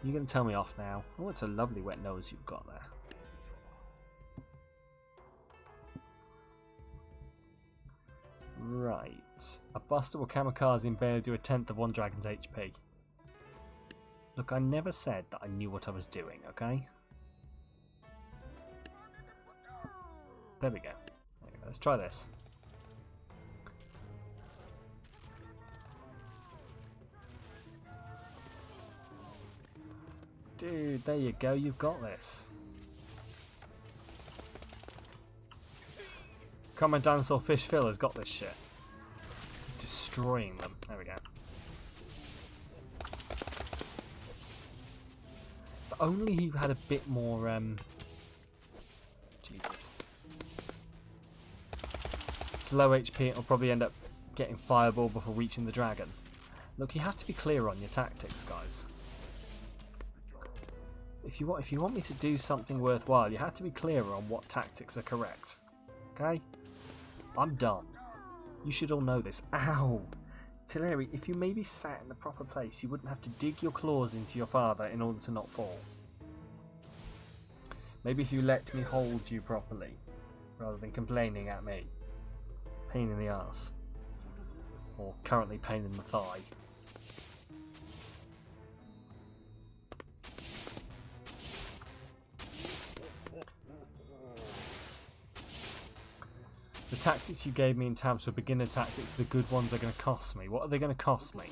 You're going to tell me off now. Oh, it's a lovely wet nose you've got there. Right. A buster will kamikaze and barely do 1/10 of one dragon's HP. Look, I never said that I knew what I was doing, okay? There we go. Let's try this. Dude, there you go, you've got this. Common Dinosaur Fish Phil has got this shit. He's destroying them. There we go. If only he had a bit more, Jesus. It's low HP, it'll probably end up getting Fireball before reaching the dragon. Look, you have to be clear on your tactics, guys. If you want me to do something worthwhile, you have to be clearer on what tactics are correct. Okay? I'm dumb. You should all know this. Ow! Teleri, if you maybe sat in the proper place, you wouldn't have to dig your claws into your father in order to not fall. Maybe if you let me hold you properly, rather than complaining at me. Pain in the arse. Or currently pain in the thigh. The tactics you gave me in tabs were beginner tactics. The good ones are going to cost me. What are they going to cost me?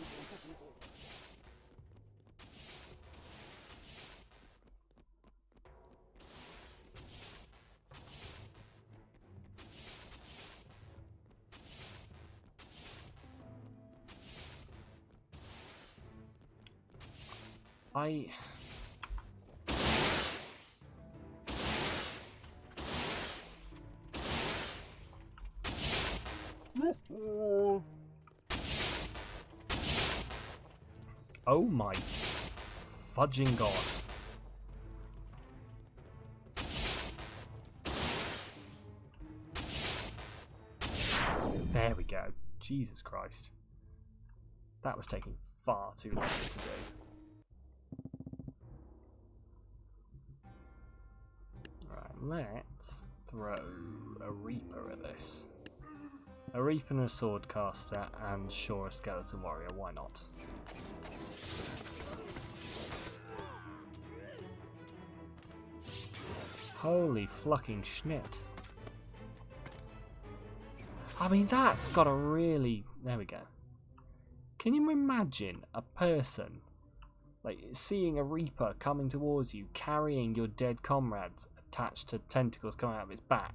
Oh my fudging god. There we go. Jesus Christ. That was taking far too long to do. Right, let's throw a Reaper at this. A Reaper and a Swordcaster, and sure, a Skeleton Warrior, why not? Holy fucking schnit. I mean, that's gotta really... There we go. Can you imagine a person, like, seeing a Reaper coming towards you, carrying your dead comrades attached to tentacles coming out of its back?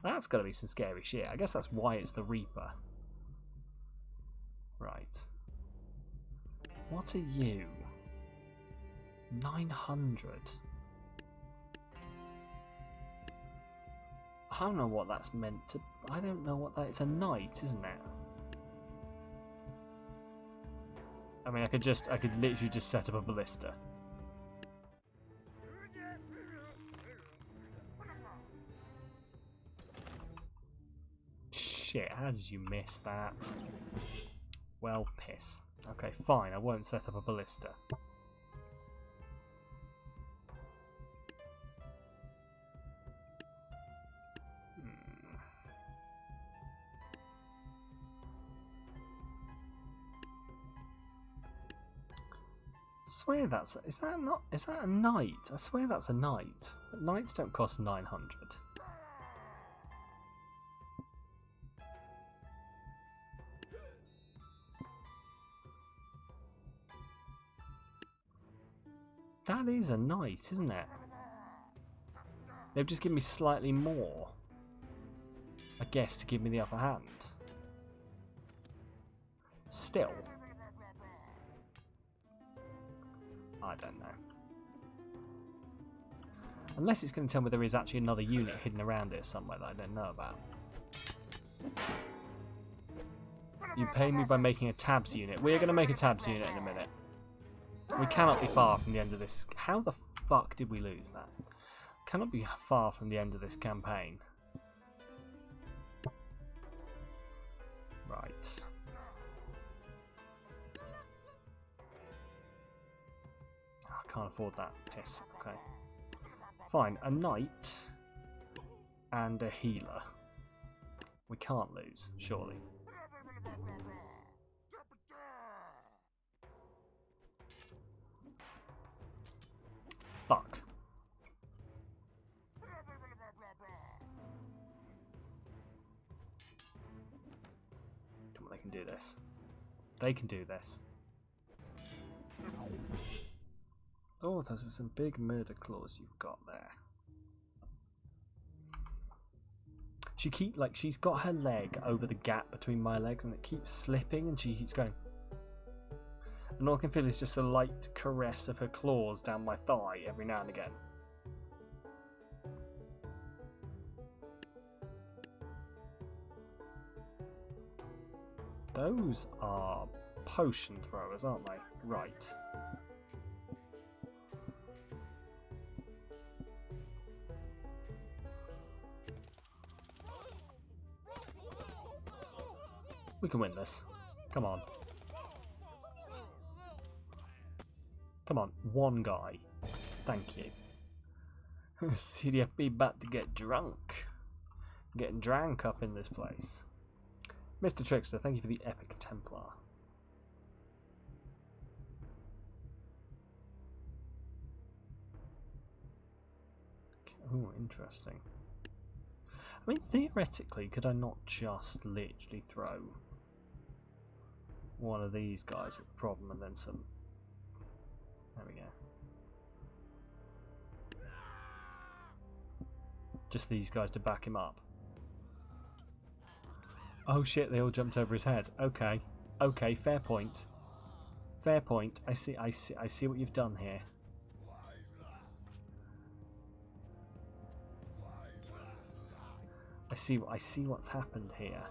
That's gotta be some scary shit. I guess that's why it's the Reaper. Right. What are you? 900. I don't know what that's meant to... I don't know what that... It's a knight, isn't it? I mean, I could literally just set up a ballista. Shit, how did you miss that? Well, piss. Okay, fine, I won't set up a ballista. I swear is that a knight? I swear that's a knight. But knights don't cost 900. That is a knight, isn't it? They've just given me slightly more, I guess, to give me the upper hand. Still, I don't know. Unless it's going to tell me there is actually another unit hidden around here somewhere that I don't know about. You pay me by making a tabs unit. We're going to make a tabs unit in a minute. We cannot be far from the end of this. How the fuck did we lose that? Cannot be far from the end of this campaign. Right. I can't afford that. Piss. Okay. Fine. A knight and a healer. We can't lose, surely. Fuck. Come on, they can do this. They can do this. Oh, those are some big murder claws you've got there. She's got her leg over the gap between my legs and it keeps slipping and she keeps going. And all I can feel is just a light caress of her claws down my thigh every now and again. Those are potion throwers, aren't they? Right. We can win this. Come on. Come on, one guy. Thank you. CDFB about to get drunk. Getting drank up in this place. Mr. Trickster, thank you for the epic Templar. Oh, interesting. I mean, theoretically, could I not just literally throw one of these guys at the problem and then some... There we go. Just these guys to back him up. Oh shit, they all jumped over his head. Okay. Okay, fair point. Fair point. I see what you've done here. I see what's happened here.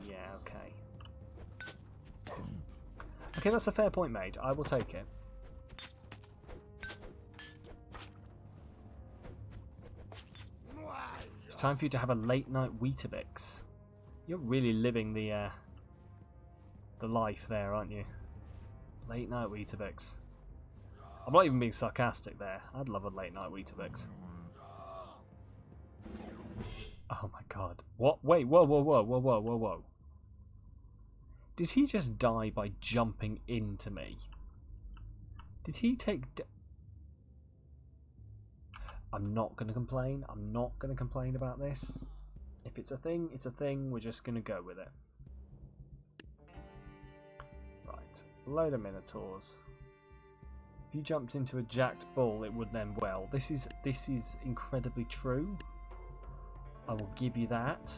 Yeah, okay. Okay, that's a fair point made. I will take it. It's time for you to have a late night Weetabix. You're really living the life there, aren't you? Late night Weetabix. I'm not even being sarcastic there. I'd love a late night Weetabix. Oh my god. What? Wait, whoa. Did he just die by jumping into me? Did he take... I'm not going to complain. I'm not going to complain about this. If it's a thing, it's a thing. We're just going to go with it. Right. Load of Minotaurs. If you jumped into a jacked bull, it would end well. This is incredibly true. I will give you that.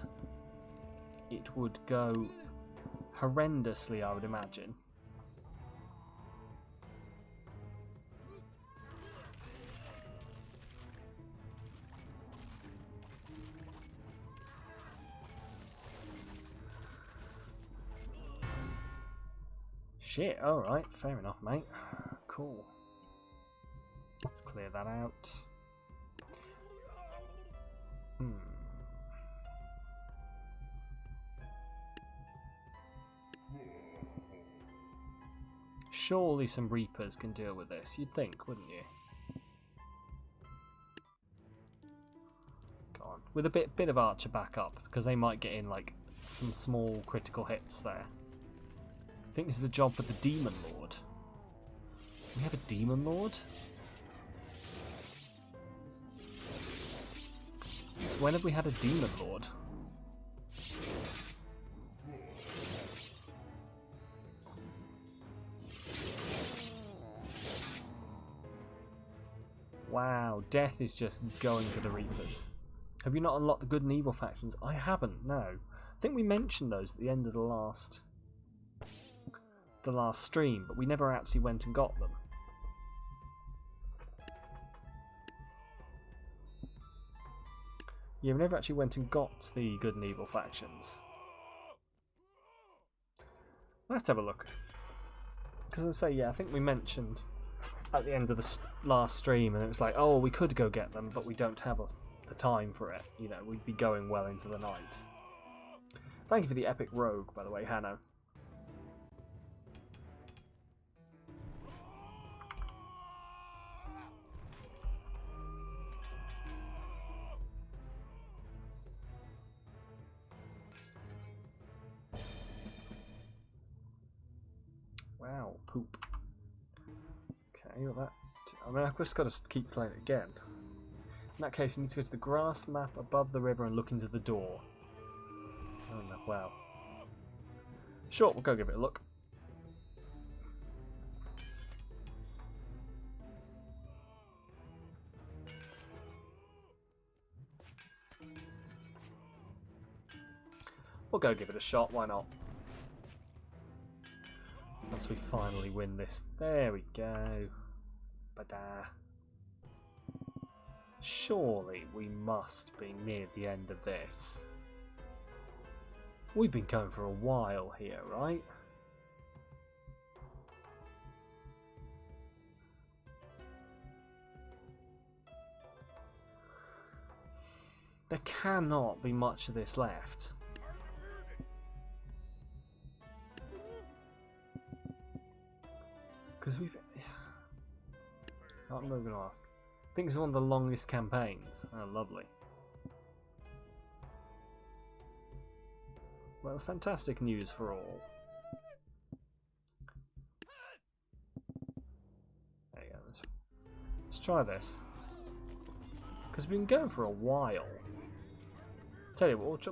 It would go horrendously, I would imagine. Shit, alright, fair enough, mate. Cool. Let's clear that out. Surely some Reapers can deal with this, you'd think, wouldn't you? Go on. With a bit of Archer backup, because they might get in like some small critical hits there. I think this is a job for the Demon Lord. We have a Demon Lord? So when have we had a Demon Lord? Wow, Death is just going for the Reapers. Have you not unlocked the good and evil factions? I haven't, no. I think we mentioned those at the end of the last stream, but we never actually went and got them. Yeah, we never actually went and got the good and evil factions. Let's have a look. Because I say, yeah, I think we mentioned at the end of the last stream, and it was like, oh, we could go get them, but we don't have the time for it. You know, we'd be going well into the night. Thank you for the epic rogue, by the way, Hanno. Wow, poop. Okay, well that. I mean, I've just got to keep playing it again. In that case, you need to go to the grass map above the river and look into the door. Oh no, wow. Sure, we'll go give it a look. We'll go give it a shot, why not? Once we finally win this. There we go. Ba-da. Surely we must be near the end of this. We've been going for a while here, right? There cannot be much of this left. Because we've... I'm not going to ask. I think it's one of the longest campaigns. Oh, lovely. Well, fantastic news for all. There you go. Let's try this. Because we've been going for a while. Tell you what,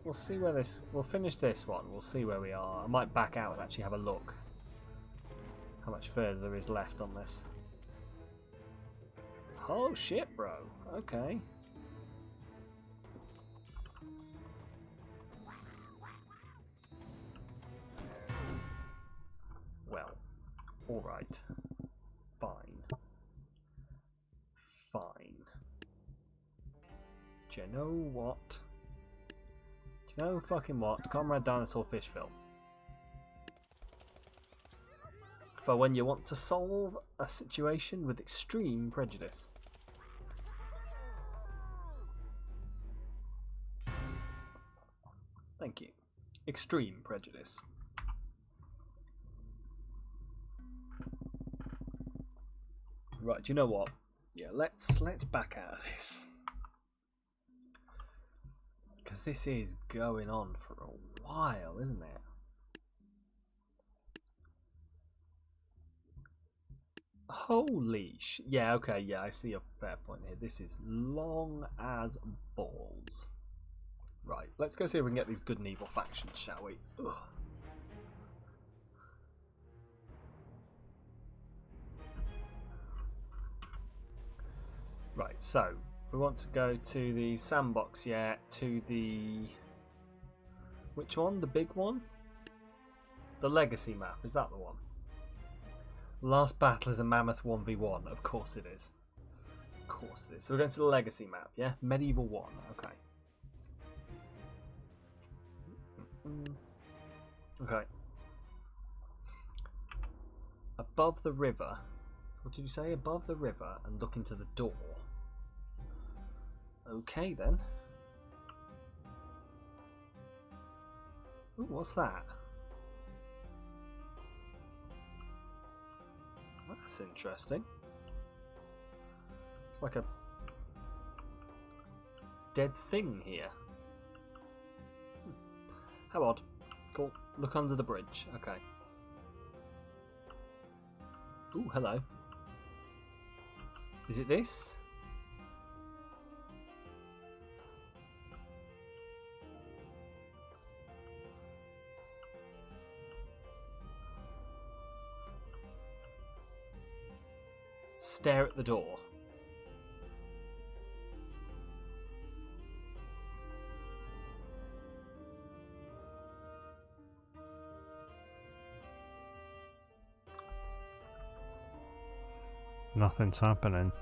we'll see where this... We'll finish this one. We'll see where we are. I might back out and actually have a look. How much further there is left on this. Oh shit, bro. Okay. Well, alright. Fine. Fine. Do you know what? Do you know fucking what? Comrade Dinosaur Fishville. For when you want to solve a situation with extreme prejudice. Thank you. Extreme prejudice. Right, do you know what? Yeah, let's back out of this. Because this is going on for a while, isn't it? Holy sh... Yeah, okay, yeah, I see a fair point here. This is long as balls. Right, let's go see if we can get these good and evil factions, shall we? Ugh. Right, so we want to go to the sandbox, yeah, to the... Which one? The big one? The legacy map, is that the one? Last battle is a mammoth 1v1, of course it is. Of course it is. So we're going to the legacy map, yeah? Medieval 1, okay. Okay. Above the river. What did you say? Above the river and look into the door. Okay then. Ooh, what's that? That's interesting. It's like a dead thing here. How odd. Cool. Look under the bridge. Okay. Ooh, hello. Is it this? Stare at the door. Nothing's happening.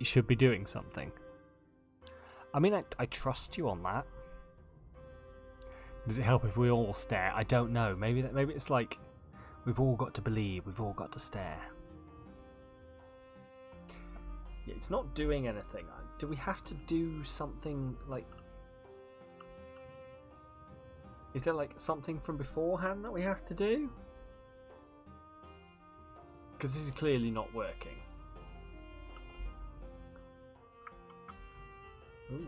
you should be doing something. I mean, I trust you on that. Does it help if we all stare? I don't know. Maybe it's like we've all got to believe, we've all got to stare. Yeah, it's not doing anything. Do we have to do something like... Is there like something from beforehand that we have to do? Because this is clearly not working. Ooh.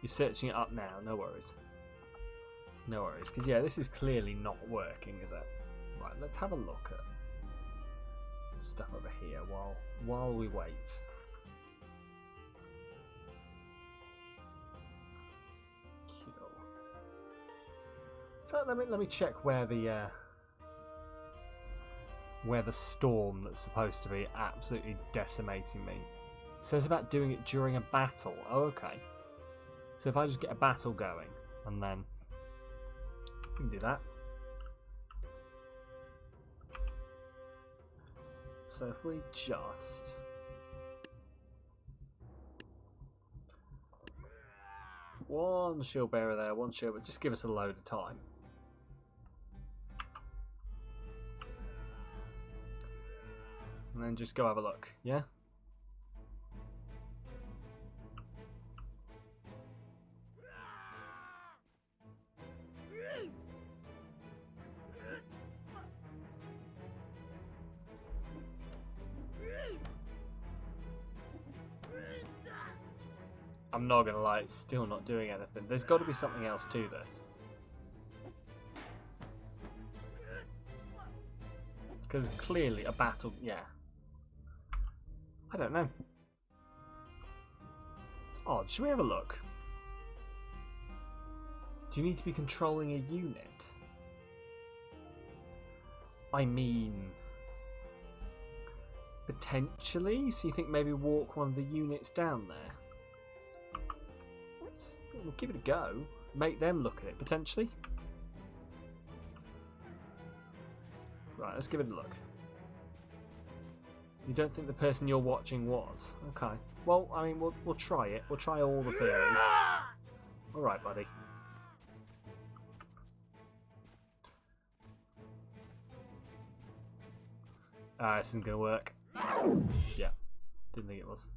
You're searching it up now, no worries. No worries, because yeah, this is clearly not working, is it? Right, let's have a look at stuff over here while we wait. Cool. So let me check where the storm that's supposed to be absolutely decimating me. It says about doing it during a battle. Oh, okay. So if I just get a battle going, and then we can do that. So if we just... One shield bearer there, one shield, but just give us a load of time. And then just go have a look, yeah? I'm not gonna lie, it's still not doing anything. There's got to be something else to this. Because clearly a battle, yeah. I don't know. It's odd. Should we have a look? Do you need to be controlling a unit? I mean... Potentially? So you think maybe walk one of the units down there? We'll give it a go. Make them look at it, potentially. Right, let's give it a look. You don't think the person you're watching was? Okay. Well, I mean, we'll try it. We'll try all the theories. Alright, buddy. This isn't going to work. Yeah. Didn't think it was.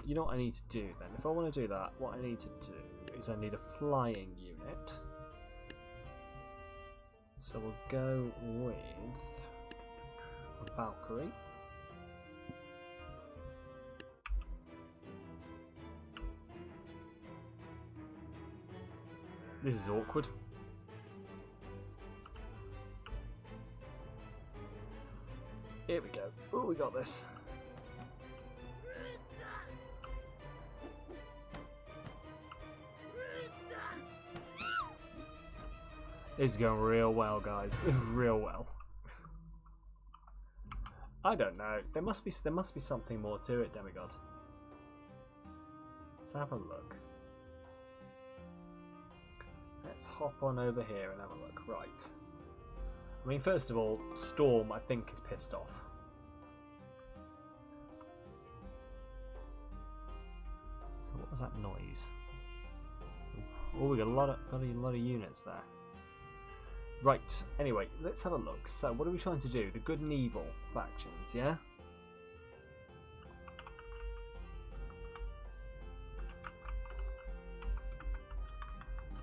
You know what I need to do then? If I want to do that, what I need to do is I need a flying unit. So we'll go with a Valkyrie. This is awkward. Here we go. Oh, we got this. This is going real well, guys. Real well. I don't know. There must be something more to it, Demigod. Let's have a look. Let's hop on over here and have a look. Right. I mean, first of all, Storm, I think, is pissed off. So what was that noise? Oh, we got a lot of units there. Right, anyway, let's have a look. So, what are we trying to do? The good and evil factions, yeah?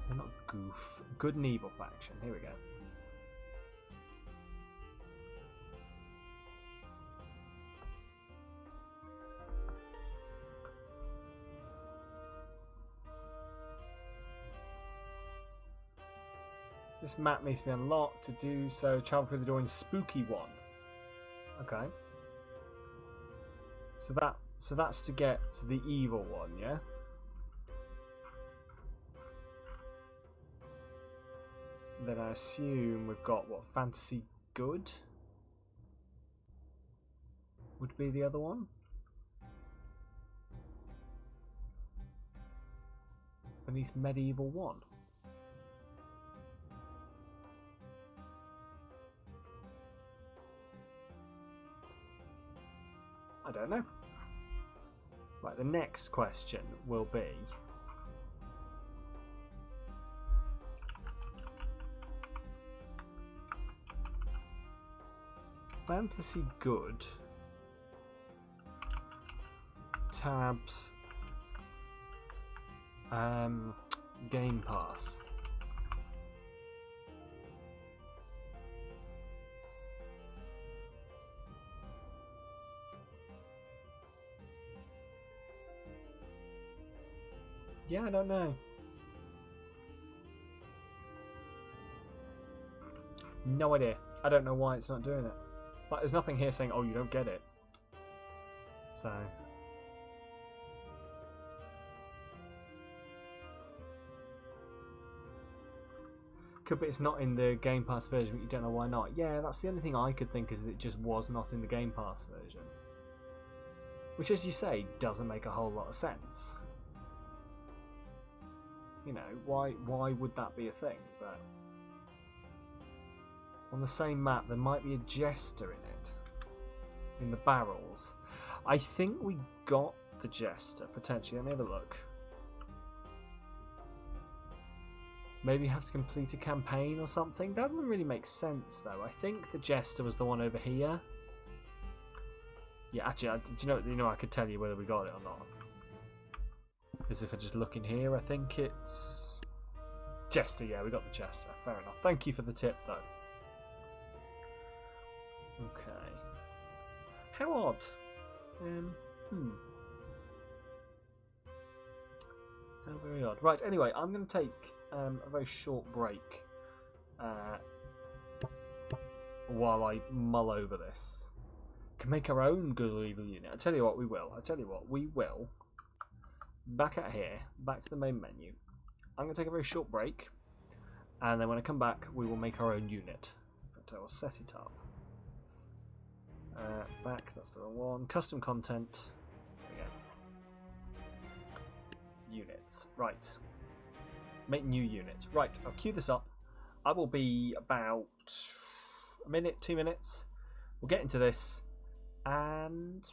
They're not goof. Good and evil faction. Here we go. This map needs to be unlocked. To do so, travel through the door in Spooky One. Okay. So that's to get to the evil one, yeah? Then I assume we've got what, Fantasy Good? Would be the other one? Beneath Medieval 1. I don't know. Right, the next question will be... Fantasy Good. Tabs. Game Pass. Yeah, I don't know. No idea. I don't know why it's not doing it. Like, there's nothing here saying, oh, you don't get it. So... Could be it's not in the Game Pass version, but you don't know why not. Yeah, that's the only thing I could think is that it just was not in the Game Pass version. Which, as you say, doesn't make a whole lot of sense. You know, why would that be a thing? But on the same map, there might be a Jester in it. In the barrels. I think we got the Jester, potentially. Let me have a look. Maybe have to complete a campaign or something? That doesn't really make sense, though. I think the Jester was the one over here. Yeah, actually, do you know, I could tell you whether we got it or not. Because if I just look in here, I think it's... Jester, yeah, we got the Jester. Fair enough. Thank you for the tip, though. Okay. How odd. How very odd. Right, anyway, I'm going to take a very short break while I mull over this. Can make our own good or evil unit. I tell you what, we will. Back out here, back to the main menu. I'm going to take a very short break, and then when I come back, we will make our own unit. But I will set it up. Back, that's the wrong one. Custom content. There we go. Units. Right. Make new unit. Right, I'll queue this up. I will be about a minute, 2 minutes. We'll get into this and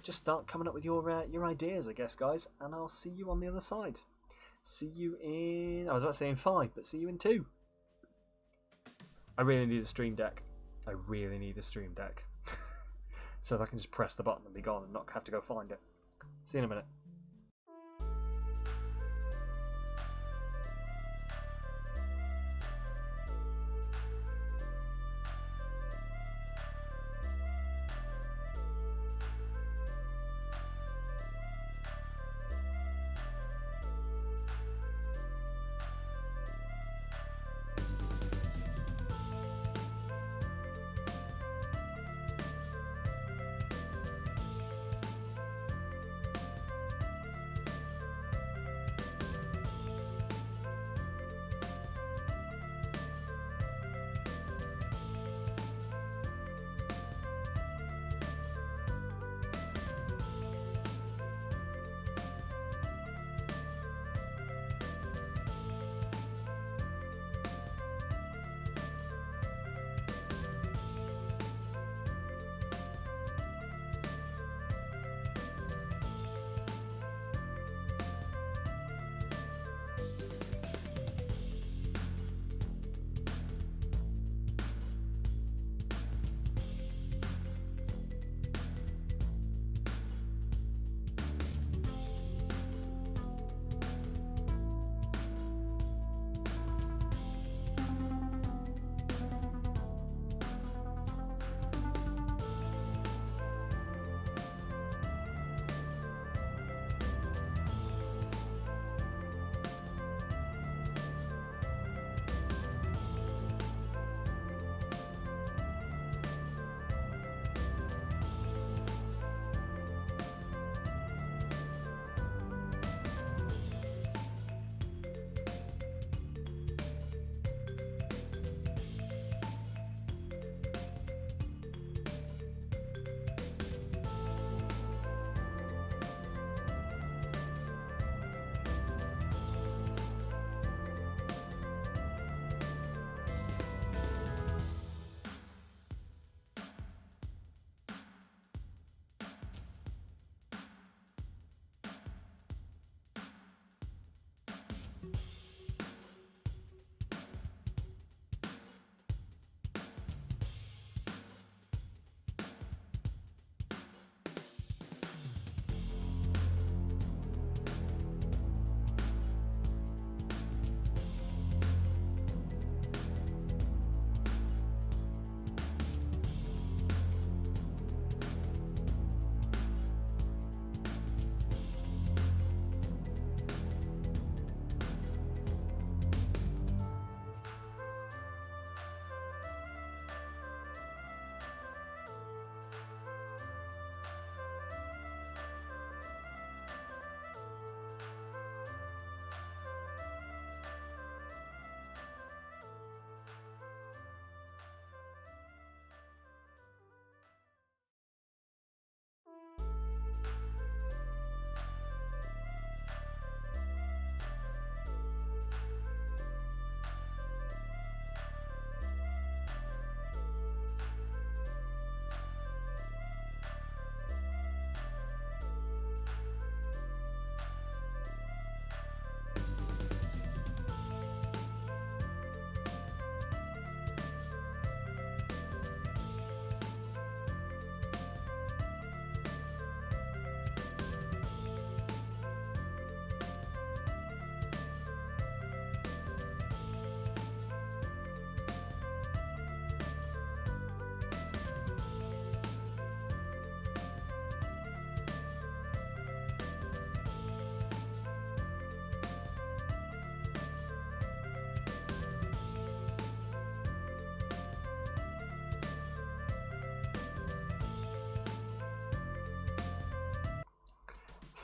just start coming up with your ideas, I guess, guys. And I'll see you on the other side. See you in... I was about to say in 5, but see you in 2. I really need a stream deck. So that I can just press the button and be gone and not have to go find it. See you in a minute.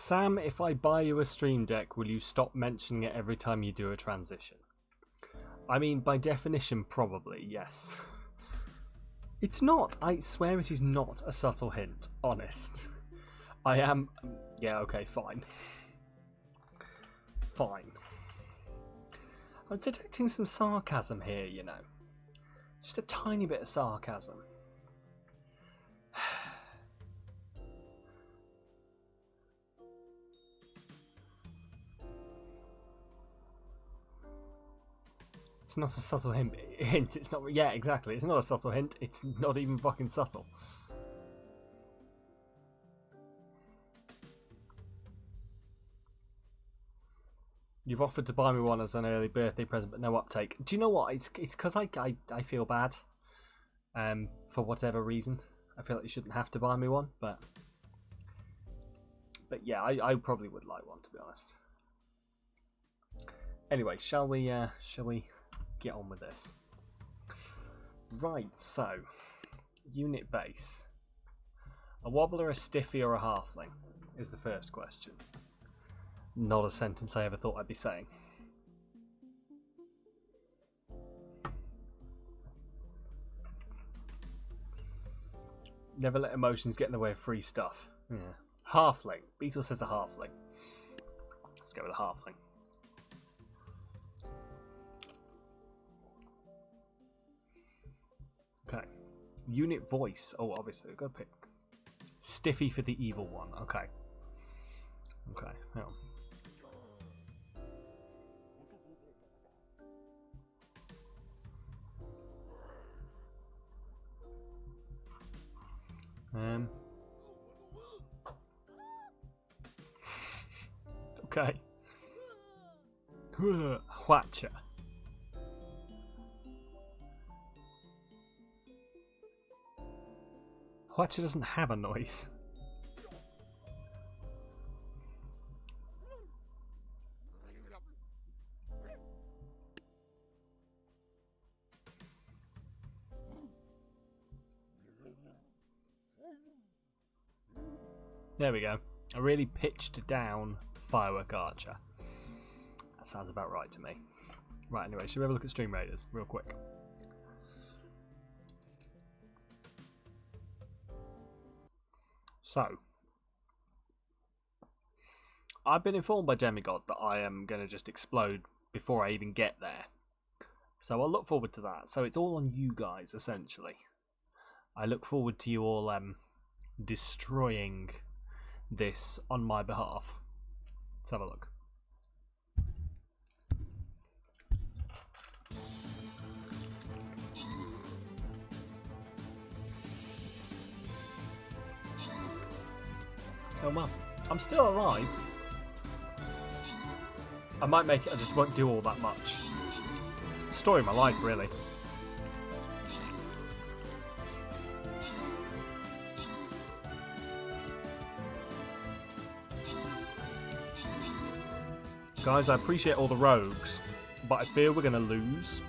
Sam, if I buy you a Stream Deck, will you stop mentioning it every time you do a transition? I mean, by definition, probably, yes. It's not. I swear it is not a subtle hint. Honest. I am... Yeah, okay, fine. Fine. I'm detecting some sarcasm here, you know. Just a tiny bit of sarcasm. It's not a subtle hint. It's not. Yeah, exactly. It's not a subtle hint. It's not even fucking subtle. You've offered to buy me one as an early birthday present, but no uptake. Do you know what? It's because I feel bad. For whatever reason, I feel like you shouldn't have to buy me one, but yeah, I probably would like one, to be honest. Anyway, shall we get on with this? Right, so unit base. A wobbler, a stiffy, or a halfling is the first question. Not a sentence I ever thought I'd be saying. Never let emotions get in the way of free stuff. Yeah. Halfling. Beetle says a halfling. Let's go with a halfling. Okay. Unit voice. Oh, obviously, we've got to pick. Stiffy for the evil one. Okay. Okay. Hang on. Okay. Watcher. Watcher doesn't have a noise. There we go. A really pitched down firework archer. That sounds about right to me. Right, anyway, should we have a look at Stream Raiders real quick? So, I've been informed by Demigod that I am going to just explode before I even get there. So I'll look forward to that. So it's all on you guys, essentially. I look forward to you all destroying this on my behalf. Let's have a look. Oh well, I'm still alive. I might make it, I just won't do all that much. Story of my life, really. Guys, I appreciate all the rogues, but I fear we're going to lose.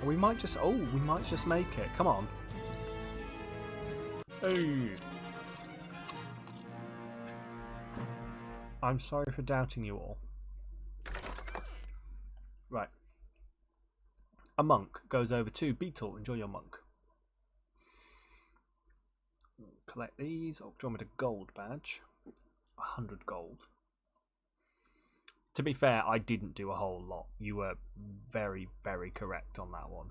We might just... Oh, we might just make it. Come on. Hey. I'm sorry for doubting you all. Right. A monk goes over to Beetle. Enjoy your monk. Collect these. Oh, do you want me to gold badge? 100 gold. To be fair, I didn't do a whole lot. You were very, very correct on that one.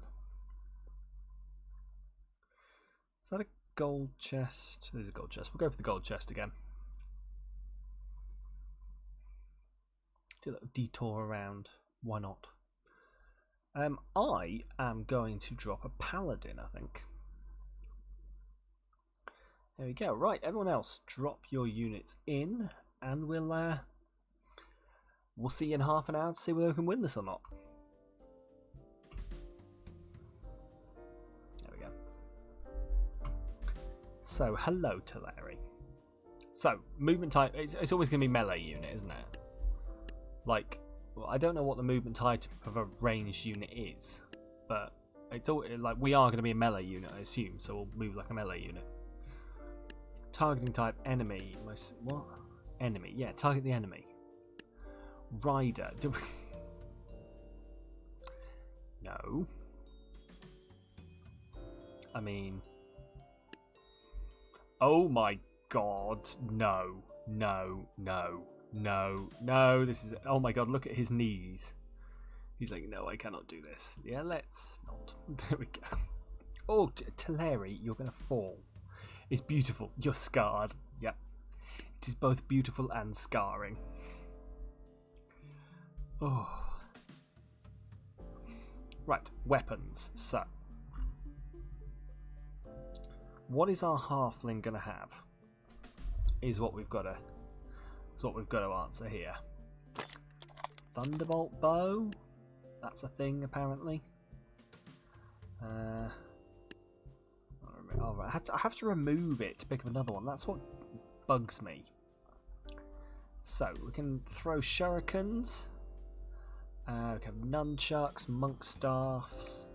Is that a gold chest? There's a gold chest. We'll go for the gold chest again. Do a little detour around. Why not? I am going to drop a paladin, I think. There we go. Right, everyone else, drop your units in, and we'll see you in half an hour to see whether we can win this or not. There we go. So, hello, Teleri. So, movement type, it's always going to be melee unit, isn't it? Like, well, I don't know what the movement type of a ranged unit is, but it's all like we are going to be a melee unit, I assume, so we'll move like a melee unit. Targeting type enemy. What? Enemy. Yeah, target the enemy. Rider. No. I mean... Oh my god. No. No. No. No. No. This is... Oh my god, look at his knees. He's like, no, I cannot do this. Yeah, let's not. There we go. Oh, Teleri, you're going to fall. It's beautiful. You're scarred. Yep. It is both beautiful and scarring. Oh. Right, weapons. So, what is our halfling going to have? Is what we've got to. Is what we've got to answer here. Thunderbolt bow. That's a thing apparently. Oh, I have to remove it to pick up another one. That's what bugs me. So we can throw shurikens. We have nunchucks, monk staffs.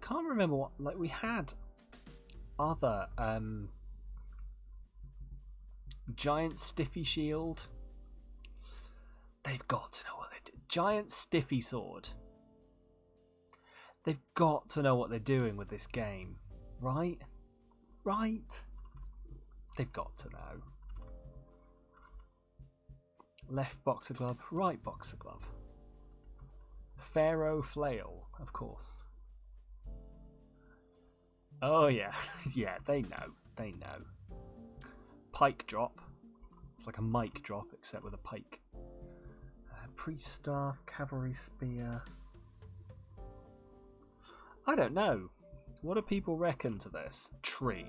Can't remember what. Like we had other giant stiffy shield. They've got to know what they do. Giant stiffy sword. They've got to know what they're doing with this game. Right? Right? They've got to know. Left boxer glove, right boxer glove. Pharaoh flail, of course. Oh yeah. Yeah, they know. They know. Pike drop. It's like a mic drop, except with a pike. Priest staff, cavalry spear. I don't know. What do people reckon to this? Tree.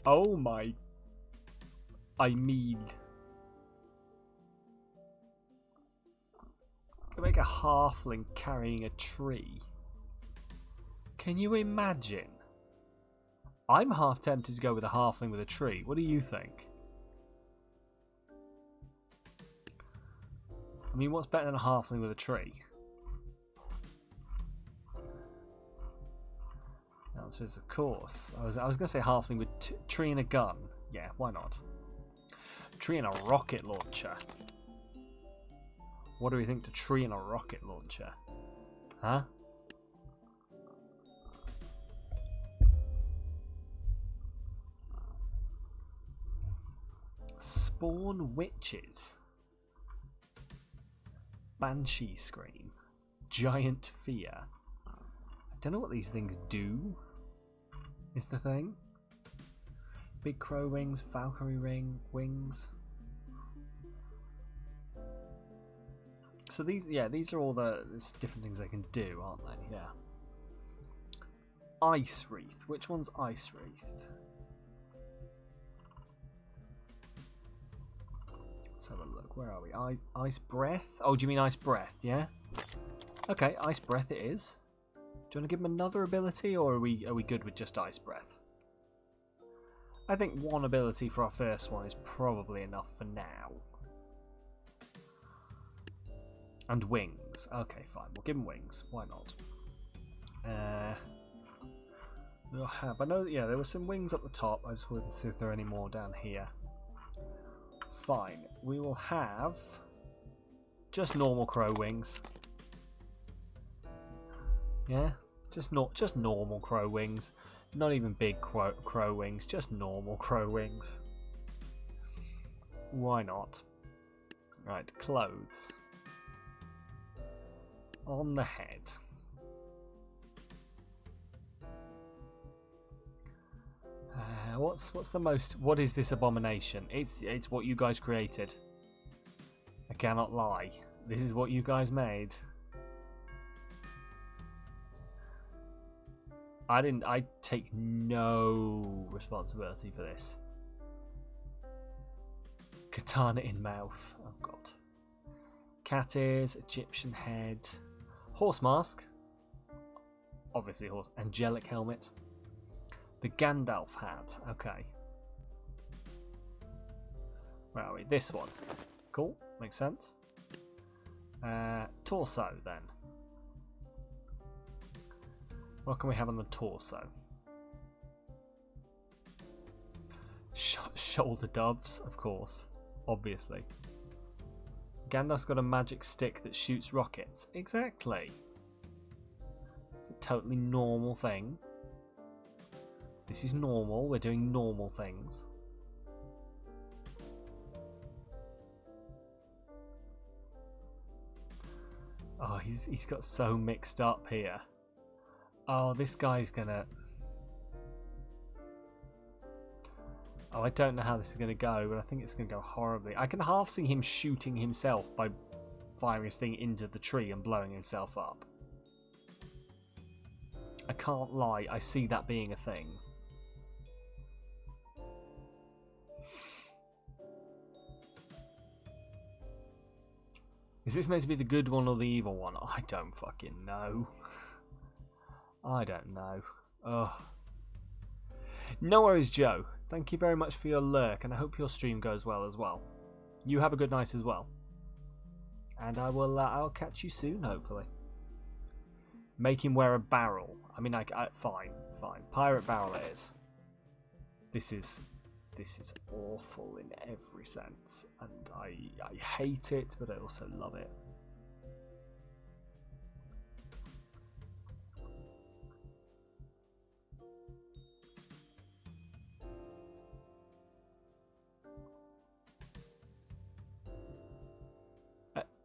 Oh my... I mean... Can make a halfling carrying a tree. Can you imagine? I'm half tempted to go with a halfling with a tree. What do you think? I mean, what's better than a halfling with a tree? The answer is, of course. I was going to say halfling with tree and a gun. Yeah, why not? Tree and a rocket launcher. What do we think to tree and a rocket launcher? Huh? Spawn witches. Banshee scream. Giant fear. I don't know what these things do. Is the thing? Big crow wings, Valkyrie wings. So these are all the different things they can do, aren't they? Yeah. Ice wreath. Which one's ice wreath? Let's have a look. Where are we? Ice breath. Oh, do you mean ice breath? Yeah. Okay, ice breath it is. Do you want to give him another ability, or are we good with just ice breath? I think one ability for our first one is probably enough for now. And wings. Okay, fine. We'll give him wings. Why not? We'll have. I know. Yeah, there were some wings up the top. I just wanted to see if there are any more down here. Fine. We will have just normal crow wings. Yeah, just normal crow wings. Not even big crow wings. Just normal crow wings. Why not? Right, clothes. On the head. What's the most? What is this abomination? It's what you guys created. I cannot lie. This is what you guys made. I take no responsibility for this. Katana in mouth. Oh god. Cat ears, Egyptian head, horse mask. Obviously horse. Angelic helmet. The Gandalf hat. Okay. Where are we? This one. Cool. Makes sense. Torso then. What can we have on the torso? Shoulder doves, of course. Obviously. Gandalf's got a magic stick that shoots rockets. Exactly. It's a totally normal thing. This is normal. We're doing normal things. Oh, he's got so mixed up here. Oh, this guy's gonna... Oh, I don't know how this is going to go, but I think it's going to go horribly. I can half see him shooting himself by firing his thing into the tree and blowing himself up. I can't lie, I see that being a thing. Is this meant to be the good one or the evil one? I don't fucking know. I don't know. Ugh. No worries, Joe. Thank you very much for your lurk, and I hope your stream goes well as well. You have a good night as well. And I'll catch you soon, hopefully. Make him wear a barrel. I mean, fine. Pirate barrel it is. This is awful in every sense, and I hate it, but I also love it.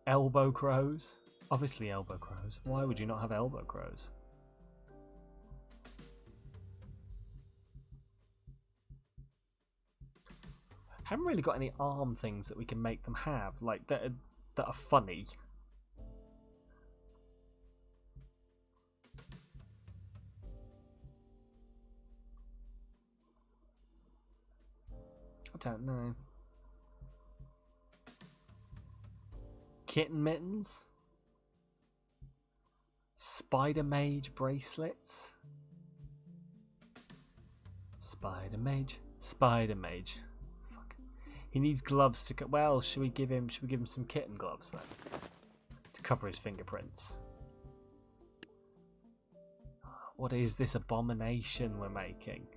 Elbow crows? Obviously elbow crows. Why would you not have elbow crows? Haven't really got any arm things that we can make them have, like that are funny. I don't know. Kitten mittens? Spider mage bracelets? Spider mage. Fuck. He needs gloves to well, should we give him some kitten gloves then? To cover his fingerprints. What is this abomination we're making?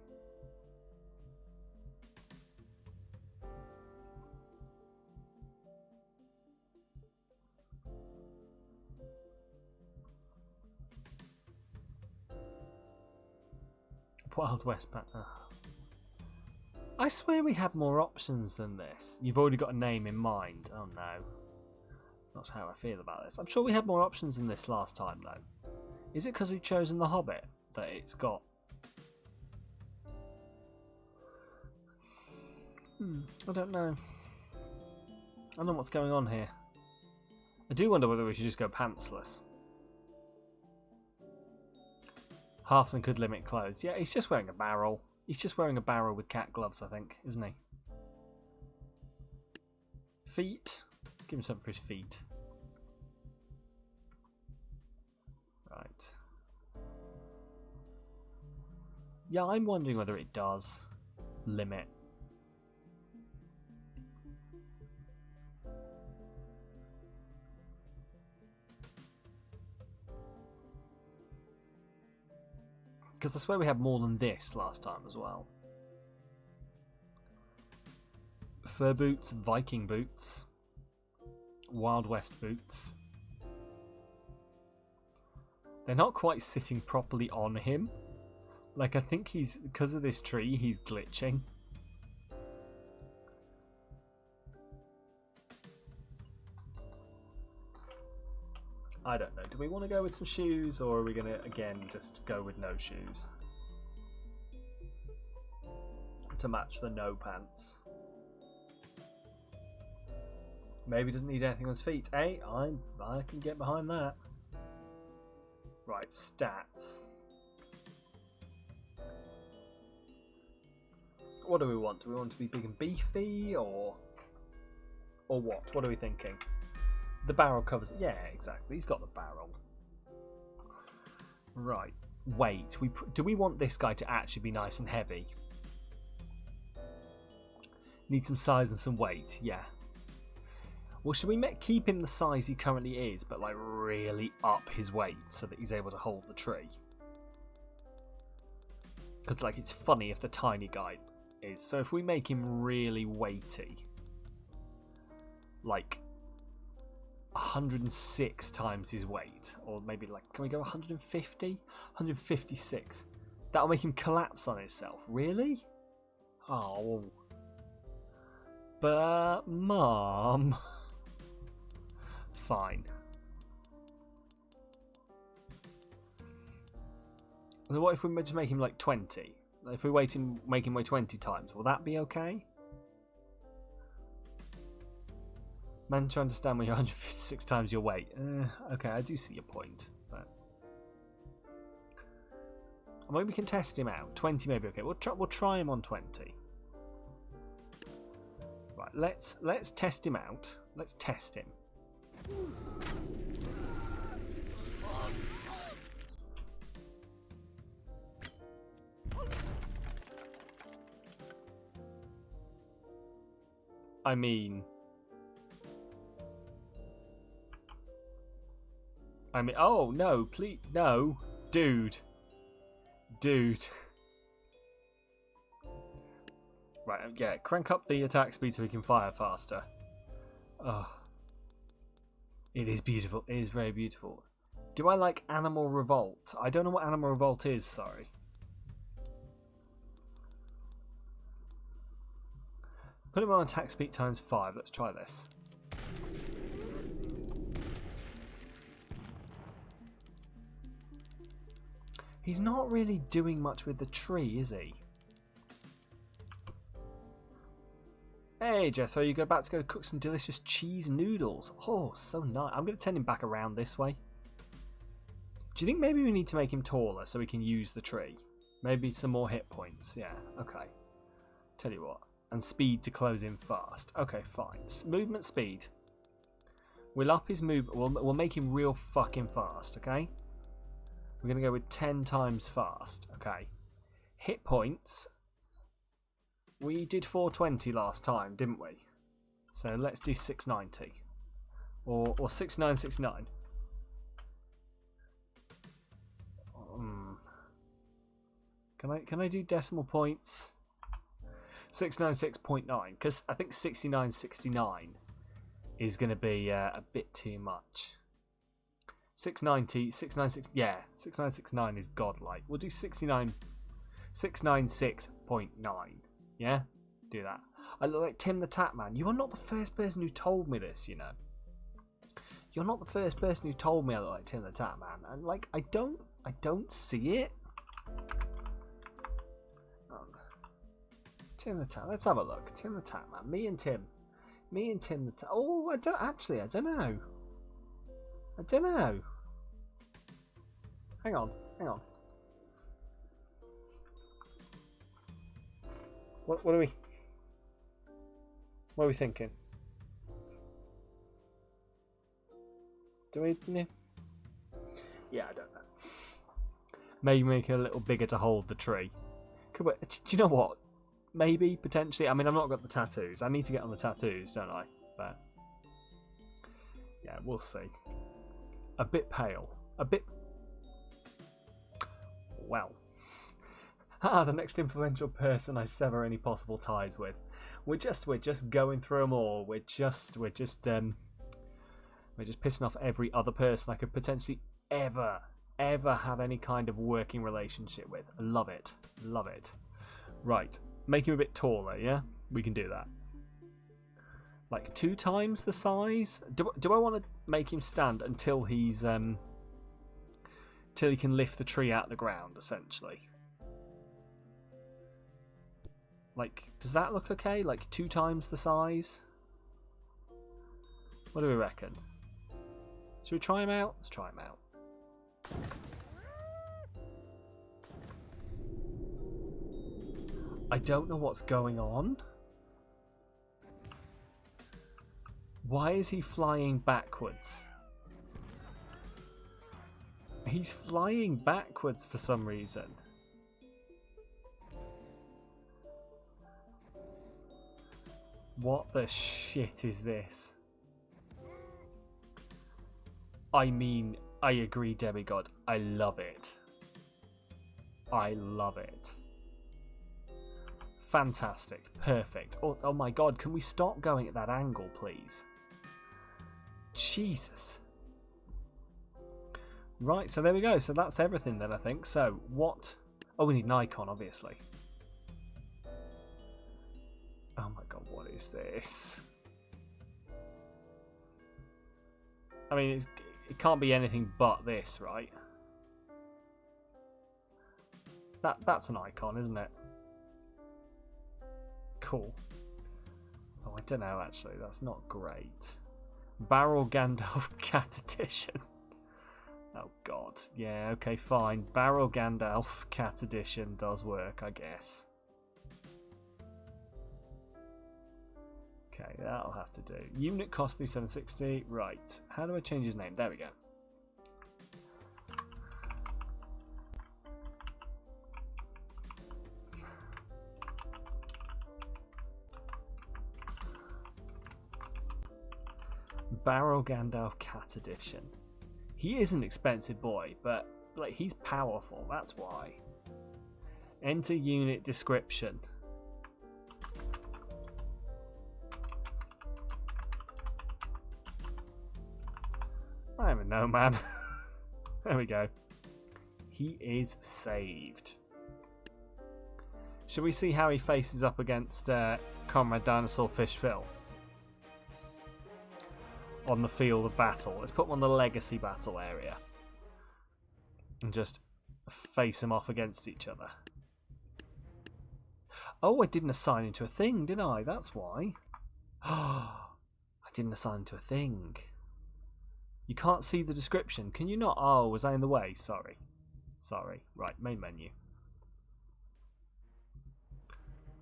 Wild West pattern. I swear we had more options than this. You've already got a name in mind. Oh no. Not how I feel about this. I'm sure we had more options than this last time though. Is it because we've chosen The Hobbit that it's got... I don't know. I don't know what's going on here. I do wonder whether we should just go pantsless. Halfling could limit clothes. Yeah, he's just wearing a barrel. He's just wearing a barrel with cat gloves, I think, isn't he? Feet. Let's give him something for his feet. Right. Yeah, I'm wondering whether it does limit. Because I swear we had more than this last time as well. Fur boots, Viking boots, Wild West boots. They're not quite sitting properly on him. Like, I think he's, because of this tree, he's glitching. I don't know. Do we want to go with some shoes, or are we going to, again, just go with no shoes? To match the no pants. Maybe he doesn't need anything on his feet. Hey, I can get behind that. Right, stats. What do we want? Do we want to be big and beefy, or what? What are we thinking? The barrel covers it. Yeah, exactly. He's got the barrel. Right. Weight. Do we want this guy to actually be nice and heavy? Need some size and some weight. Yeah. Well, should we keep him the size he currently is, but like really up his weight so that he's able to hold the tree? Because like it's funny if the tiny guy is, so if we make him really weighty, like 106 times his weight, or maybe like, can we go 150? 156. That'll make him collapse on himself. Really? Oh. But, Mom. Fine. So what if we just make him like 20? If we make him weigh 20 times, will that be okay? Man, to understand when you're 156 times your weight. Okay, I do see your point. But maybe we can test him out. 20 maybe okay. We'll try him on 20. Right, let's test him out. Let's test him. I mean, oh no, please, no, dude. Right, yeah, crank up the attack speed so we can fire faster. Oh, it is beautiful. It is very beautiful. Do I like Animal Revolt? I don't know what Animal Revolt is, sorry. Put him on attack speed times 5. Let's try this. He's not really doing much with the tree, is he? Hey, Jethro, you about to go cook some delicious cheese noodles. Oh, so nice. I'm going to turn him back around this way. Do you think maybe we need to make him taller so we can use the tree? Maybe some more hit points. Yeah, okay. Tell you what. And speed to close in fast. Okay, fine. Movement speed. We'll up his move. We'll make him real fucking fast, okay? We're going to go with 10 times fast. Okay. Hit points. We did 420 last time, didn't we? So let's do 690. Or 6969. Can I do decimal points? 696.9, because I think 6969 is going to be a bit too much. 690, 696, yeah, 6969 is godlike. We'll do 696.9. Yeah? Do that. I look like Tim the Tap Man. You are not the first person who told me this, you know. You're not the first person who told me I look like Tim the Tap Man. And like I don't see it. Tim the Tap. Let's have a look. Tim the Tap Man. Me and Tim the Tap. Oh, I don't know. Hang on. What are we thinking? Do we? Yeah, I don't know. Maybe make it a little bigger to hold the tree. Do you know what? Maybe, potentially. I mean, I've not got the tattoos. I need to get on the tattoos, don't I? But yeah, we'll see. A bit pale. A bit. Well. The next influential person I sever any possible ties with. We're just going through them all. We're just pissing off every other person I could potentially ever have any kind of working relationship with. I love it. Right. Make him a bit taller, yeah? We can do that. Like 2 times the size? Do I want to make him stand until he's till he can lift the tree out of the ground, essentially? Like, does that look okay? Like 2 times the size? What do we reckon? Should we try him out? Let's try him out. I don't know what's going on. Why is he flying backwards? He's flying backwards for some reason. What the shit is this? I mean, I agree, Demigod. I love it. Fantastic. Perfect. Oh my god, can we stop going at that angle, please? Jesus. Right, so there we go. So that's everything then, I think. So, what... Oh, we need an icon, obviously. Oh my god, what is this? I mean, it can't be anything but this, right? That's an icon, isn't it? Cool. Oh, I don't know, actually. That's not great. Barrel Gandalf Cat Edition. Oh, God. Yeah, okay, fine. Barrel Gandalf Cat Edition does work, I guess. Okay, that'll have to do. Unit cost 3760. Right. How do I change his name? There we go. Barrel Gandalf Cat Edition. He is an expensive boy, but like he's powerful, that's why. Enter unit description. I don't even know, man. There we go. He is saved. Shall we see how he faces up against Comrade Dinosaur Fish Phil? On the field of battle. Let's put him on the legacy battle area. And just face them off against each other. Oh, I didn't assign him to a thing, did I? That's why. I didn't assign him to a thing. You can't see the description. Can you not? Oh, was I in the way? Sorry. Sorry. Right, main menu.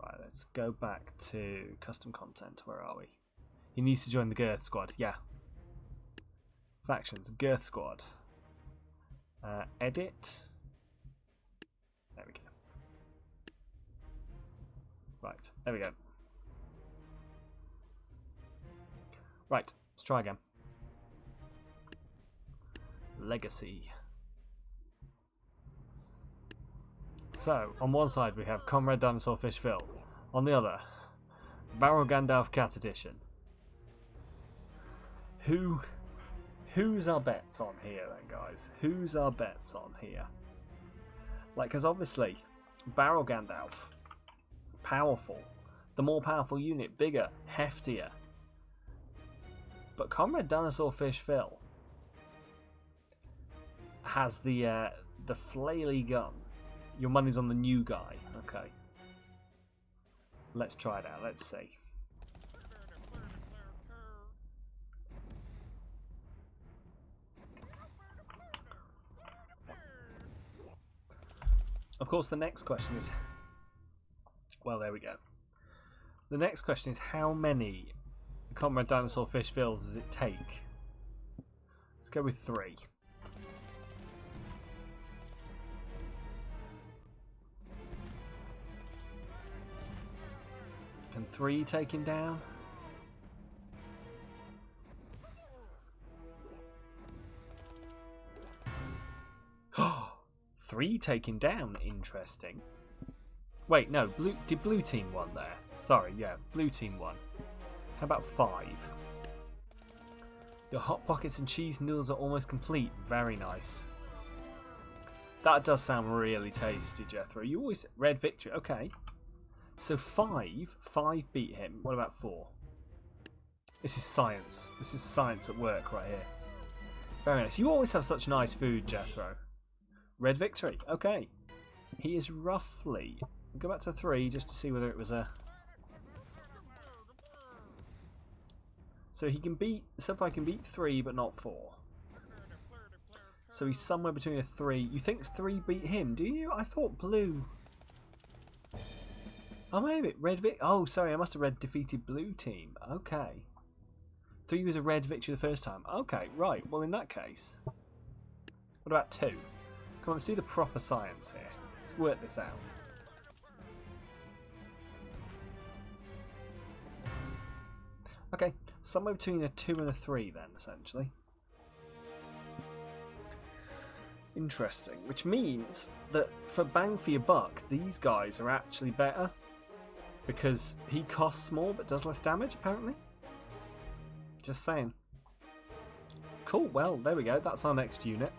Right, let's go back to custom content. Where are we? He needs to join the Girth Squad. Yeah. Factions, Girth Squad. Edit. There we go. Right, there we go. Right, let's try again. Legacy. So, on one side we have Comrade Dinosaur Fish Phil. On the other, Barrel Gandalf Cat Edition. Who's our bets on here then, guys? Who's our bets on here? Like, because obviously, Barrel Gandalf, powerful. The more powerful unit, bigger, heftier. But Comrade Dinosaur Fish Phil has the flaily gun. Your money's on the new guy. Okay. Let's try it out. Let's see. Of course, the next question is... Well, there we go. The next question is, how many Comrade Dinosaur Fish Phils does it take? Let's go with 3. Can 3 take him down? Oh, 3 take him down. Interesting. Wait, no. Did blue team won there? Sorry, yeah. Blue team won. How about 5? Your hot pockets and cheese noodles are almost complete. Very nice. That does sound really tasty, Jethro. You always... Red victory. Okay. So 5 beat him. What about 4? This is science. This is science at work right here. Very nice. You always have such nice food, Jethro. Red victory. Okay. He is roughly... Go back to 3 just to see whether it was a... So he can beat... So far he can beat 3 but not 4. So he's somewhere between a 3. You think 3 beat him, do you? I thought blue... Oh, maybe red vic. Oh, sorry, I must have read defeated blue team. Okay. 3 was a red victory the first time. Okay, right. Well, in that case, what about 2? Come on, let's do the proper science here. Let's work this out. Okay, somewhere between a 2 and a 3 then, essentially. Interesting. Which means that for bang for your buck, these guys are actually better. Because he costs more but does less damage, apparently. Just saying. Cool, well, there we go. That's our next unit.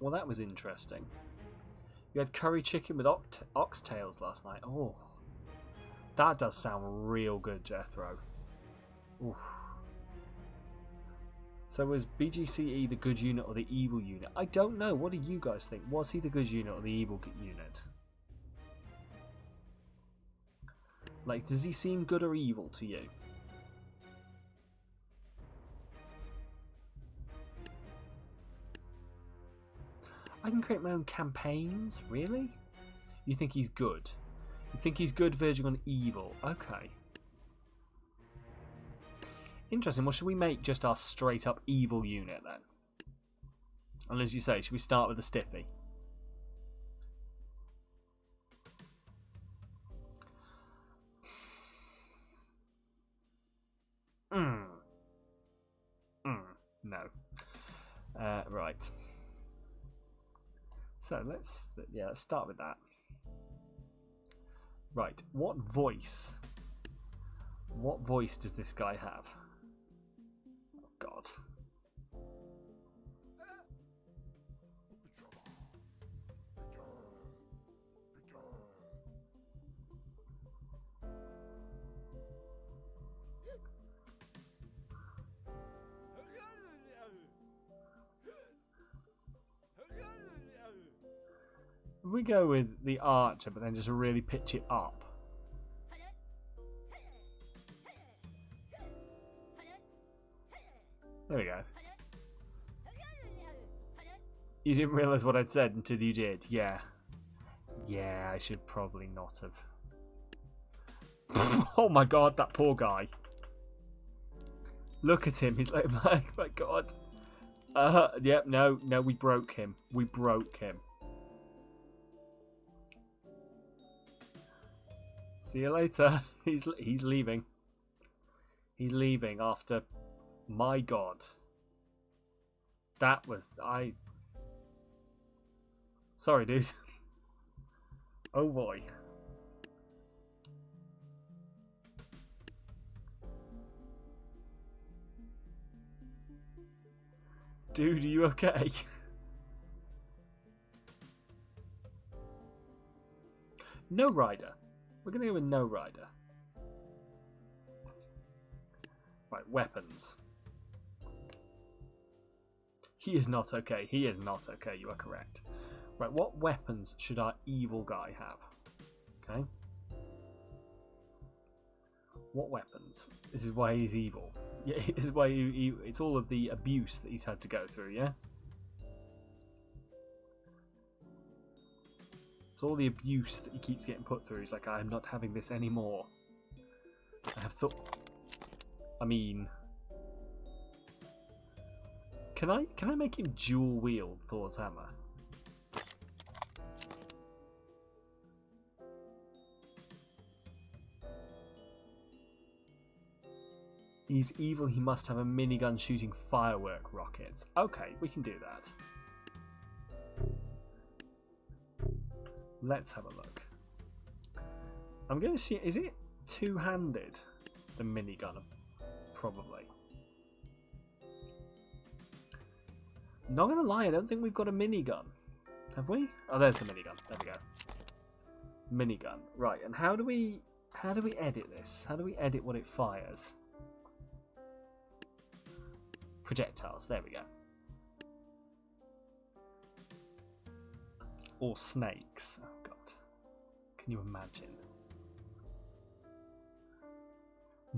Well, that was interesting. You had curry chicken with oxtails last night. Oh, that does sound real good, Jethro. Oof. So was BGCE the good unit or the evil unit? I don't know. What do you guys think? Was he the good unit or the evil unit? Like, does he seem good or evil to you? I can create my own campaigns? Really? You think he's good? You think he's good verging on evil? Okay. Interesting. Well, should we make just our straight up evil unit then? And as you say, should we start with the stiffy? No. Right. So let's start with that. Right. What voice? What voice does this guy have? Oh God. We go with the archer, but then just really pitch it up. There we go. You didn't realise what I'd said until you did. Yeah. Yeah, I should probably not have. Oh my God, that poor guy. Look at him. He's like, my God. Yep, no, we broke him. We broke him. See you later. He's leaving. He's leaving after. My God. That was Sorry, dude. Oh boy. Dude, are you okay? No rider. We're going to go with no rider. Right, weapons. He is not okay. He is not okay. You are correct. Right, what weapons should our evil guy have? Okay. What weapons? This is why he's evil. Yeah, this is why it's all of the abuse that he's had to go through, yeah? It's all the abuse that he keeps getting put through. He's like, I'm not having this anymore. I have thought... I mean... Can I make him dual wield Thor's hammer? He's evil, he must have a minigun shooting firework rockets. Okay, we can do that. Let's have a look. I'm going to see, is it two-handed? The minigun, probably. Not going to lie, I don't think we've got a minigun. Have we? Oh, there's the minigun. There we go. Minigun. Right, and how do we edit this? How do we edit what it fires? Projectiles, there we go. Or snakes. Oh God. Can you imagine?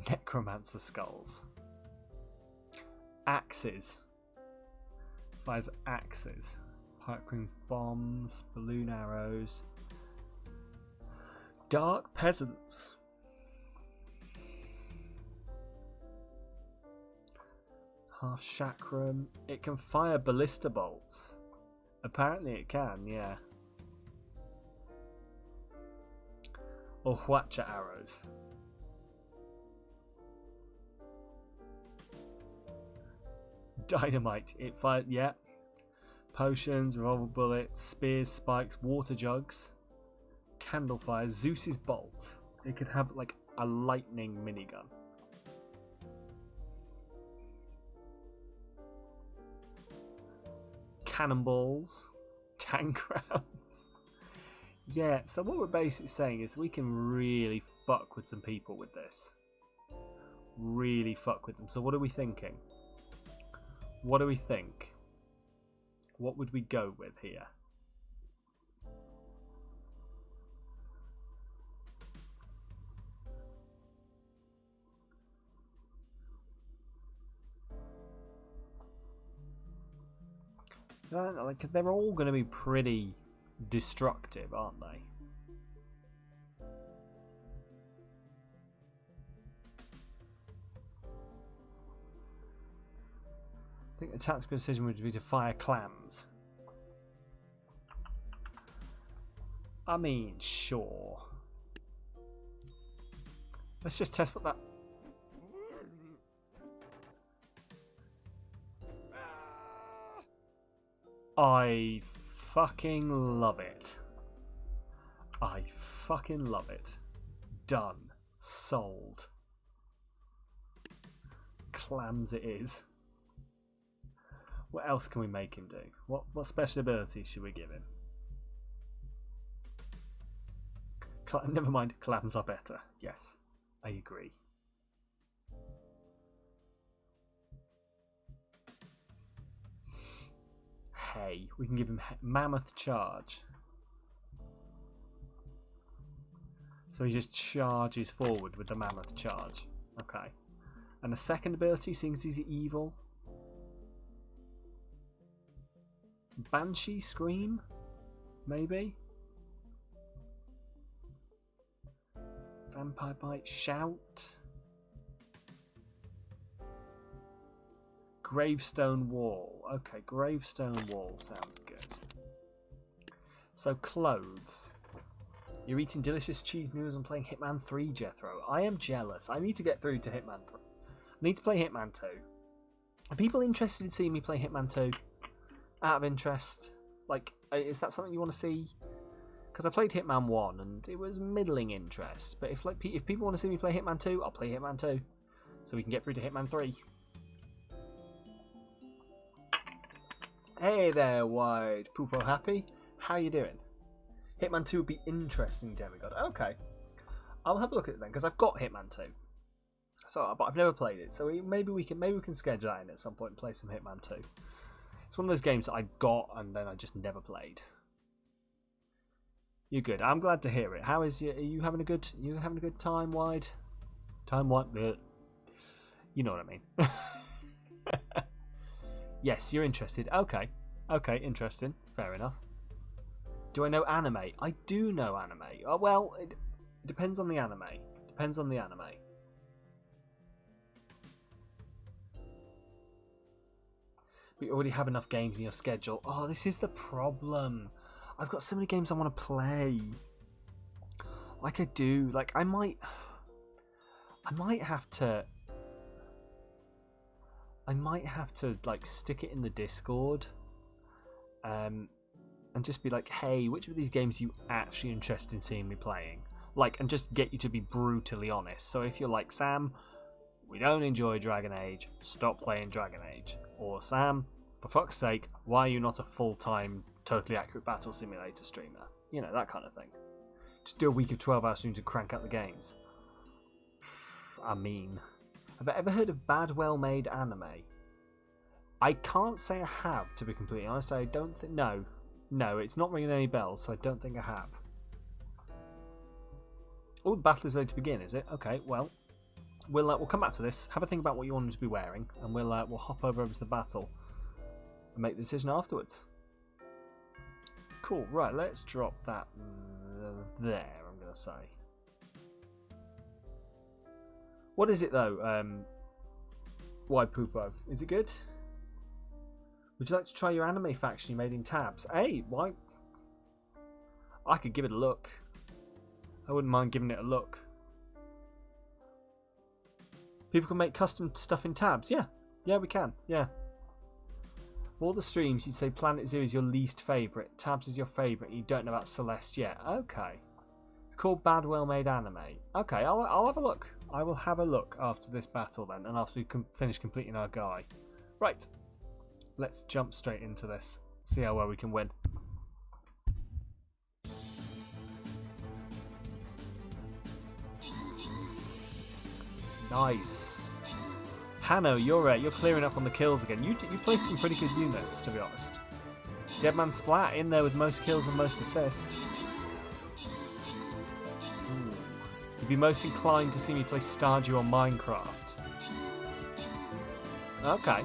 Necromancer skulls. Axes. Fires axes. Pipe cream bombs. Balloon arrows. Dark peasants. Half chakram. It can fire ballista bolts. Apparently it can, yeah. Or Hwacha arrows. Dynamite. It fires, yeah. potions, revolver bullets, spears, spikes, water jugs, candle fires, Zeus's bolts. It could have like a lightning minigun. Cannonballs, tank rounds. Yeah, so what we're basically saying is we can really fuck with some people with this. Really fuck with them. So what are we thinking? What do we think? What would we go with here? Like, they're all going to be pretty destructive, aren't they? I think the tactical decision would be to fire clams. I mean, sure. Let's just test what that... I fucking love it. I fucking love it. Done. Sold. Clams it is. What else can we make him do? What special abilities should we give him? Never mind, clams are better. Yes, I agree. Hey, we can give him mammoth charge. So he just charges forward with the mammoth charge. Okay. And the second ability, seeing as he's evil. Banshee Scream? Maybe? Vampire Bite, Shout. Gravestone Wall. Okay, Gravestone Wall sounds good. So, clothes. You're eating delicious cheese noodles and playing Hitman 3, Jethro. I am jealous. I need to get through to Hitman 3. I need to play Hitman 2. Are people interested in seeing me play Hitman 2? Out of interest? Like, is that something you want to see? Because I played Hitman 1 and it was middling interest. But if people want to see me play Hitman 2, I'll play Hitman 2. So we can get through to Hitman 3. Hey there, Wide Poopo Happy. How you doing? Hitman 2 would be interesting, Demigod. Okay. I'll have a look at it then, because I've got Hitman 2. So, but I've never played it. So maybe we can schedule that in at some point and play some Hitman 2. It's one of those games that I got and then I just never played. You're good. I'm glad to hear it. How is you? Are you having a good? Time, Wide? Time what? You know what I mean. Yes, you're interested. Okay. Okay, interesting. Fair enough. Do I know anime? I do know anime. Well, it depends on the anime. Depends on the anime. We already have enough games in your schedule. Oh, this is the problem. I've got so many games I want to play. Like I do. Like I might have to like stick it in the Discord. And just be like, hey, which of these games are you actually interested in seeing me playing? Like, and just get you to be brutally honest. So if you're like, Sam, we don't enjoy Dragon Age, stop playing Dragon Age. Or Sam, for fuck's sake, why are you not a full-time, totally accurate battle simulator streamer? You know, that kind of thing. Just do a week of 12-hour streams and crank out the games. I mean, have I ever heard of bad, well-made anime? I can't say I have, to be completely honest. I don't think... No, it's not ringing any bells, so I don't think I have. Oh, the battle is ready to begin, is it? Okay, well, we'll come back to this. Have a think about what you want him to be wearing, and we'll hop over to the battle and make the decision afterwards. Cool. Right, let's drop that there. I'm gonna say. What is it though? Why Poopo? Is it good? Would you like to try your anime faction you made in tabs? Hey, why? I could give it a look. I wouldn't mind giving it a look. People can make custom stuff in tabs. Yeah, we can. Yeah. Of all the streams, you'd say Planet Zoo is your least favourite, Tabs is your favourite, and you don't know about Celeste yet. Okay. It's called Bad Well Made Anime. Okay, I'll have a look. I will have a look after this battle then, and after we finish completing our guy. Right. Let's jump straight into this. See how well we can win. Nice. Hanno, you're clearing up on the kills again. You placed some pretty good units, to be honest. Deadman Splat in there with most kills and most assists. You'd be most inclined to see me play Stardew on Minecraft. Okay.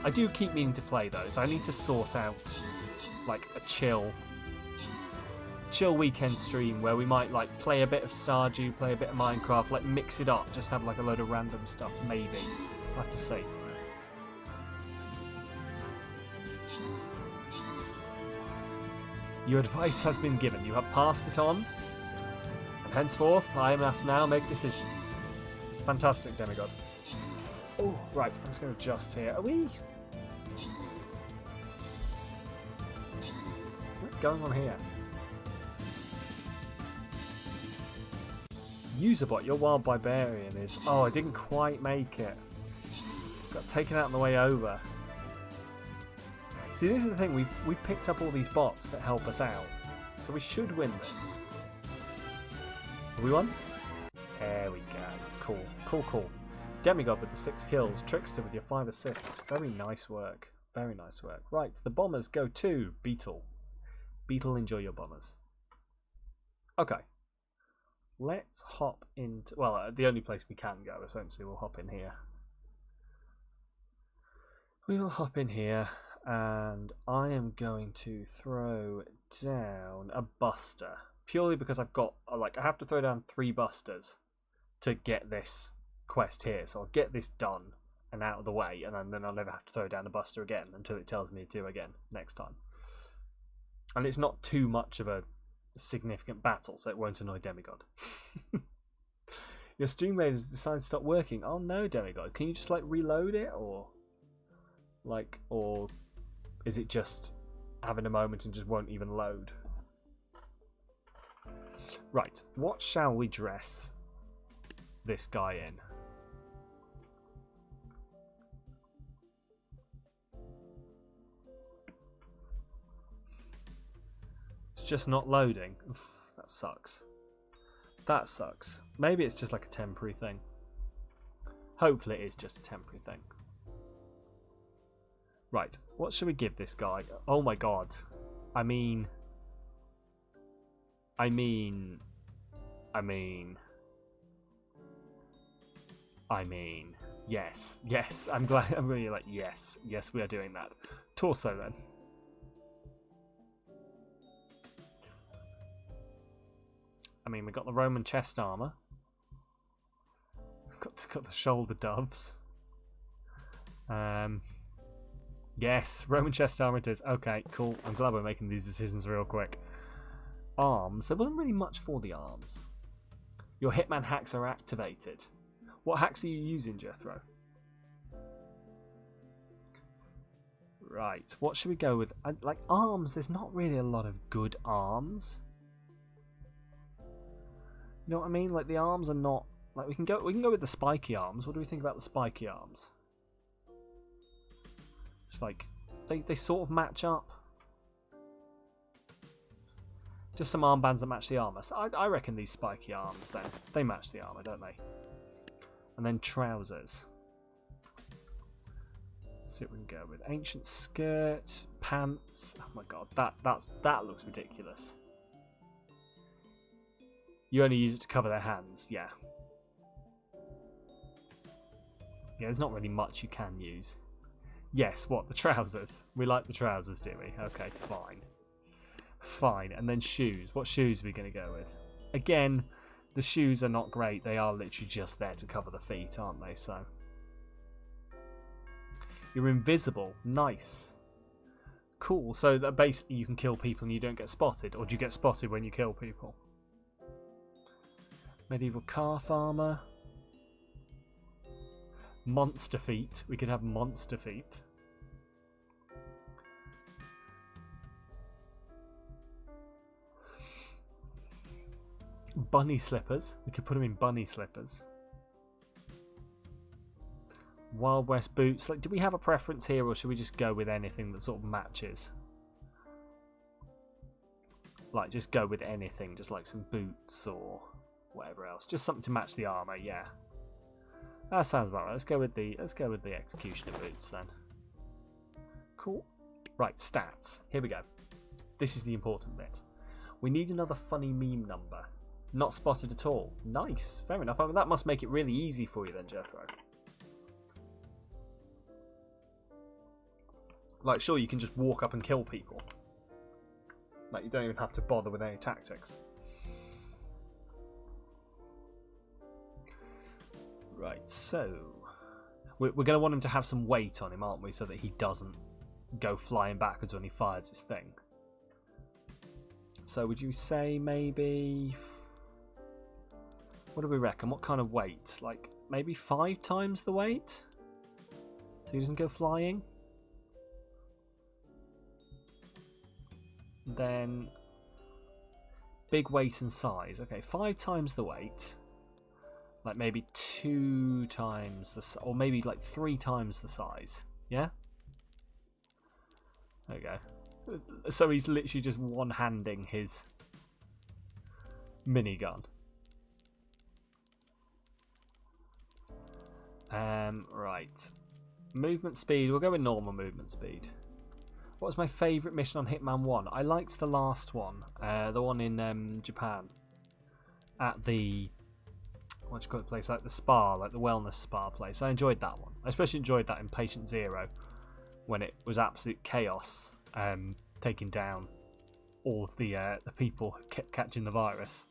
I do keep meaning to play those. I need to sort out like a chill weekend stream where we might like play a bit of Stardew, play a bit of Minecraft, like mix it up, just have like a load of random stuff, maybe. I'll have to see. Your advice has been given. You have passed it on, and henceforth I must now make decisions. Fantastic, Demigod. Oh, right, I'm just going to adjust here. Are we... What's going on here? Userbot, your wild barbarian is... Oh, I didn't quite make it. Got taken out on the way over. See, this is the thing. We've picked up all these bots that help us out. So we should win this. Have we won? There we go. Cool. Cool, cool. Demigod with the 6 kills. Trickster with your 5 assists. Very nice work. Very nice work. Right, the bombers go to Beetle. Beetle, enjoy your bombers. Okay. Let's hop into... Well, the only place we can go, essentially. We'll hop in here. We will hop in here. And I am going to throw down a buster. Purely because I've got... I have to throw down 3 busters to get this quest here. So I'll get this done and out of the way. And then I'll never have to throw down a buster again until it tells me to again next time. And it's not too much of a significant battle, so it won't annoy Demigod. Your stream rate has decided to stop working. Oh no, Demigod. Can you just like reload it, or is it just having a moment and just won't even load? Right, what shall we dress this guy in? Just not loading. Oof, that sucks. That sucks. Maybe it's just like a temporary thing. Hopefully it is just a temporary thing. Right, what should we give this guy? Oh my god. I mean, yes, I'm glad. I'm really like, yes, we are doing that. Torso then. I mean, we've got the Roman chest armor. We've got the shoulder doves. Yes, Roman chest armor it is. Okay, cool. I'm glad we're making these decisions real quick. Arms. There wasn't really much for the arms. Your Hitman hacks are activated. What hacks are you using, Jethro? Right, what should we go with? Like arms, there's not really a lot of good arms. You know what I mean? Like the arms are not like we can go with the spiky arms. What do we think about the spiky arms? Just like they sort of match up. Just some armbands that match the armor. So I reckon these spiky arms then they match the armor, don't they? And then trousers. See what we can go with. Ancient skirt, pants. Oh my god, that looks ridiculous. You only use it to cover their hands, yeah. Yeah, there's not really much you can use. Yes, what? The trousers? We like the trousers, do we? Okay, fine. Fine, and then shoes. What shoes are we going to go with? Again, the shoes are not great. They are literally just there to cover the feet, aren't they? So you're invisible. Nice. Cool, so that basically you can kill people and you don't get spotted, or do you get spotted when you kill people? Medieval calf armor. Monster feet. We could have monster feet. Bunny slippers. We could put him in bunny slippers. Wild West boots. Like, do we have a preference here, or should we just go with anything that sort of matches? Like, just go with anything, just like some boots or whatever else. Just something to match the armor. Yeah, that sounds about right. Let's go with the executioner boots then. Cool. Right, stats. Here we go. This is the important bit. We need another funny meme number. Not spotted at all. Nice. Fair enough. I mean, that must make it really easy for you then, Jethro. Like, sure, you can just walk up and kill people. Like, you don't even have to bother with any tactics. Right, so... We're going to want him to have some weight on him, aren't we? So that he doesn't go flying backwards when he fires his thing. So would you say maybe... What do we reckon? What kind of weight? Like, maybe 5 times the weight? So he doesn't go flying? Then... Big weight and size. Okay, 5 times the weight. Like maybe 2 times the... Or maybe like 3 times the size. Yeah? There we go. So he's literally just one-handing his minigun. Right. Movement speed. We'll go with normal movement speed. What was my favourite mission on Hitman 1? I liked the last one. The one in Japan. At the... What do you call it place? Like the spa. Like the wellness spa place. I enjoyed that one. I especially enjoyed that in Patient Zero. When it was absolute chaos. Taking down all of the people who kept catching the virus.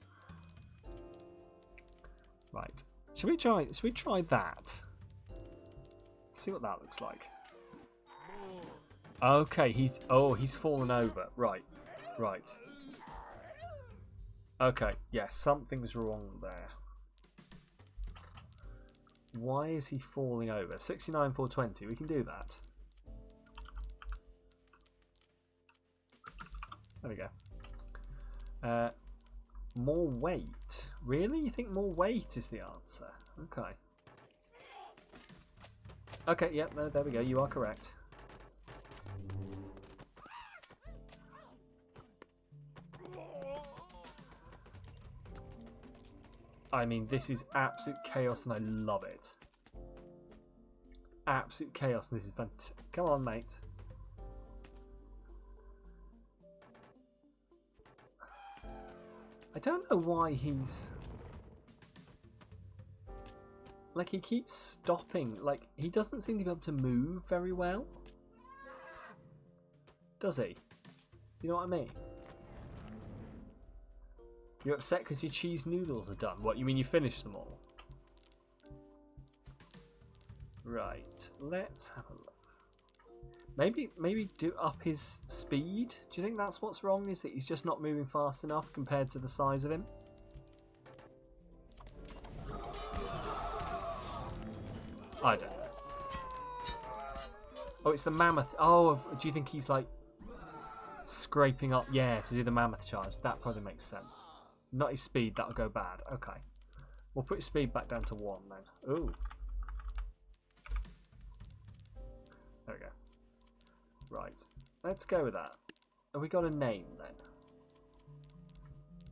Right. Should we try that? See what that looks like. Okay, he's fallen over. Right. Okay, yeah, something's wrong there. Why is he falling over? 69 420, we can do that. There we go. More weight. Really? You think more weight is the answer? Okay. Okay, yep, no, there we go. You are correct. I mean, this is absolute chaos and I love it. Absolute chaos and this is fantastic. Come on, mate. I don't know why he's... Like, he keeps stopping. Like, he doesn't seem to be able to move very well. Does he? You know what I mean? You're upset because your cheese noodles are done. What, you mean you finished them all? Right, let's have a look. Maybe do up his speed? Do you think that's what's wrong? Is that he's just not moving fast enough compared to the size of him? I don't know. Oh, it's the mammoth. Oh, do you think he's like scraping up? Yeah, to do the mammoth charge. That probably makes sense. Not his speed, that'll go bad. Okay. We'll put his speed back down to 1 then. Ooh. There we go. Right. Let's go with that. Have we got a name then?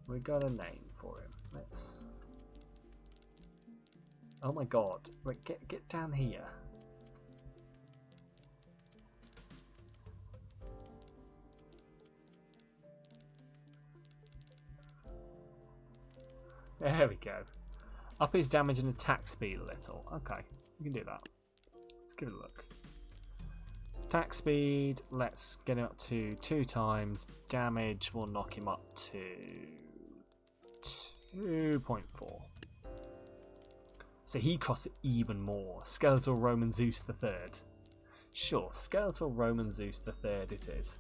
We got a name for him. Let's... Oh my god. Wait, get down here. There we go. Up his damage and attack speed a little. Okay, we can do that. Let's give it a look. Attack speed, let's get it up to 2 times. Damage, we'll knock him up to 2.4. So he costs even more. Skeletal Roman Zeus III. Sure, Skeletal Roman Zeus III it is.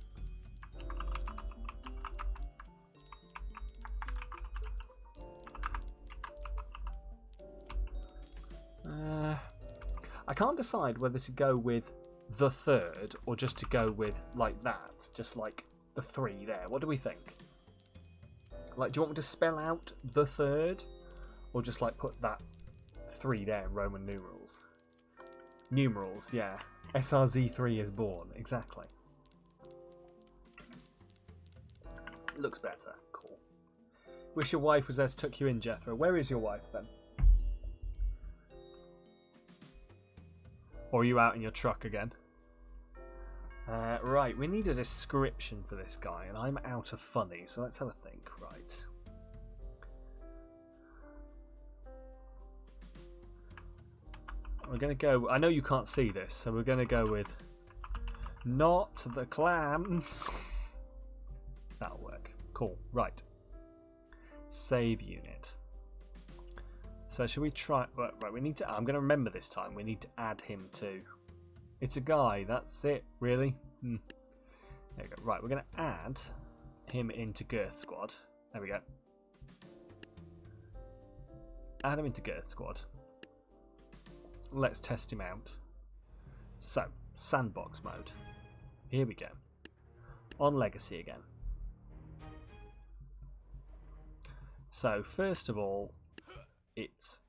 I can't decide whether to go with the 3rd or just to go with like that, just like the 3 there. What do we think? Like, do you want me to spell out the third? Or just, like, put that 3 there in Roman numerals? Numerals, yeah. SRZ3 is born, exactly. Looks better. Cool. Wish your wife was there to tuck you in, Jethro. Where is your wife, then? Or are you out in your truck again? Right, we need a description for this guy, and I'm out of funny, so let's have a think. Right. We're going to go... I know you can't see this, so we're going to go with... Not the clams. That'll work. Cool. Right. Save unit. So should we try... Right, we need to... I'm going to remember this time. We need to add him to... It's a guy. That's it, really. There we go. Right, we're going to add him into Girth Squad. There we go. Add him into Girth Squad. Let's test him out. So, sandbox mode. Here we go. On Legacy again. So, first of all, it's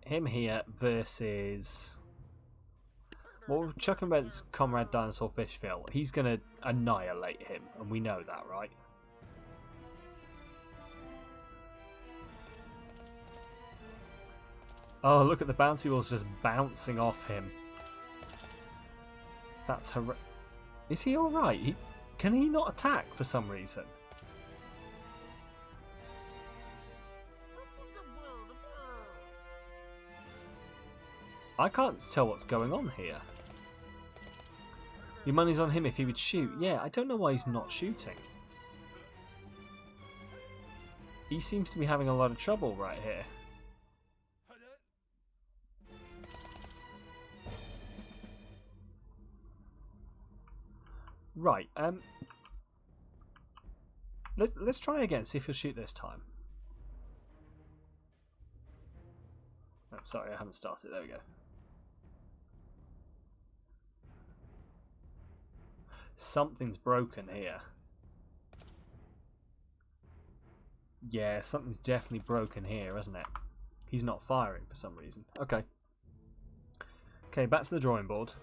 him here versus... Well, we'll chuck him against Comrade Dinosaur Fishville. He's going to annihilate him, and we know that, right? Oh, look at the bouncy balls just bouncing off him. That's horrendous. Is he alright? Can he not attack for some reason? I can't tell what's going on here. Your money's on him if he would shoot. Yeah, I don't know why he's not shooting. He seems to be having a lot of trouble right here. Right, let's try again, see if he'll shoot this time. Oh, sorry, I haven't started. There we go. Something's broken here. Yeah, something's definitely broken here, isn't it? He's not firing for some reason. Okay. Okay, back to the drawing board.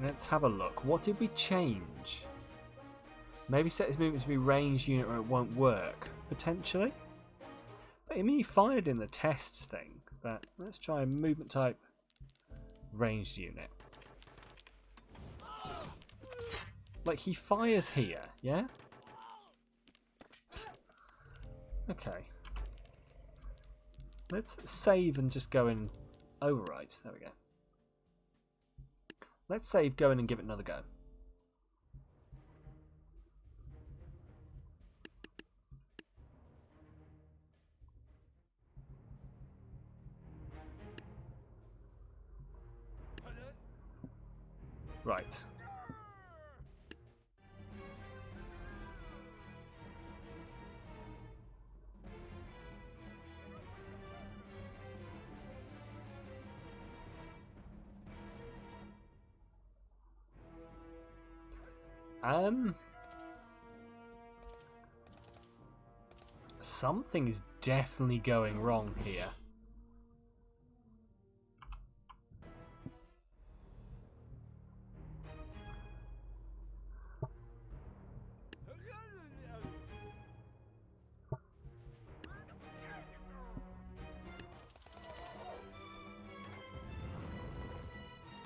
Let's have a look. What did we change? Maybe set his movement to be ranged unit or it won't work. Potentially. But I mean, he fired in the tests thing. But let's try movement type ranged unit. Like, he fires here, yeah? Okay. Let's save and just go and overwrite. There we go. Let's save, go in and give it another go. Right. Something is definitely going wrong here.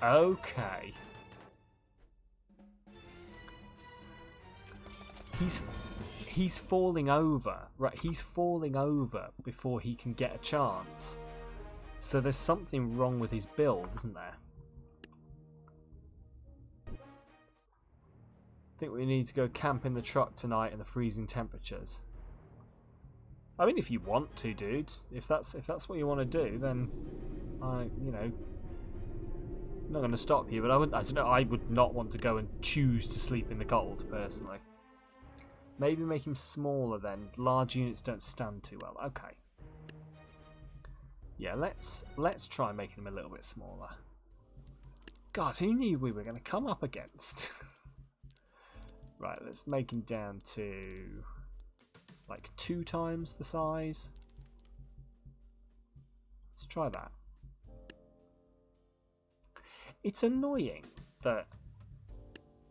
Okay. He's falling over. Right, he's falling over before he can get a chance. So there's something wrong with his build, isn't there? I think we need to go camp in the truck tonight in the freezing temperatures. I mean, if you want to, dude. If that's what you want to do, then you know, I'm not going to stop you. But I don't know. I would not want to go and choose to sleep in the cold, personally. Maybe make him smaller then. Large units don't stand too well. Okay. Yeah, let's try making him a little bit smaller. God, who knew we were going to come up against? Right, let's make him down to like 2 times the size. Let's try that. It's annoying that,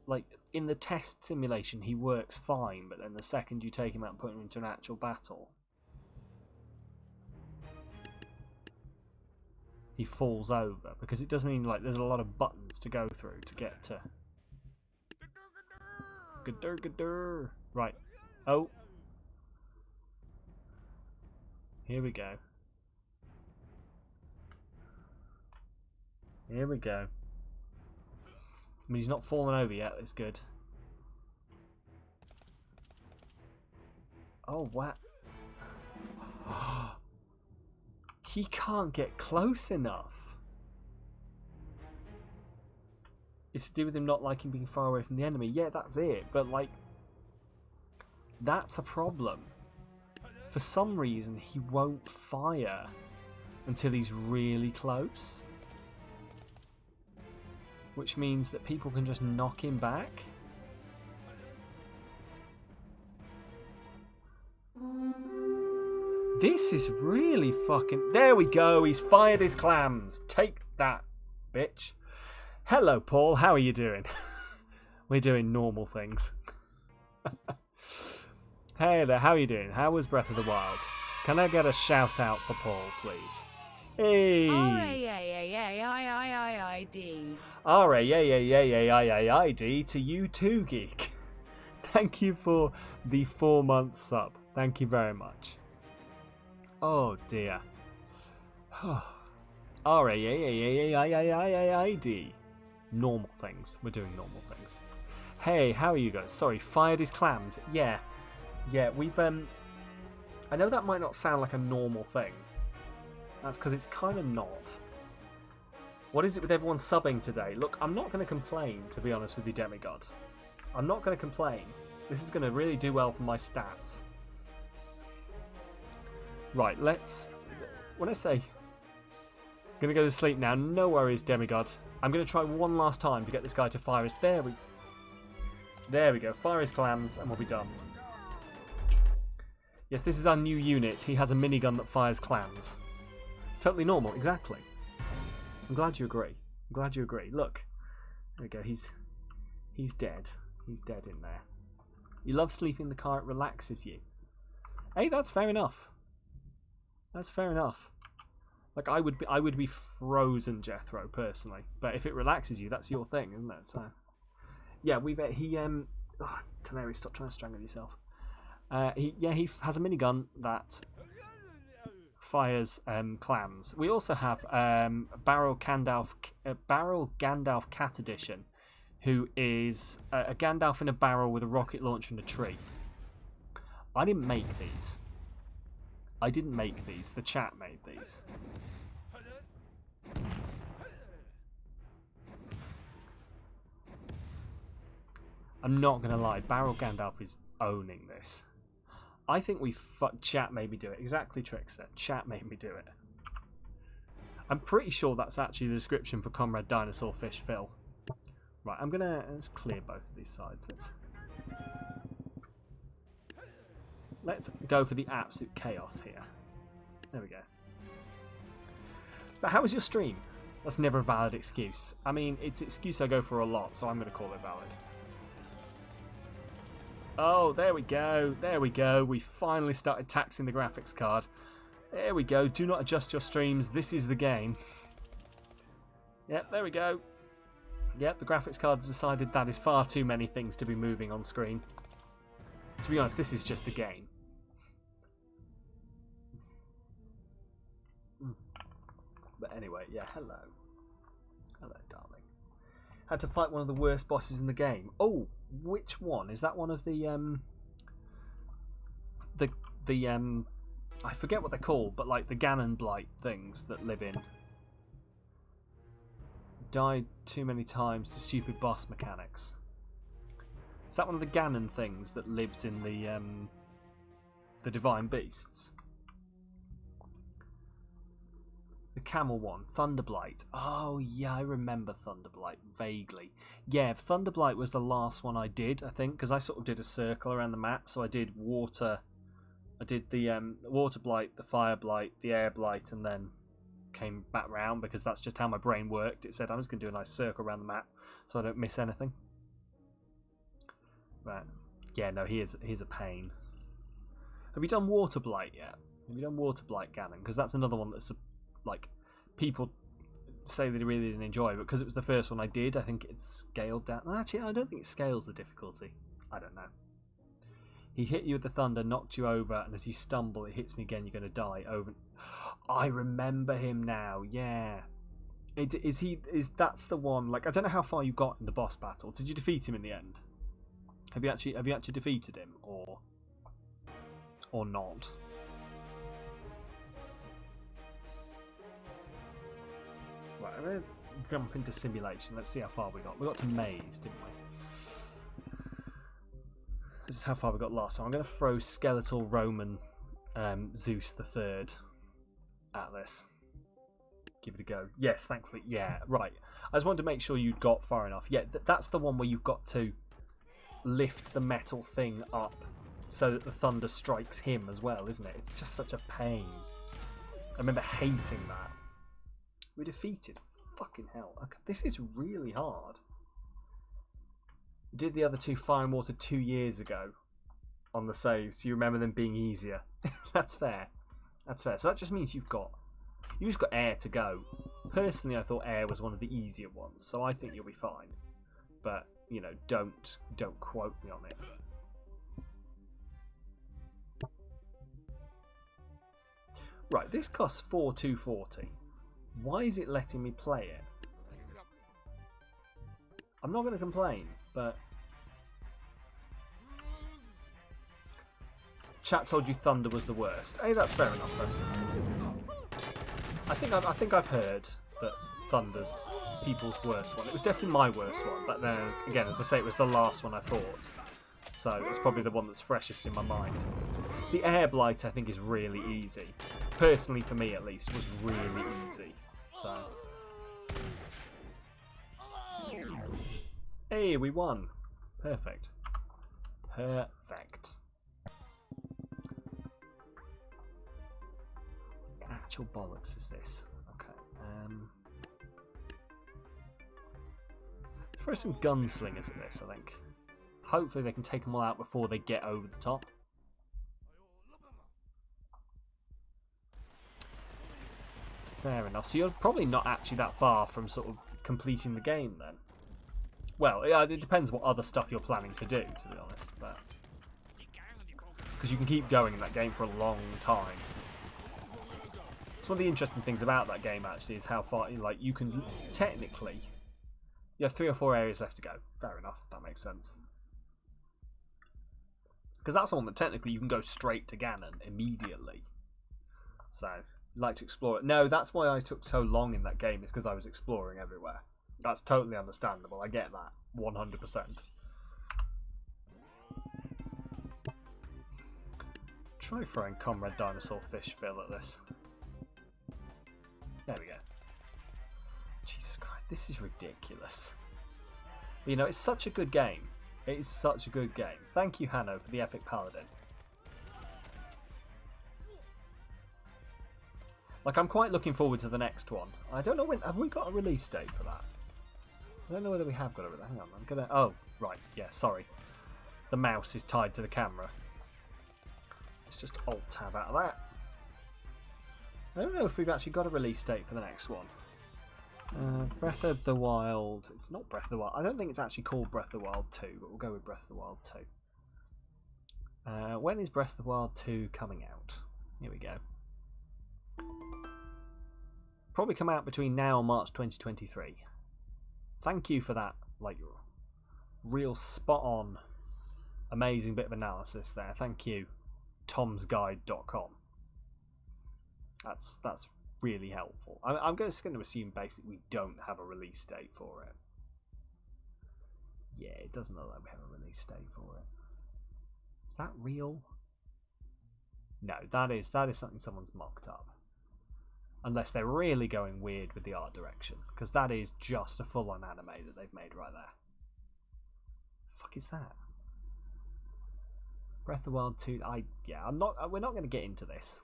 like, in the test simulation he works fine, but then the second you take him out and put him into an actual battle, he falls over, because it does mean like there's a lot of buttons to go through to get to. Gadur. Right. Oh. Here we go. Here we go. I mean, he's not fallen over yet. That's good. Oh, what? He can't get close enough. It's to do with him not liking being far away from the enemy. Yeah, that's it. But, like, that's a problem. For some reason, he won't fire until he's really close. Which means that people can just knock him back. This is really fucking... There we go, he's fired his clams. Take that, bitch. Hello, Paul, how are you doing? We're doing normal things. Hey there, how are you doing? How was Breath of the Wild? Can I get a shout out for Paul, please? Hey! R-A-I-I-I-I-I-D. R-A-I-I-I-I-I-D to you too, Geek. Thank you for the 4-month sub. Thank you very much. Oh dear. R-A-A-A-A-I-I-I-I-I-D. Normal things. We're doing normal things. Hey, how are you guys? Sorry, fired his clams. Yeah, we've I know that might not sound like a normal thing. That's because it's kind of not. What is it with everyone subbing today? Look, I'm not going to complain, to be honest with you, Demigod. I'm not going to complain. This is going to really do well for my stats. Right, let's... When I say... going to go to sleep now, no worries, Demigod. I'm going to try one last time to get this guy to fire his... There we go. Fire his clams and we'll be done. Yes, this is our new unit. He has a minigun that fires clams. Totally normal, exactly. I'm glad you agree. Look. There we go. He's dead. He's dead in there. You love sleeping in the car, it relaxes you. Hey, that's fair enough. That's fair enough. Like, I would be frozen, Jethro, personally. But if it relaxes you, that's your thing, isn't it? So, yeah, Teneri, stop trying to strangle yourself. He has a minigun that fires clams. We also have Barrel Gandalf Cat Edition, who is a Gandalf in a barrel with a rocket launcher and a tree. I didn't make these. The chat made these. I'm not going to lie, Barrel Gandalf is owning this. I think chat made me do it. Exactly, Trickster. Chat made me do it. I'm pretty sure that's actually the description for Comrade Dinosaur Fish Phil. Right, let's clear both of these sides. Let's go for the absolute chaos here. There we go. But how was your stream? That's never a valid excuse. I mean, it's an excuse I go for a lot, so I'm going to call it valid. Oh, there we go. We finally started taxing the graphics card. There we go. Do not adjust your streams. This is the game. Yep, there we go. Yep, the graphics card has decided that is far too many things to be moving on screen. To be honest, this is just the game. But anyway, yeah, hello. Hello, darling. Had to fight one of the worst bosses in the game. Oh, which one? Is that one of the I forget what they're called, but like the Ganon Blight things that live in. Died too many times to stupid boss mechanics. Is that one of the Ganon things that lives in the Divine Beasts? The camel one, Thunderblight. Oh yeah, I remember Thunderblight vaguely. Yeah, Thunderblight was the last one I did, I think, because I sort of did a circle around the map. So I did water. I did the water blight, the fire blight, the air blight, and then came back round because that's just how my brain worked. It said I'm just going to do a nice circle around the map so I don't miss anything. Right. Yeah, no, he is a pain. Have you done water blight yet? Have you done water blight, Ganon? Because that's another one that's like people say they really didn't enjoy, but because it was the first one I did, I think it's scaled down. Actually, I don't think it scales the difficulty. I don't know. He hit you with the thunder, knocked you over, and as you stumble, it hits me again. You're going to die. Over. I remember him now. Yeah. That's the one? Like, I don't know how far you got in the boss battle. Did you defeat him in the end? Have you actually defeated him or not? Right, I'm going to jump into simulation. Let's see how far we got. We got to maze, didn't we? This is how far we got last time. I'm going to throw skeletal Roman Zeus the Third at this. Give it a go. Yes, thankfully. Yeah, right. I just wanted to make sure you'd got far enough. Yeah, that's the one where you've got to lift the metal thing up so that the thunder strikes him as well, isn't it? It's just such a pain. I remember hating that. We defeated. Fucking hell. Okay, this is really hard. Did the other two Fire and Water 2 years ago on the save, so you remember them being easier. That's fair. That's fair. So that just means you've just got air to go. Personally, I thought air was one of the easier ones, so I think you'll be fine. But, you know, don't quote me on it. Right, this costs 4,240. Why is it letting me play it? I'm not going to complain, but chat told you Thunder was the worst. Hey, that's fair enough, though. I think I've heard that Thunder's people's worst one. It was definitely my worst one, but then again, as I say, it was the last one I fought, so it's probably the one that's freshest in my mind. The Air Blight, I think, is really easy. Personally, for me at least, was really easy. So, hey, we won. Perfect. Perfect. Actual bollocks is this? Okay. Throw some gunslingers at this, I think. Hopefully they can take them all out before they get over the top. Fair enough. So you're probably not actually that far from sort of completing the game then. Well, it depends what other stuff you're planning to do, to be honest. Because you can keep going in that game for a long time. It's one of the interesting things about that game, actually, is how far, like, you can technically, you have 3 or 4 areas left to go. Fair enough, that makes sense. Because that's the one that technically you can go straight to Ganon immediately. So, like to explore it. No, that's why I took so long in that game, is because I was exploring everywhere. That's totally understandable. I get that 100%. Try throwing Comrade Dinosaur Fish Phil at this. There we go. Jesus Christ, this is ridiculous. You know, it's such a good game. It is such a good game. Thank you, Hanno, for the Epic Paladin. Like, I'm quite looking forward to the next one. I don't know when... Have we got a release date for that? I don't know whether we have got a... Hang on, I'm gonna... Oh, right. Yeah, sorry. The mouse is tied to the camera. Let's just Alt-Tab out of that. I don't know if we've actually got a release date for the next one. Breath of the Wild... It's not Breath of the Wild. I don't think it's actually called Breath of the Wild 2, but we'll go with Breath of the Wild 2. When is Breath of the Wild 2 coming out? Here we go. Probably come out between now and March 2023. Thank you for that, like, real spot on, amazing bit of analysis there. Thank you, tomsguide.com. That's really helpful. I'm just going to assume basically we don't have a release date for it. Yeah, it doesn't look like we have a release date for it. Is that real? No, that is something someone's mocked up. Unless they're really going weird with the art direction. Because that is just a full-on anime that they've made right there. Fuck is that? Breath of the Wild 2. We're not going to get into this.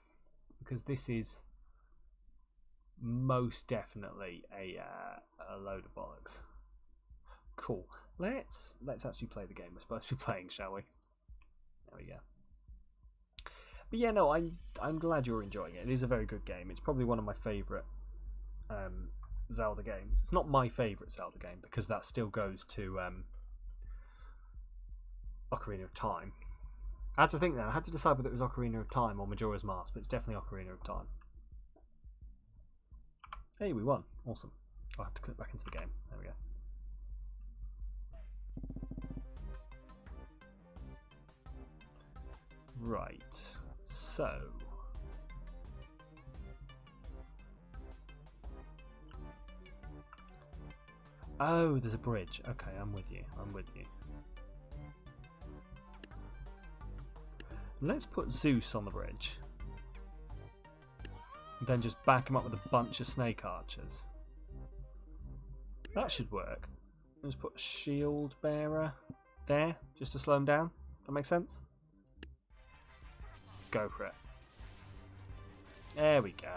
Because this is most definitely a load of bollocks. Cool. Let's actually play the game we're supposed to be playing, shall we? There we go. But yeah, no, I'm glad you're enjoying it. It is a very good game. It's probably one of my favourite Zelda games. It's not my favourite Zelda game because that still goes to Ocarina of Time. I had to think that. I had to decide whether it was Ocarina of Time or Majora's Mask, but it's definitely Ocarina of Time. Hey, we won. Awesome. I'll have to click back into the game. There we go. Right. So. Oh, there's a bridge. Okay, I'm with you. I'm with you. Let's put Zeus on the bridge. Then just back him up with a bunch of snake archers. That should work. Let's put a shield bearer there, just to slow him down. That makes sense? Let's go for it. There we go.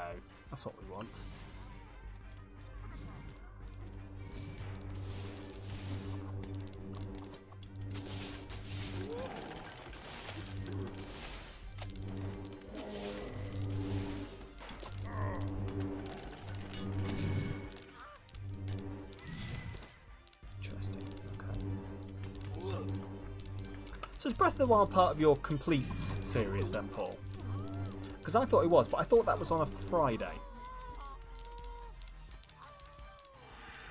That's what we want. So is Breath of the Wild part of your Completes series then, Paul? Because I thought it was, but I thought that was on a Friday.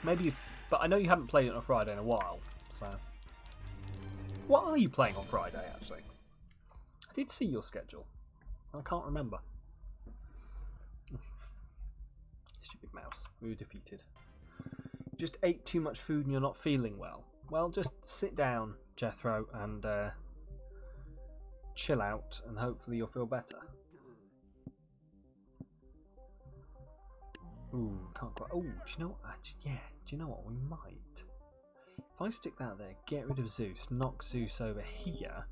Maybe, but I know you haven't played it on a Friday in a while, so... What are you playing on Friday, actually? I did see your schedule. I can't remember. Stupid mouse. We were defeated. Just ate too much food and you're not feeling well. Well, just sit down, Jethro, and chill out, and hopefully you'll feel better. Ooh, can't quite. Oh, do you know what? Actually, yeah, do you know what? We might. If I stick that there, get rid of Zeus, knock Zeus over here.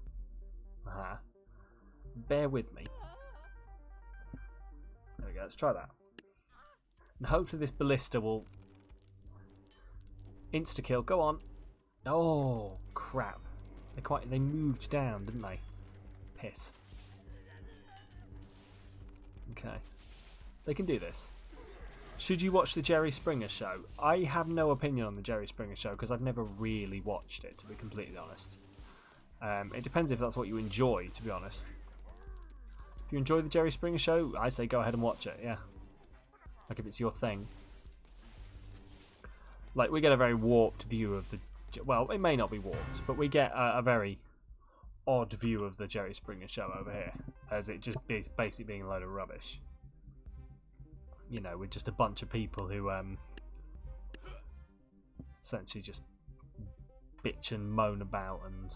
Bear with me. There we go. Let's try that. And hopefully this ballista will insta kill. Go on. Oh crap! They moved down, didn't they? Piss. Okay, they can do this. Should you watch the Jerry Springer show? I have no opinion on the Jerry Springer show because I've never really watched it, to be completely honest. It depends if that's what you enjoy, to be honest. If you enjoy the Jerry Springer show, I say go ahead and watch it, yeah. Like if it's your thing. Like, we get a very warped view of the... Well, it may not be warped, but we get a very odd view of the Jerry Springer show over here. As it just is basically being a load of rubbish. You know, with just a bunch of people who essentially just bitch and moan about and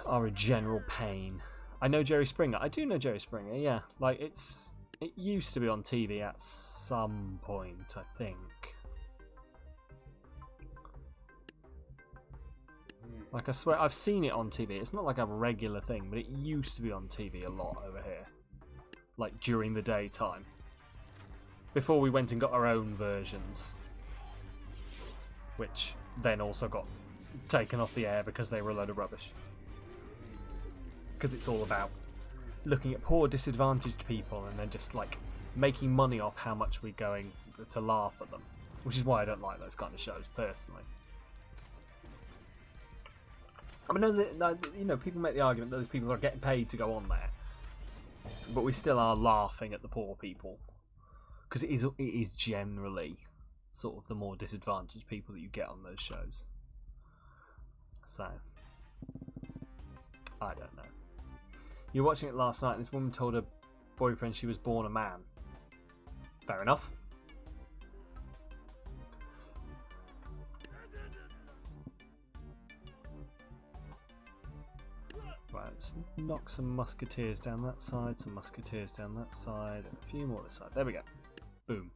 are a general pain. I know Jerry Springer. I do know Jerry Springer, yeah. Like, it used to be on TV at some point, I think. Like, I swear, I've seen it on TV. It's not like a regular thing, but it used to be on TV a lot over here. Like, during the daytime. Before we went and got our own versions. Which then also got taken off the air because they were a load of rubbish. Because it's all about looking at poor disadvantaged people and then just, like, making money off how much we're going to laugh at them. Which is why I don't like those kind of shows, personally. I mean, you know, people make the argument that those people are getting paid to go on there, but we still are laughing at the poor people because it is generally sort of the more disadvantaged people that you get on those shows. So, I don't know. You were watching it last night, and this woman told her boyfriend she was born a man. Fair enough. Right, Let's knock some musketeers down that side, some musketeers down that side, and a few more this side. There we go. Boom.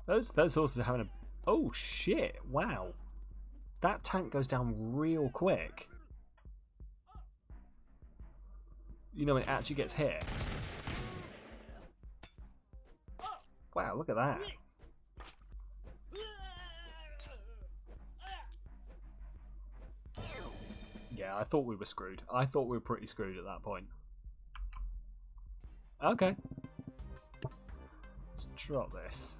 those horses are having a... Oh shit, wow. That tank goes down real quick. You know when it actually gets hit. Wow, look at that. Yeah, I thought we were screwed. I thought we were pretty screwed at that point. Okay. Let's drop this.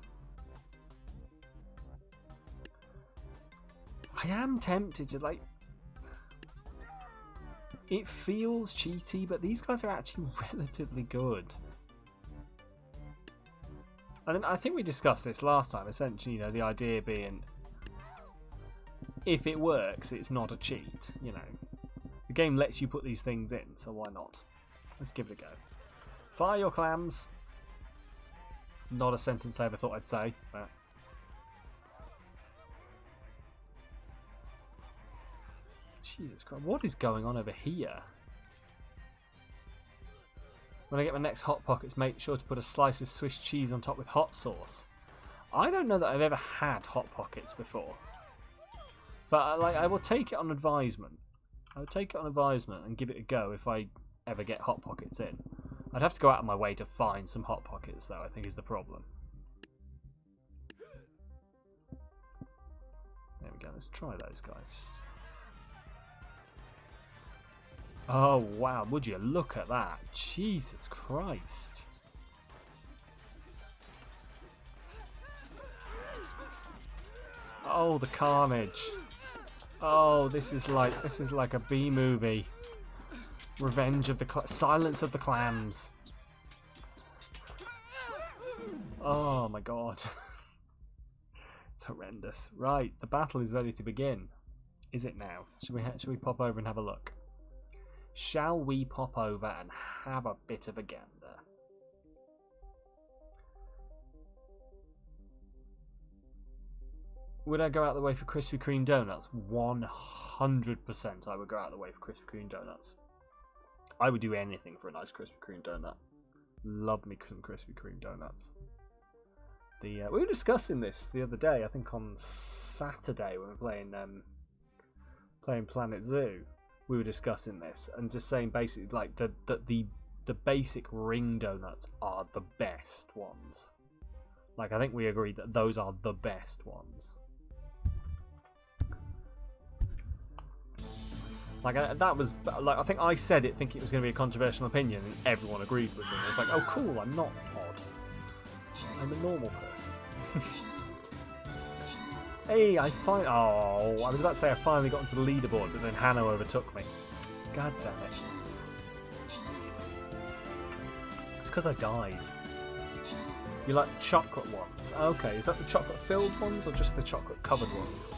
I am tempted to, like... It feels cheaty, but these guys are actually relatively good. And I think we discussed this last time, essentially, you know, the idea being... If it works, it's not a cheat, you know. The game lets you put these things in, so why not? Let's give it a go. Fire your clams. Not a sentence I ever thought I'd say, but... Jesus Christ, what is going on over here? When I get my next Hot Pockets, make sure to put a slice of Swiss cheese on top with hot sauce. I don't know that I've ever had Hot Pockets before. But like, I will take it on advisement. I would take it on advisement and give it a go if I ever get Hot Pockets in. I'd have to go out of my way to find some Hot Pockets, though, I think is the problem. There we go, let's try those guys. Oh, wow, would you look at that? Jesus Christ. Oh, the carnage. Oh, this is like a B movie. Revenge of the Silence of the Clams. Oh my god. It's horrendous. Right, the battle is ready to begin. Is it now? Should we pop over and have a look? Shall we pop over and have a bit of a gander? Would I go out of the way for Krispy Kreme donuts? 100% I would go out of the way for Krispy Kreme donuts. I would do anything for a nice Krispy Kreme donut. Love me some Krispy Kreme donuts. We were discussing this the other day, I think on Saturday when we were playing Planet Zoo. We were discussing this and just saying basically like the basic ring donuts are the best ones. Like I think we agreed that those are the best ones. Like that was like I think I said it thinking it was going to be a controversial opinion and everyone agreed with me. It's like, oh cool, I'm not odd. I'm a normal person. Hey, I was about to say I finally got into the leaderboard, but then Hannah overtook me. God damn it. It's because I died. You like chocolate ones? Okay, is that the chocolate filled ones or just the chocolate covered ones?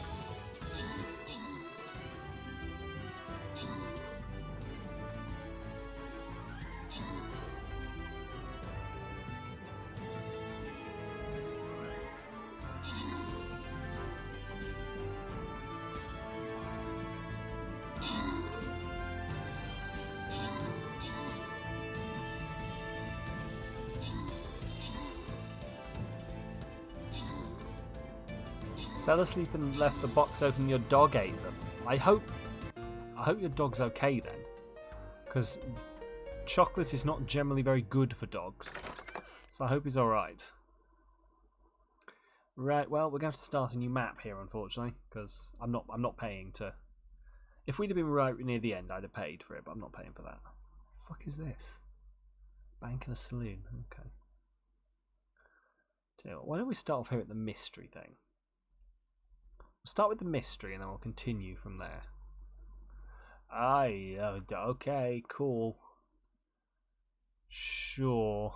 Fell asleep and left the box open. Your dog ate them. I hope your dog's okay then, because chocolate is not generally very good for dogs. So I hope he's all right. Right. Well, we're going to have to start a new map here, unfortunately, because I'm not paying to. If we'd have been right near the end, I'd have paid for it, but I'm not paying for that. The fuck is this? Bank and a saloon. Okay. Tell you what, why don't we start off here at the mystery thing? We'll start with the mystery and then we'll continue from there. Aye, okay, cool. Sure.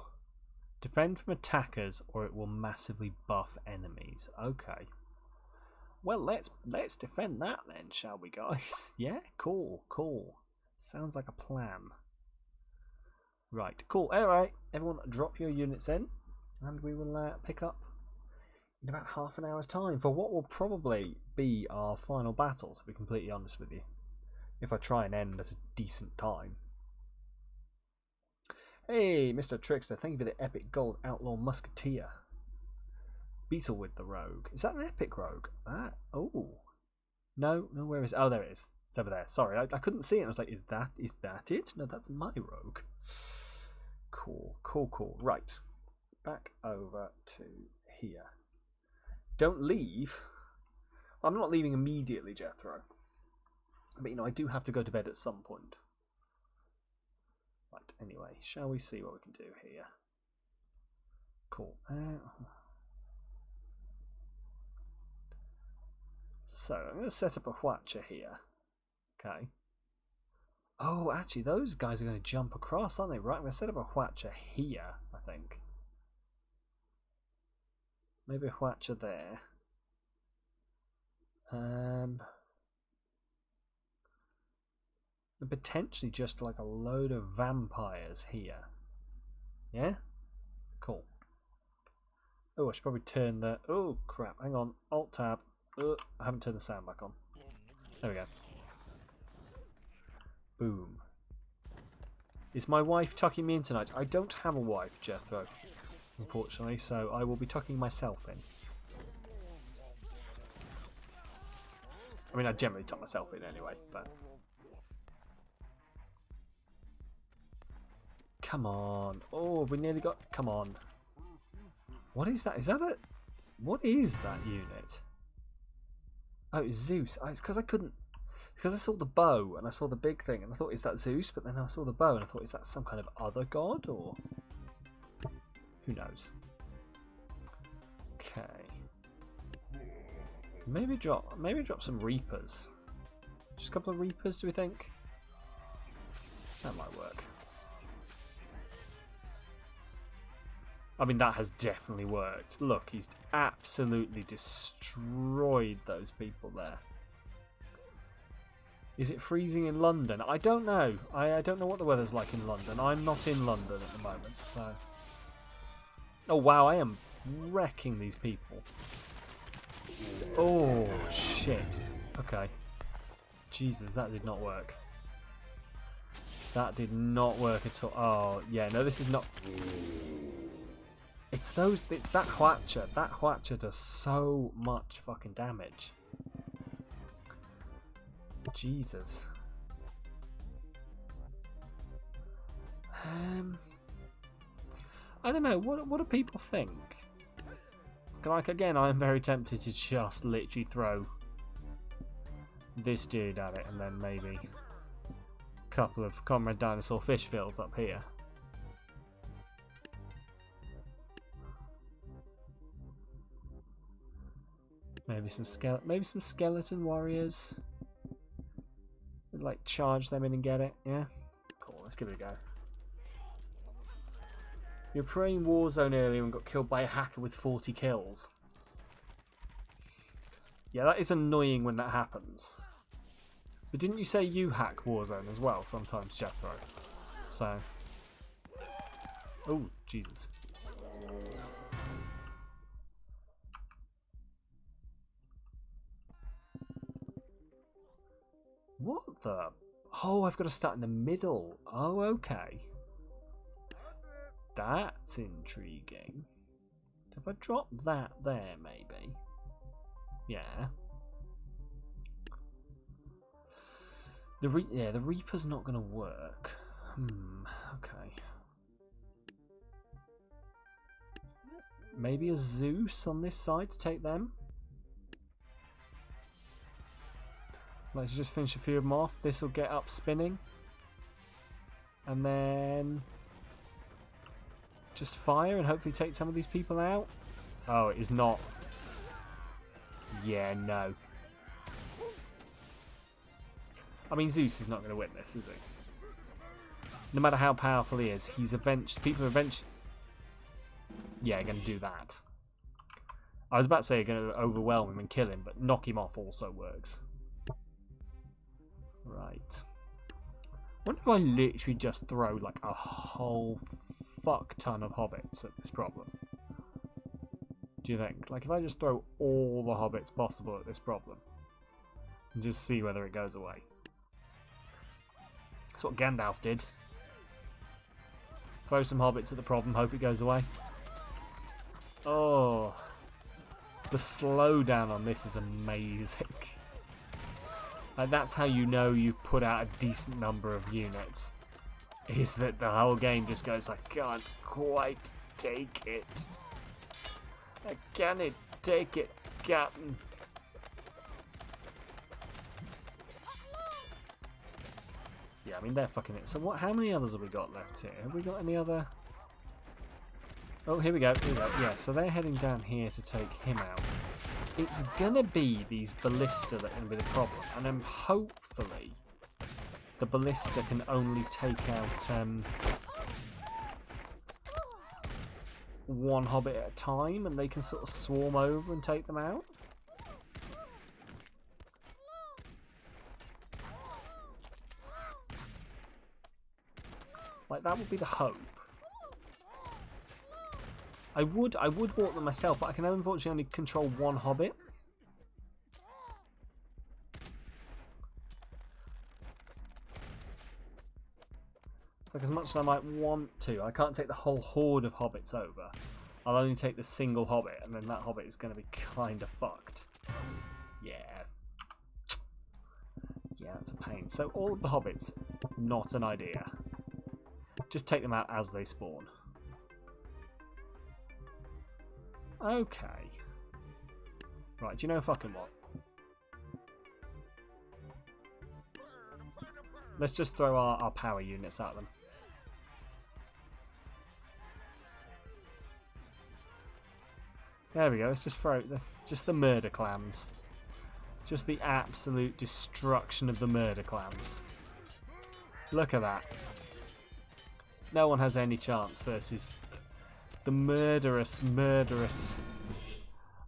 Defend from attackers or it will massively buff enemies. Okay. Well, let's defend that then, shall we, guys? Yeah, cool. Sounds like a plan. Right, cool. Alright, everyone drop your units in and we will pick up in about half an hour's time for what will probably be our final battle, to be completely honest with you. If I try and end at a decent time. Hey, Mr. Trickster, thank you for the epic gold outlaw musketeer. Beetle with the rogue. Is that an epic rogue? That? Oh. No, where is it? Oh, there it is. It's over there. Sorry, I couldn't see it. I was like, is that it? No, that's my rogue. Cool. Right. Back over to here. Don't leave. I'm not leaving immediately, Jethro. But, you know, I do have to go to bed at some point. Right, anyway, shall we see what we can do here? Cool. So, I'm going to set up a Watcher here. Okay. Oh, actually, those guys are going to jump across, aren't they? Right, I'm going to set up a Watcher here, I think. Maybe a Watcher there. And potentially just like a load of vampires here. Yeah? Cool. Oh, I should probably turn the... Oh, crap. Hang on. Alt-tab. I haven't turned the sound back on. There we go. Boom. Is my wife tucking me in tonight? I don't have a wife, Jethro, unfortunately, so I will be tucking myself in. I mean, I generally tuck myself in anyway, but... Come on. Oh, we nearly got... Come on. What is that? Is that a... What is that unit? Oh, it's Zeus. Oh, it's because I couldn't... Because I saw the bow and I saw the big thing and I thought, is that Zeus? But then I saw the bow and I thought, is that some kind of other god or... Who knows? Okay. Maybe drop some Reapers. Just a couple of Reapers, do we think? That might work. I mean, that has definitely worked. Look, he's absolutely destroyed those people there. Is it freezing in London? I don't know. I don't know what the weather's like in London. I'm not in London at the moment, so... Oh, wow, I am wrecking these people. Oh, shit. Okay. Jesus, that did not work. That did not work at all. Oh, yeah, no, this is not... It's that Watcher. That Watcher does so much fucking damage. Jesus. I don't know. What do people think? Like, again, I am very tempted to just literally throw this dude at it, and then maybe a couple of Comrade Dinosaur fish fields up here. Maybe some skeleton warriors. Like, charge them in and get it. Yeah? Cool, let's give it a go. You were playing Warzone earlier and got killed by a hacker with 40 kills. Yeah, that is annoying when that happens. But didn't you say you hack Warzone as well sometimes, Jethro? So... Oh, Jesus. What the... Oh, I've got to start in the middle. Oh, okay. That's intriguing. If I drop that there, maybe. Yeah. The Reaper's not going to work. Okay. Maybe a Zeus on this side to take them. Let's just finish a few of them off. This will get up spinning. And then... just fire and hopefully take some of these people out. Oh, it is not. Yeah, no. I mean, Zeus is not going to win this, is he? No matter how powerful he is, he's eventually... people are eventually... yeah, going to do that. I was about to say going to overwhelm him and kill him, but knock him off also works. Right. What if I literally just throw like a whole fuck ton of hobbits at this problem? Do you think? Like if I just throw all the hobbits possible at this problem and just see whether it goes away. That's what Gandalf did. Throw some hobbits at the problem, hope it goes away. Oh, the slowdown on this is amazing. Like, that's how you know you've put out a decent number of units. Is that the whole game just goes, I can't quite take it. I can't take it, Captain. Yeah, I mean, they're fucking it. So what? How many others have we got left here? Have we got any other... Oh, here we go. Here we go. Yeah, so they're heading down here to take him out. It's gonna be these ballista that are gonna be the problem. And then hopefully the ballista can only take out one hobbit at a time, and they can sort of swarm over and take them out. Like, that would be the hope. I would walk them myself, but I can unfortunately only control one hobbit. It's like, as much as I might want to, I can't take the whole horde of hobbits over. I'll only take the single hobbit, and then that hobbit is going to be kind of fucked. Yeah. Yeah, that's a pain. So all of the hobbits, not an idea. Just take them out as they spawn. Okay. Right, do you know fucking what? Let's just throw our power units at them. There we go, let's just throw... That's just the murder clams. Just the absolute destruction of the murder clams. Look at that. No one has any chance versus the murderous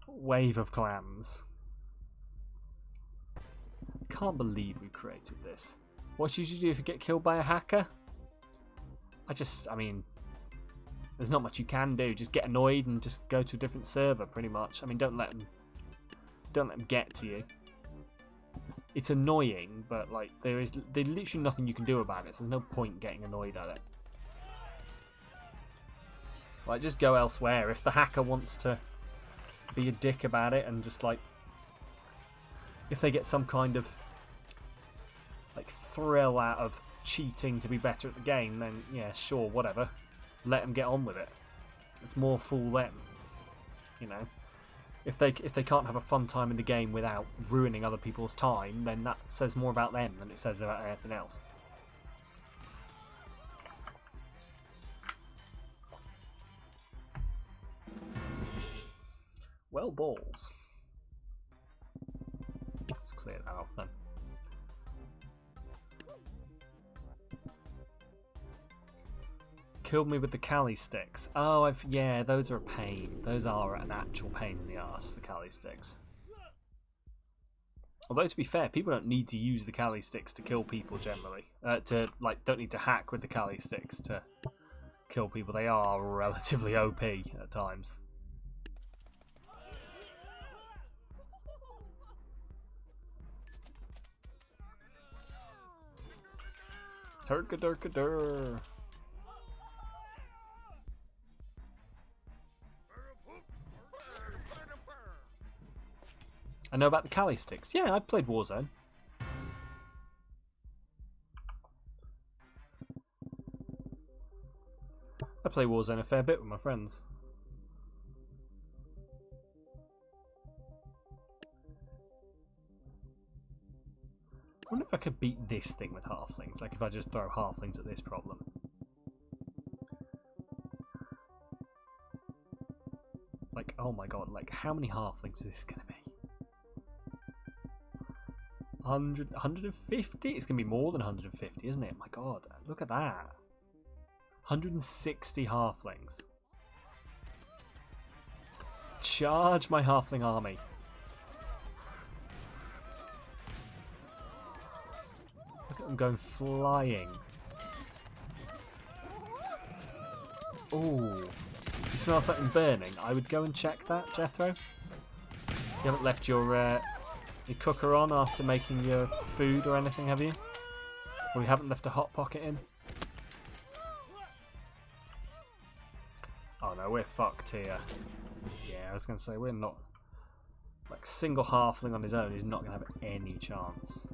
wave of clams. Can't believe we created this. What should you do if you get killed by a hacker? I mean, there's not much you can do. Just get annoyed and just go to a different server, pretty much. I mean, don't let them get to you. It's annoying, but like there's literally nothing you can do about it. So there's no point getting annoyed at it. Like, just go elsewhere. If the hacker wants to be a dick about it and just like, if they get some kind of like thrill out of cheating to be better at the game, then yeah, sure, whatever. Let them get on with it. It's more fool them, you know. If they can't have a fun time in the game without ruining other people's time, then that says more about them than it says about anything else. Well, balls. Let's clear that off then. Killed me with the Cali sticks. Oh, yeah, those are a pain. Those are an actual pain in the arse, the Cali sticks. Although, to be fair, people don't need to use the Cali sticks to kill people generally. Don't need to hack with the Cali sticks to kill people. They are relatively OP at times. Turka-durka-dur. I know about the Cali sticks. Yeah, I've played Warzone. I play Warzone a fair bit with my friends. I wonder if I could beat this thing with halflings, like if I just throw halflings at this problem. Like, oh my god, like how many halflings is this going to be? 100, 150? It's going to be more than 150, isn't it? My god, look at that. 160 halflings. Charge my halfling army. Look at them going flying. Ooh. You smell something burning? I would go and check that, Jethro. You haven't left your cooker on after making your food or anything, have you? We haven't left a hot pocket in. Oh no, we're fucked here. Yeah, I was going to say, we're not... Like, single halfling on his own is not going to have any chance.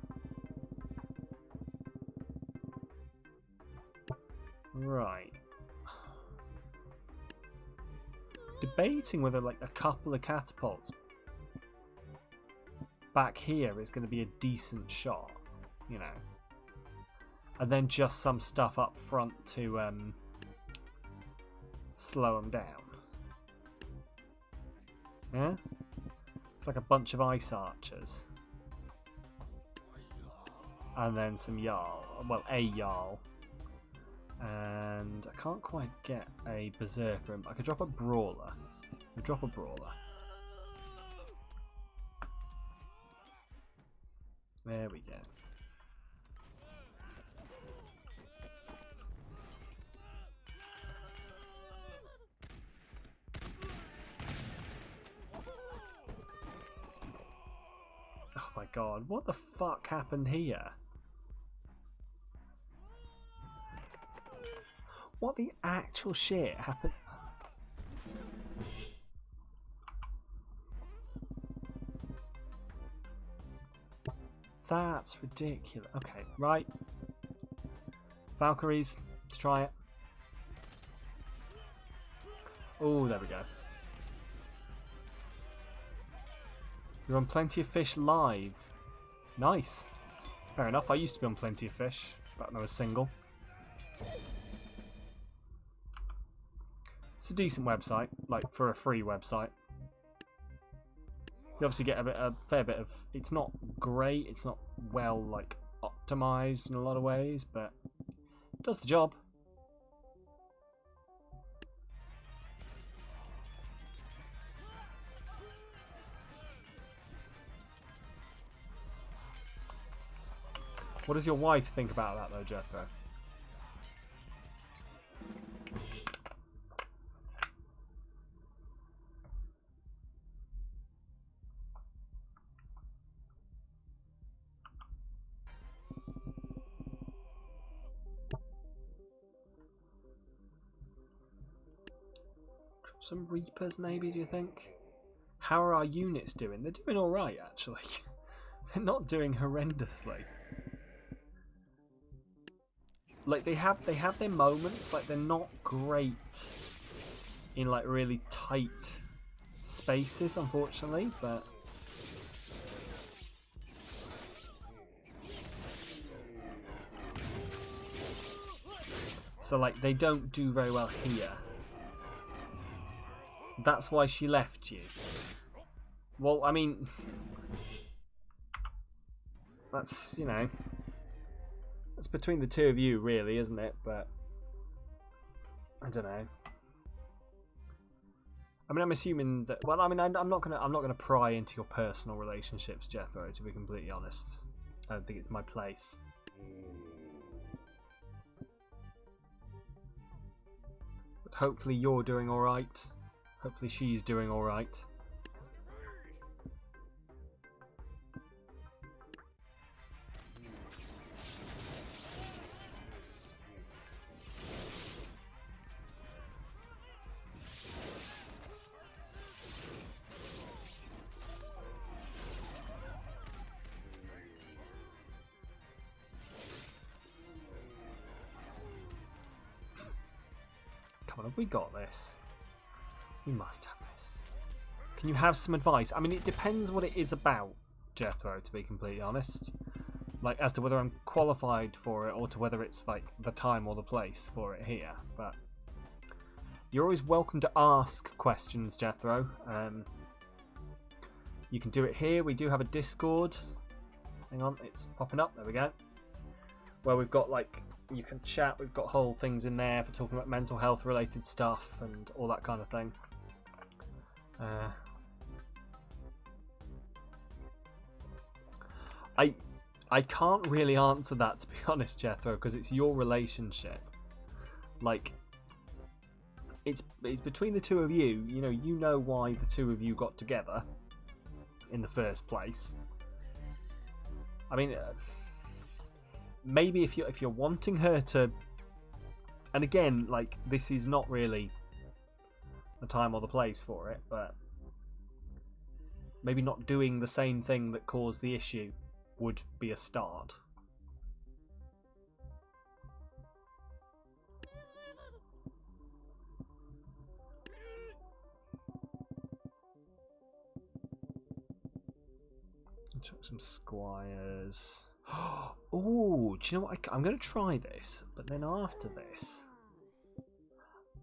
Right. Debating whether, like, a couple of catapults back here is going to be a decent shot, you know. And then just some stuff up front to slow them down. Yeah? It's like a bunch of ice archers. And then some Jarl. Well, a Jarl. And I can't quite get a Berserker. I could drop a Brawler. I'll drop a Brawler. There we go. Oh my god, what the fuck happened here? What the actual shit happened? That's ridiculous. Okay, right. Valkyries, let's try it. Oh, there we go. You're on Plenty of Fish live. Nice. Fair enough, I used to be on Plenty of Fish, but I was single. It's a decent website, like for a free website. You obviously get a fair bit of... It's not great, it's not well like optimized in a lot of ways, but it does the job. What does your wife think about that though, Jethro? Some Reapers maybe, do you think? How are our units doing? They're doing alright actually. They're not doing horrendously. Like they have their moments, like they're not great in like really tight spaces unfortunately, but so like they don't do very well here. That's why she left you. Well, I mean, that's, you know, that's between the two of you, really, isn't it? But I don't know. I mean, I'm assuming that. Well, I mean, I'm not gonna pry into your personal relationships, Jethro. To be completely honest, I don't think it's my place. But hopefully, you're doing all right. Hopefully she's doing alright. Come on, have we got this? We must have this. Can you have some advice? I mean, it depends what it is about, Jethro, to be completely honest. Like, as to whether I'm qualified for it or to whether it's, like, the time or the place for it here. But you're always welcome to ask questions, Jethro. You can do it here. We do have a Discord. Hang on, it's popping up. There we go. Where we've got, like, you can chat. We've got whole things in there for talking about mental health related stuff and all that kind of thing. I can't really answer that, to be honest, Jethro, because it's your relationship. Like, it's between the two of you. You know why the two of you got together in the first place. I mean, maybe if you're wanting her to, and again, like, this is not really the time or the place for it, but maybe not doing the same thing that caused the issue would be a start. Chuck some squires. Oh, do you know what? I'm going to try this, but then after this,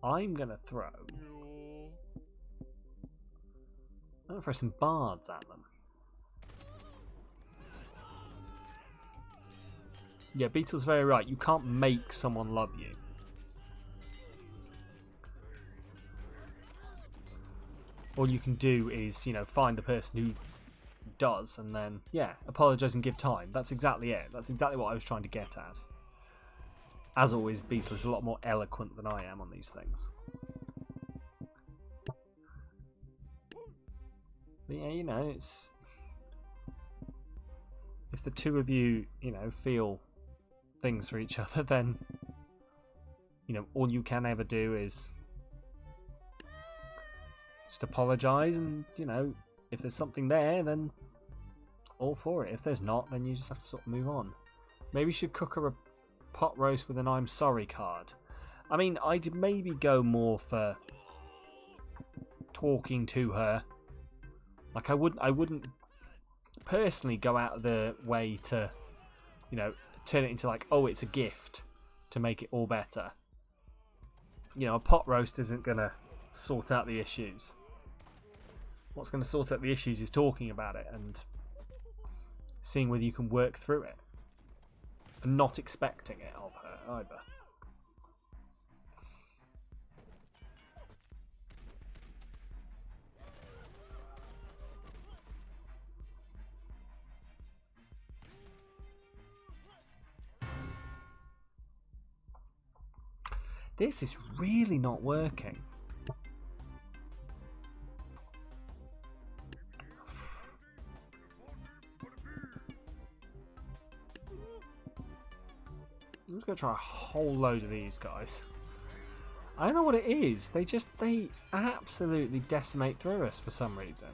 I'm going to throw some bards at them. Yeah, Beetle's very right. You can't make someone love you. All you can do is, find the person who does, and then, yeah, apologise and give time. That's exactly it. That's exactly what I was trying to get at. As always, Beetle is a lot more eloquent than I am on these things. But yeah, it's... If the two of you, feel things for each other, then, all you can ever do is just apologise, and, if there's something there, then all for it. If there's not, then you just have to sort of move on. Maybe you should cook her a pot roast with an I'm sorry card. I mean, I'd maybe go more for talking to her. Like, I wouldn't personally go out of the way to, turn it into like, oh, it's a gift to make it all better. A pot roast isn't going to sort out the issues. What's going to sort out the issues is talking about it and seeing whether you can work through it. And not expecting it of her either. This is really not working. I'm just going to try a whole load of these guys. I don't know what it is. They absolutely decimate through us for some reason.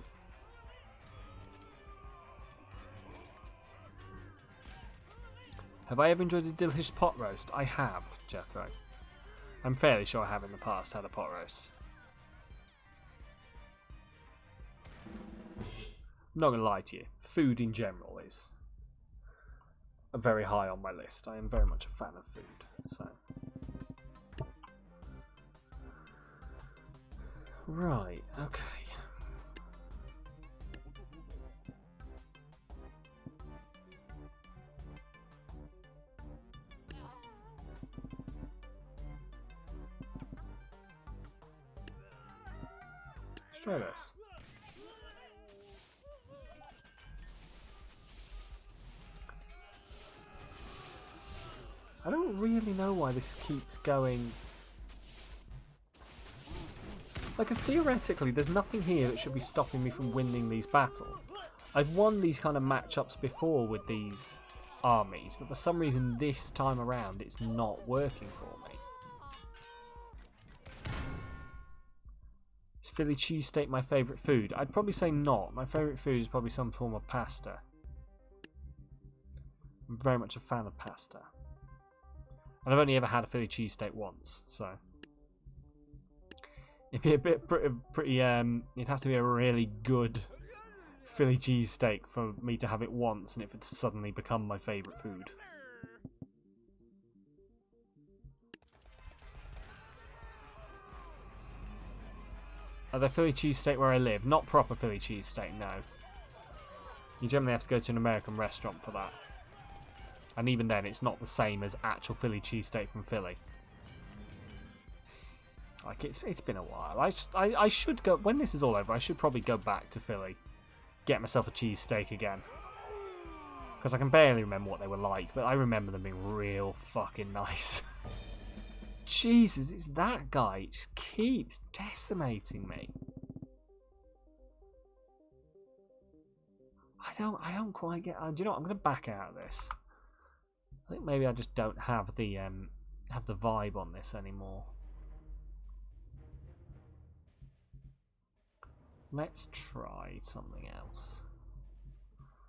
Have I ever enjoyed a delicious pot roast? I have, Jethro. I'm fairly sure I have in the past had a pot roast. I'm not going to lie to you. Food in general is very high on my list. I am very much a fan of food. So, right, okay. Let's try this. I don't really know why this keeps going. Like, because theoretically, there's nothing here that should be stopping me from winning these battles. I've won these kind of matchups before with these armies, but for some reason this time around it's not working for me. Is Philly cheesesteak my favourite food? I'd probably say not. My favourite food is probably some form of pasta. I'm very much a fan of pasta. And I've only ever had a Philly cheesesteak once, so it'd be a bit pretty. It'd have to be a really good Philly cheesesteak for me to have it once, and it would suddenly become my favourite food. Are there Philly cheesesteak where I live? Not proper Philly cheesesteak, no. You generally have to go to an American restaurant for that. And even then, it's not the same as actual Philly cheesesteak from Philly. Like, it's been a while. I should go, when this is all over, I should probably go back to Philly. Get myself a cheesesteak again. Because I can barely remember what they were like, but I remember them being real fucking nice. Jesus, it's that guy. It just keeps decimating me. I don't quite get... do you know what? I'm going to back out of this. I think maybe I just don't have the vibe on this anymore. Let's try something else.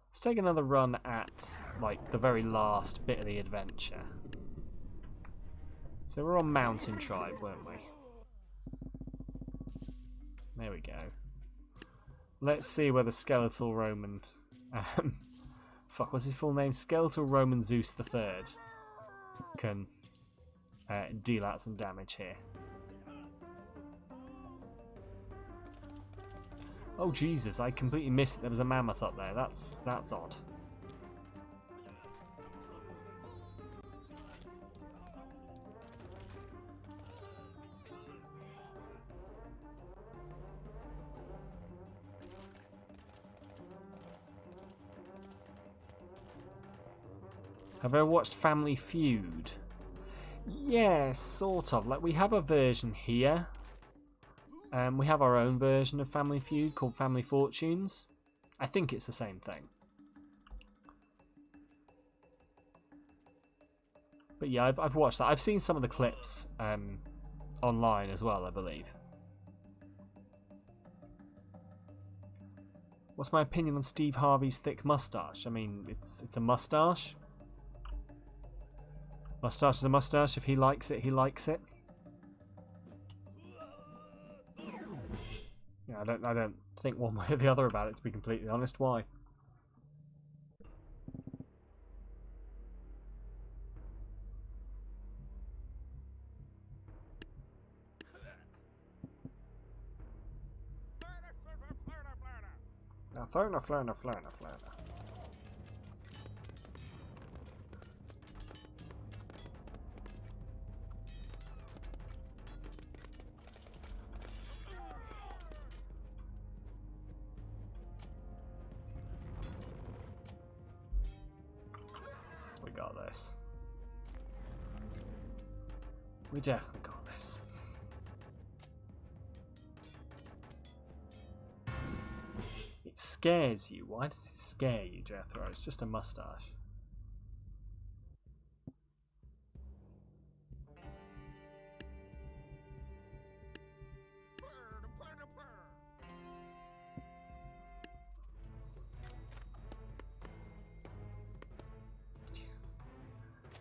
Let's take another run at like the very last bit of the adventure. So we're on Mountain Tribe, weren't we? There we go. Let's see whether Skeletal Roman... fuck, what's his full name? Skeletal Roman Zeus III can deal out some damage here. Oh Jesus, I completely missed it. There was a mammoth up there. That's odd. Have I watched Family Feud? Yeah, sort of. Like, we have a version here. We have our own version of Family Feud called Family Fortunes. I think it's the same thing. But yeah, I've watched that. I've seen some of the clips online as well, I believe. What's my opinion on Steve Harvey's thick moustache? I mean, it's a moustache. Moustache is a moustache. If he likes it, he likes it. Yeah, I don't think one way or the other about it, to be completely honest. Why? Now, Flurna. We got this. We definitely got this. It scares you. Why does it scare you, Jethro? It's just a mustache.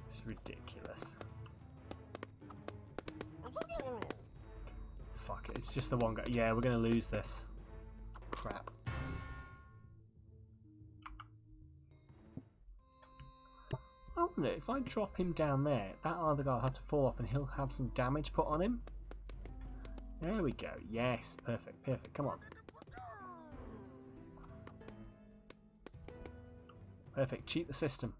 It's ridiculous. Fuck it, it's just the one guy. Yeah, we're gonna lose this. Crap. I wonder if I drop him down there, that other guy will have to fall off and he'll have some damage put on him. There we go. Yes, perfect, perfect. Come on. Perfect. Cheat the system.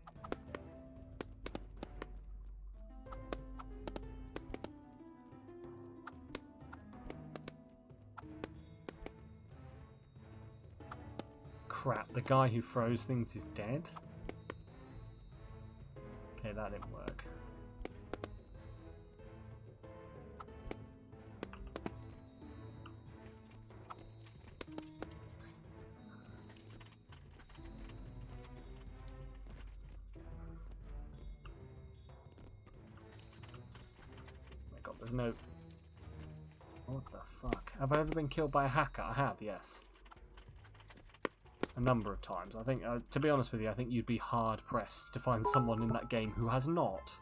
Crap, the guy who throws things is dead. Okay, that didn't work. Oh my god, there's no... What the fuck? Have I ever been killed by a hacker? I have, yes. A number of times. I think, to be honest with you, I think you'd be hard pressed to find someone in that game who has not.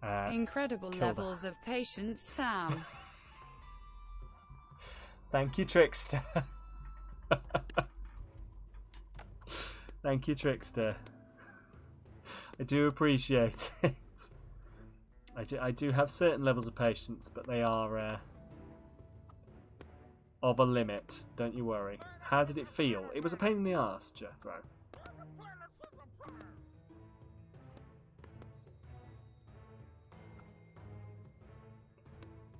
Incredible levels of patience, Sam. Thank you, Trickster. Thank you, Trickster. I do appreciate it. I do have certain levels of patience, but they are of a limit. Don't you worry. How did it feel? It was a pain in the arse, Jethro.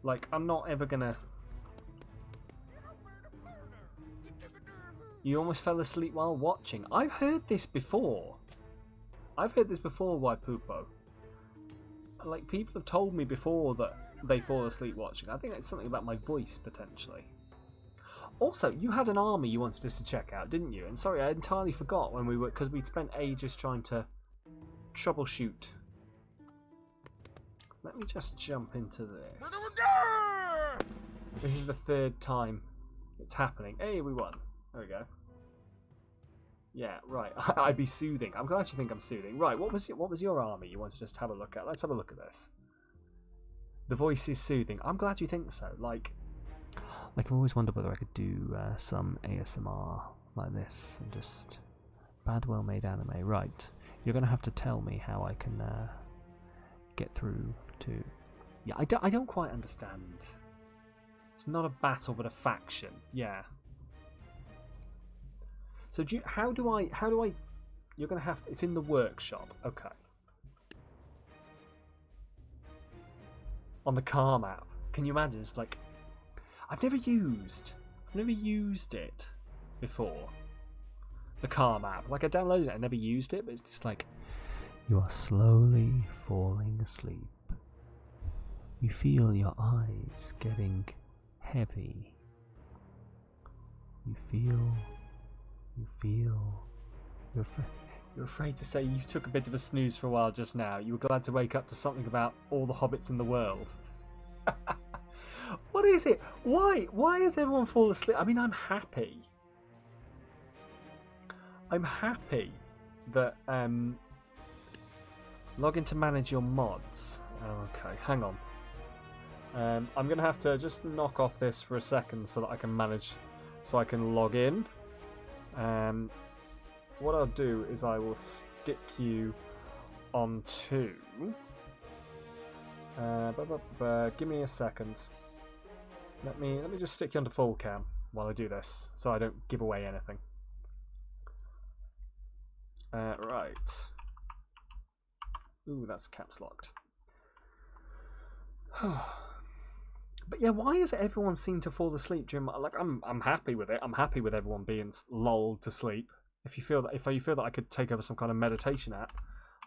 Like, I'm not ever gonna... You almost fell asleep while watching. I've heard this before. I've heard this before, Waipupo. Like, people have told me before that they fall asleep watching. I think it's something about my voice, potentially. Also, you had an army you wanted us to check out, didn't you? And sorry, I entirely forgot when we were... Because we'd spent ages trying to troubleshoot. Let me just jump into this. This is the third time it's happening. Hey, we won. There we go. Yeah, right. I'd be soothing. I'm glad you think I'm soothing. Right, what was your army you want to just have a look at? Let's have a look at this. The voice is soothing. I'm glad you think so. Like I've always wondered whether I could do some ASMR like this and just bad, well-made anime. Right, you're going to have to tell me how I can get through to... Yeah, I don't quite understand. It's not a battle, but a faction. Yeah. So how do I? You're going to have to... It's in the workshop. Okay. On the car map. Can you imagine? It's like... I've never used it before. The car map. Like, I downloaded it, I never used it, but it's just like... You are slowly falling asleep. You feel your eyes getting heavy. You feel... You're afraid to say you took a bit of a snooze for a while just now. You were glad to wake up to something about all the hobbits in the world. What is it? Why is everyone falling asleep? I mean, I'm happy. I'm happy that log in to manage your mods. Okay, hang on. I'm gonna have to just knock off this for a second so that I can manage, so I can log in. What I'll do is I will stick you on to. Give me a second. Let me just stick you onto full cam while I do this, so I don't give away anything. Right. Ooh, that's caps locked. But yeah, why does everyone seem to fall asleep during my, like I'm happy with it. I'm happy with everyone being lulled to sleep. If you feel that I could take over some kind of meditation app,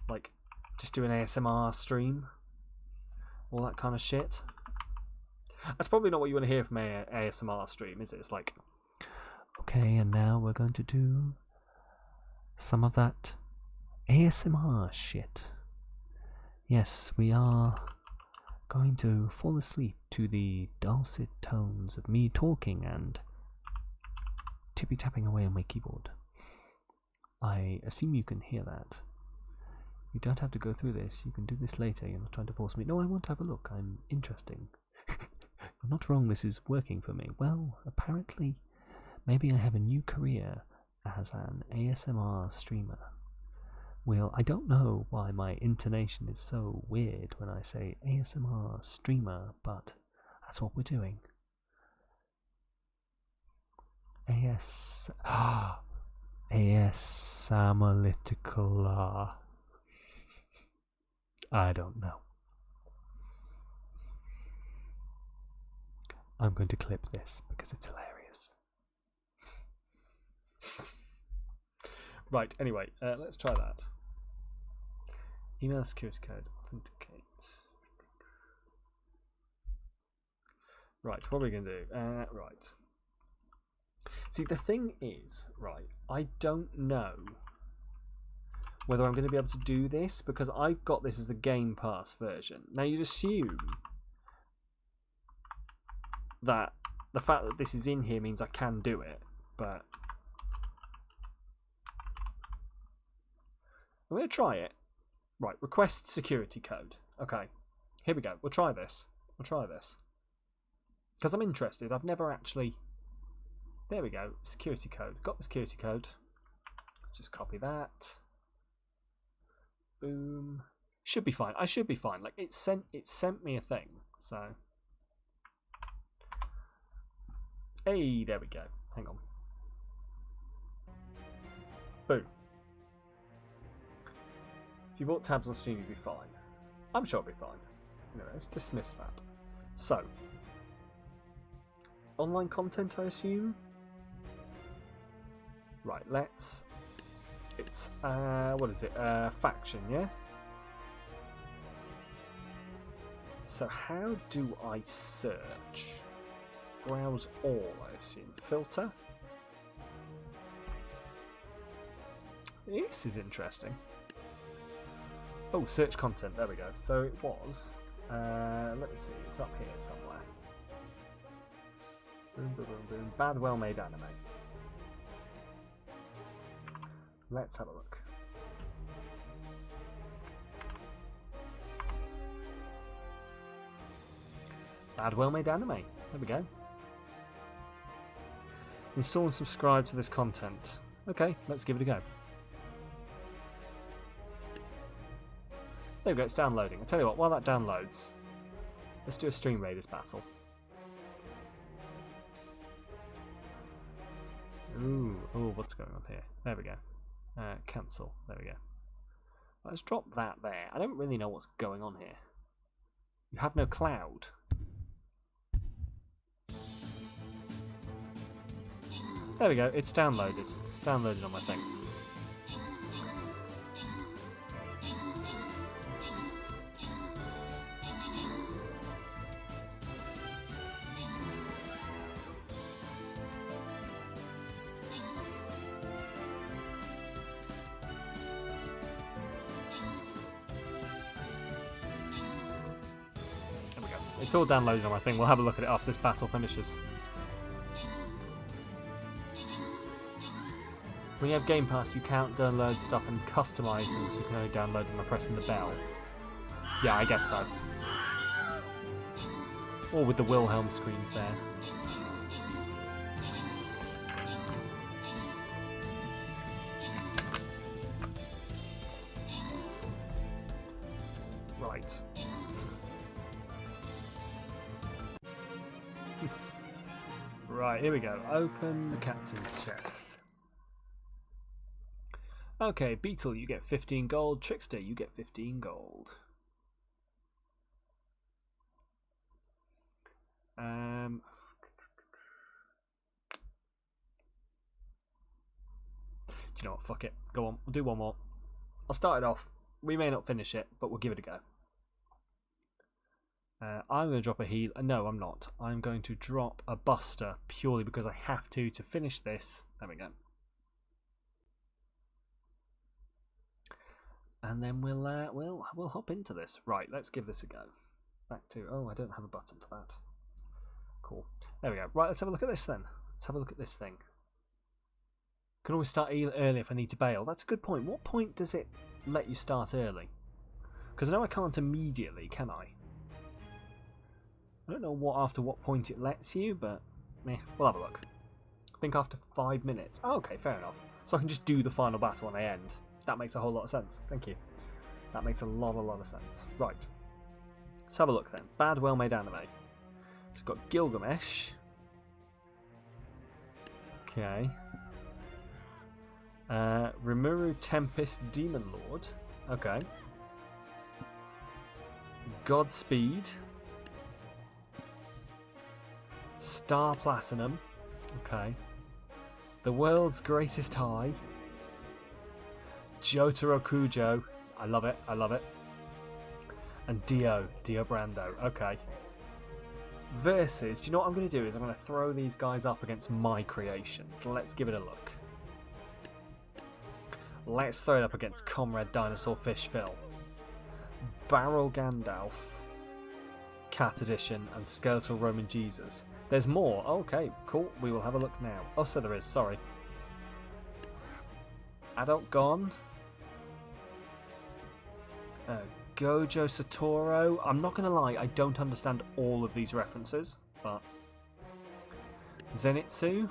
like just do an ASMR stream, all that kind of shit. That's probably not what you want to hear from an ASMR stream, is it? It's like, okay, and now we're going to do some of that ASMR shit. Yes, we are going to fall asleep to the dulcet tones of me talking and tippy-tapping away on my keyboard. I assume you can hear that. You don't have to go through this. You can do this later. You're not trying to force me. No, I want to have a look. I'm interesting. You're not wrong. This is working for me. Well, apparently, maybe I have a new career as an ASMR streamer. Well, I don't know why my intonation is so weird when I say ASMR streamer, but that's what we're doing. Samalytical. I don't know. I'm going to clip this because it's hilarious. right. Anyway, let's try that. Email security code. Authenticate. Right. What are we going to do? Right. See, the thing is, right, I don't know whether I'm going to be able to do this because I've got this as the Game Pass version. Now, you'd assume that the fact that this is in here means I can do it, but I'm going to try it. Right, request security code. Okay, here we go. We'll try this. Because I'm interested. I've never actually... There we go. Security code. Got the security code. Just copy that. Boom. Should be fine. I should be fine. Like it sent me a thing. So hey, there we go. Hang on. Boom. If you bought tabs on Steam, you'd be fine. I'm sure it'll be fine. Anyway, let's dismiss that. So online content, I assume. Right, let's... It's, what is it? Faction, yeah? So how do I search? Browse all, I assume. Filter? This is interesting. Oh, search content. There we go. So it was. Let me see. It's up here somewhere. Boom, boom, boom, boom. Bad, well-made anime. Let's have a look. Bad, well-made anime. There we go. Install and subscribe to this content. Okay, let's give it a go. There we go, it's downloading. I'll tell you what, while that downloads, let's do a Stream Raiders battle. Ooh, what's going on here? There we go. Cancel. There we go. Let's drop that there. I don't really know what's going on here. You have no cloud. There we go, it's downloaded. It's downloaded on my thing. There we go. It's all downloaded on my thing. We'll have a look at it after this battle finishes. When you have Game Pass, you can't download stuff and customize them, so you can only download them by pressing the bell. Yeah, I guess so. Or with the Wilhelm screens there. Right. Right, here we go. Open the captain's chest. Okay, Beetle, you get 15 gold. Trickster, you get 15 gold. Do you know what? Fuck it. Go on. We'll do one more. I'll start it off. We may not finish it, but we'll give it a go. I'm going to drop a heal. No, I'm not. I'm going to drop a buster purely because I have to finish this. There we go. And then we'll hop into this. Right, let's give this a go. Back to I don't have a button for that. Cool. There we go. Right, let's have a look at this then. Let's have a look at this thing. Can always start early if I need to bail. That's a good point. What point does it let you start early? Because I know I can't immediately, can I? I don't know after what point it lets you, but we'll have a look. I think after 5 minutes. Oh, okay, fair enough. So I can just do the final battle when I end. That makes a whole lot of sense. Thank you. That makes a lot of sense. Right. Let's have a look then. Bad, well-made anime. It's got Gilgamesh. Okay. Rimuru Tempest Demon Lord. Okay. Godspeed. Star Platinum. Okay. The World's Greatest High. Jotaro Kujo. I love it. I love it. And Dio Brando. Okay. Versus, do you know what I'm going to do is I'm going to throw these guys up against my creations. Let's give it a look. Let's throw it up against Comrade Dinosaur Fish Phil. Barrel Gandalf. Cat Edition and Skeletal Roman Jesus. There's more. Okay, cool. We will have a look now. Oh, so there is. Sorry. Adult Gon. Gojo Satoru. I'm not going to lie, I don't understand all of these references, but... Zenitsu.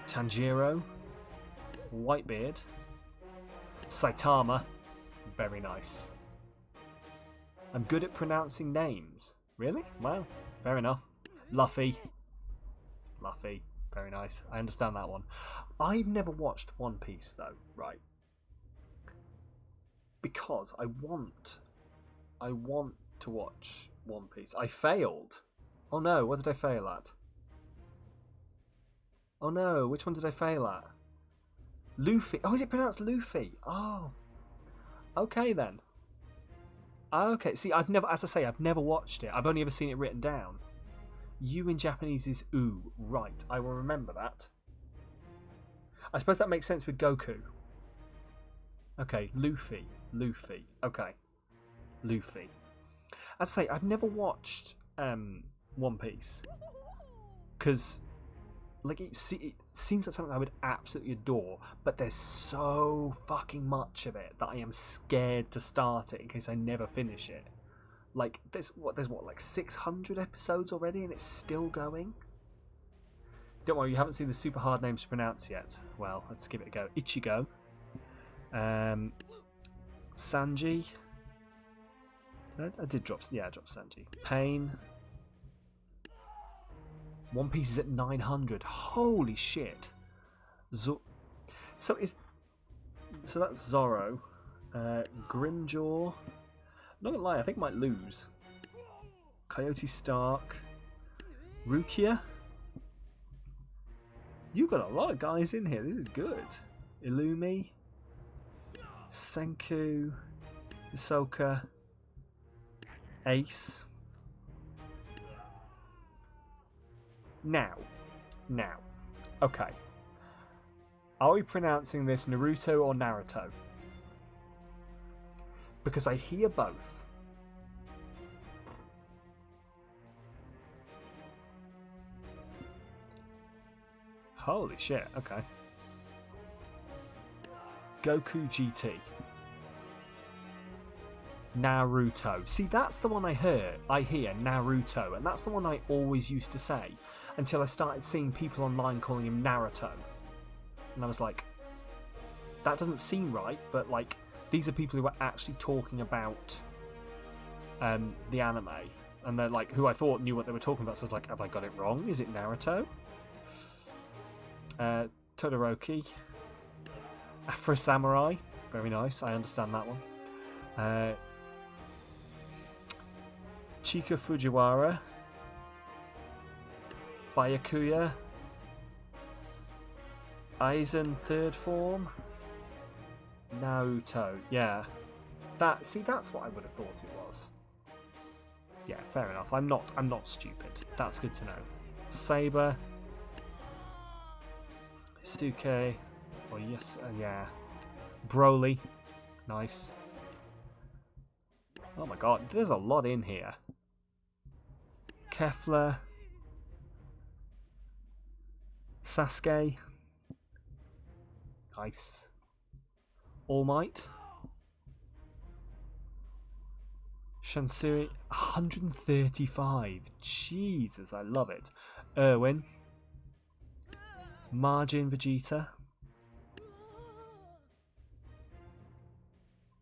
Tanjiro. Whitebeard. Saitama. Very nice. I'm good at pronouncing names. Really? Well, fair enough. Luffy. Very nice. I understand that one. I've never watched One Piece though, right? Because I want to watch One Piece. I failed. Oh no, what did I fail at? Oh no, which one did I fail at? Luffy. Oh, is it pronounced Luffy? Oh. Okay then. Okay, see, I've never watched it. I've only ever seen it written down. U in Japanese is U. Right, I will remember that. I suppose that makes sense with Goku. Okay, Luffy. Luffy. Okay. Luffy. I'd say I've never watched One Piece. Because, like, it seems like something I would absolutely adore, but there's so fucking much of it that I am scared to start it in case I never finish it. Like, there's like 600 episodes already and it's still going? Don't worry, you haven't seen the super hard names to pronounce yet. Well, let's give it a go. Ichigo. Sanji. I did drop... Yeah, I dropped Sanji. Pain. One Piece is at 900. Holy shit. So that's Zoro. Grimjaw. Not gonna lie, I think I might lose. Coyote Stark. Rukia. You've got a lot of guys in here. This is good. Illumi. Senku. Hisoka. Ace. Now. Okay. Are we pronouncing this Naruto or Naruto? Because I hear both. Holy shit, okay. Goku GT. Naruto. See, that's the one I hear, Naruto, and that's the one I always used to say, until I started seeing people online calling him Naruto. And I was like, that doesn't seem right, but like, these are people who are actually talking about the anime, and they're like, who I thought knew what they were talking about, so I was like, have I got it wrong? Is it Naruto? Todoroki. Afro Samurai. Very nice, I understand that one. Chika Fujiwara. Byakuya. Aizen third form. Naruto, yeah. That's what I would have thought it was. Yeah, fair enough. I'm not stupid. That's good to know. Saber. Suke. Oh yes, yeah. Broly. Nice. Oh my god, there's a lot in here. Kefla. Sasuke. Nice. All Might. Shansui. 135. Jesus, I love it. Erwin. Margin Vegeta.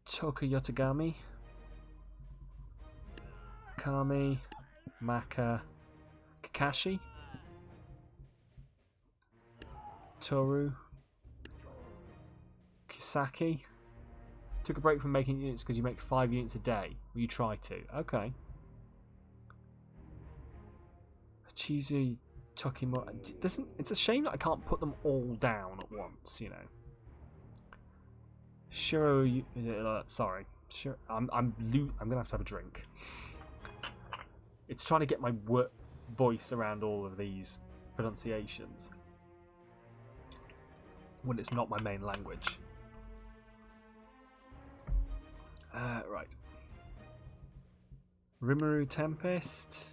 Tokuyotagami. Kami. Maka. Kakashi. Toru. Kisaki. Took a break from making units because you make 5 units a day. Well, you try to. Okay. Chizu Tokimo. It's a shame that I can't put them all down at once, you know. Shiro. Sorry. I'm gonna have to have a drink. It's trying to get my voice around all of these pronunciations when it's not my main language. Right. Rimuru Tempest.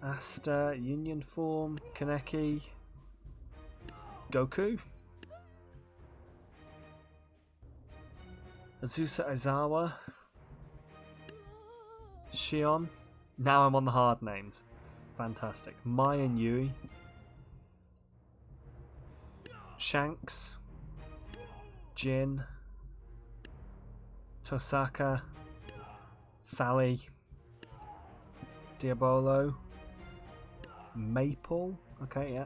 Asta, Union Form, Kaneki, Goku, Azusa Aizawa, Shion. Now I'm on the hard names. Fantastic. Mai and Yui, Shanks, Jin, Tosaka, Sally, Diabolo, Maple, okay, yeah.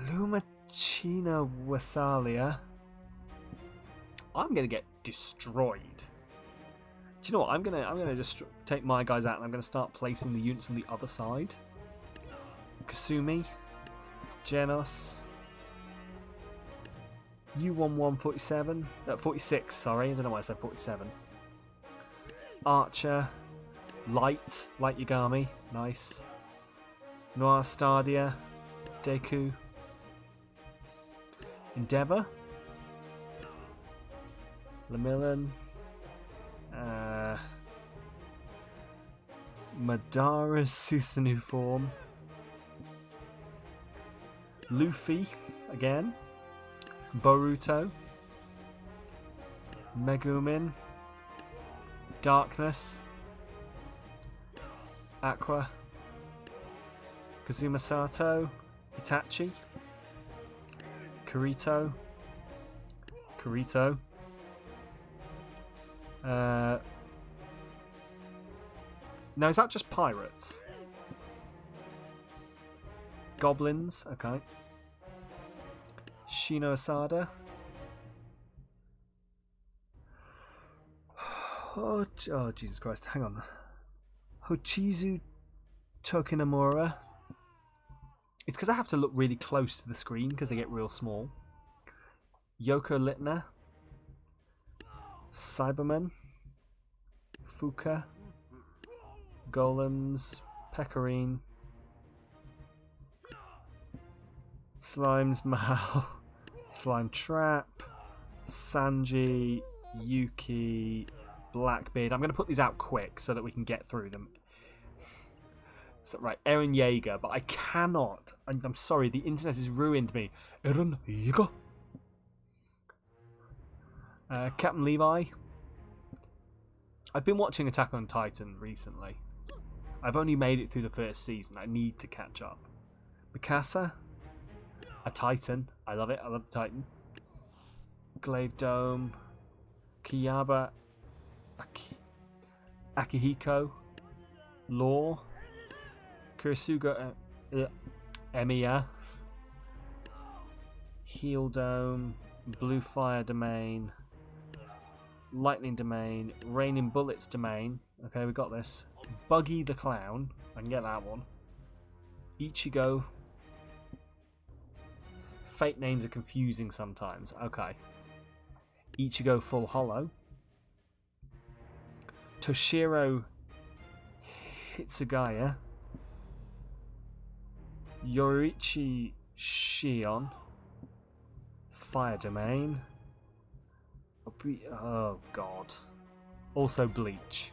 Lumachina Wasalia. I'm gonna get destroyed. Do you know what? I'm gonna just take my guys out and I'm gonna start placing the units on the other side. Kasumi, Genos, U1147, 46. Sorry, I don't know why I said 47. Archer. Light Yagami, nice. Noir Stadia, Deku, Endeavour, Lamillan. Madara's Susanoo form. Luffy again. Boruto. Megumin. Darkness. Aqua. Kazuma Sato. Itachi. Kirito. Now, is that just pirates? Goblins, okay. Shino Asada. Oh, Jesus Christ, hang on. Hochizu Tokinamura. It's because I have to look really close to the screen because they get real small. Yoko Littner. Cyberman. Fuka. Golems. Pecorine. Slime's Mal. Slime Trap. Sanji. Yuki. Blackbeard. I'm going to put these out quick so that we can get through them. So, right, Eren Yeager, but I cannot. I'm sorry, the internet has ruined me. Eren Yeager. Captain Levi. I've been watching Attack on Titan recently. I've only made it through the first season. I need to catch up. Mikasa. A Titan. I love it. I love the Titan. Glaive Dome. Kiyaba. Akihiko. Law. Kurisuga. Emiya. Heel Dome. Blue Fire Domain. Lightning Domain. Raining Bullets Domain. Okay, we got this. Buggy the Clown. I can get that one. Ichigo. Fate names are confusing sometimes. Okay. Ichigo Full Hollow. Toshiro Hitsugaya. Yoriichi Shion. Fire Domain. Oh god. Also Bleach.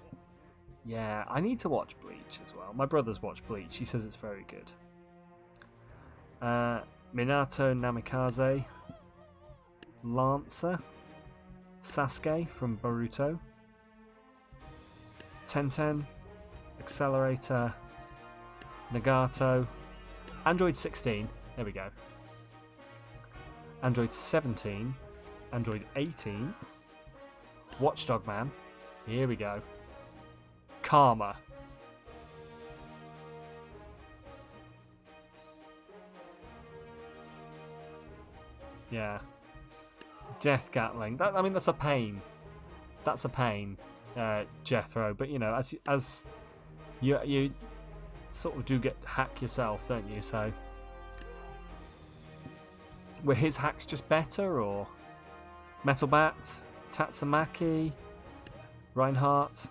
Yeah, I need to watch Bleach as well. My brother's watched Bleach. He says it's very good. Minato Namikaze. Lancer. Sasuke from Boruto. Tenten. Accelerator. Nagato. Android 16. There we go. Android 17. Android 18. Watchdog Man. Here we go. Karma. Yeah. Death Gatling. I mean, that's a pain. That's a pain, Jethro. But, you know, as you sort of do get hack yourself, don't you? So, were his hacks just better, or Metal Bat, Tatsumaki, Reinhardt,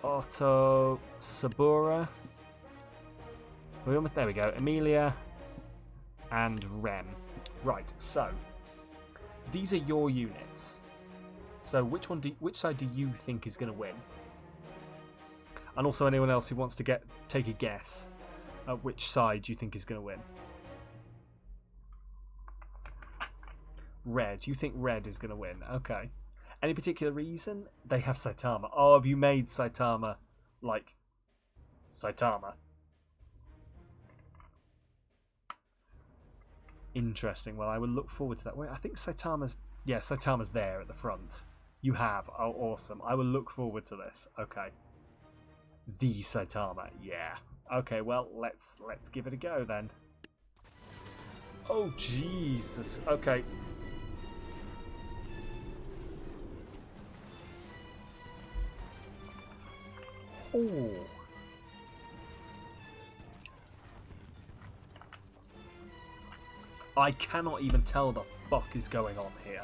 Otto Sabura? There we go. Emilia and Rem. Right. So these are your units. So which side do you think is going to win? And also anyone else who wants to take a guess at which side you think is going to win. Red. You think red is going to win? Okay. Any particular reason? They have Saitama. Oh, have you made Saitama like Saitama? Interesting. Well, I will look forward to that. Wait, I think Saitama's there at the front. You have. Oh, awesome. I will look forward to this. Okay. The Saitama. Yeah. Okay, well, let's give it a go then. Oh, Jesus. Okay. Oh. I cannot even tell the fuck is going on here.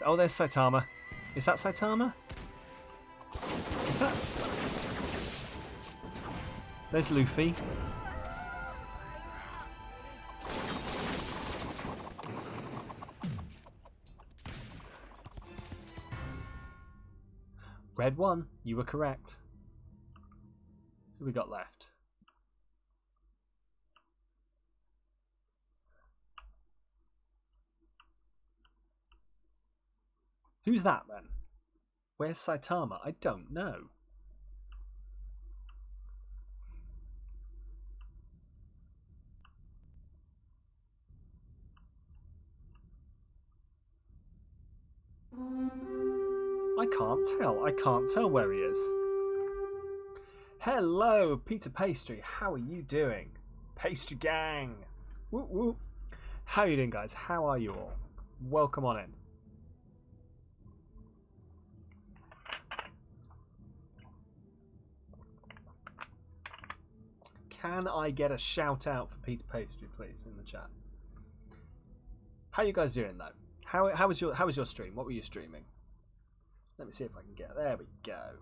Oh, there's Saitama. Is that Saitama? Is that... There's Luffy. Red won. You were correct. Who we got left? Who's that then? Where's Saitama? I don't know. I can't tell. I can't tell where he is. Hello, Peter Pastry. How are you doing? Pastry gang. Woo woo. How are you doing, guys? How are you all? Welcome on in. Can I get a shout out for Peter Pastry, please, in the chat? How are you guys doing though? How was your stream? What were you streaming? Let me see if I can get. There we go.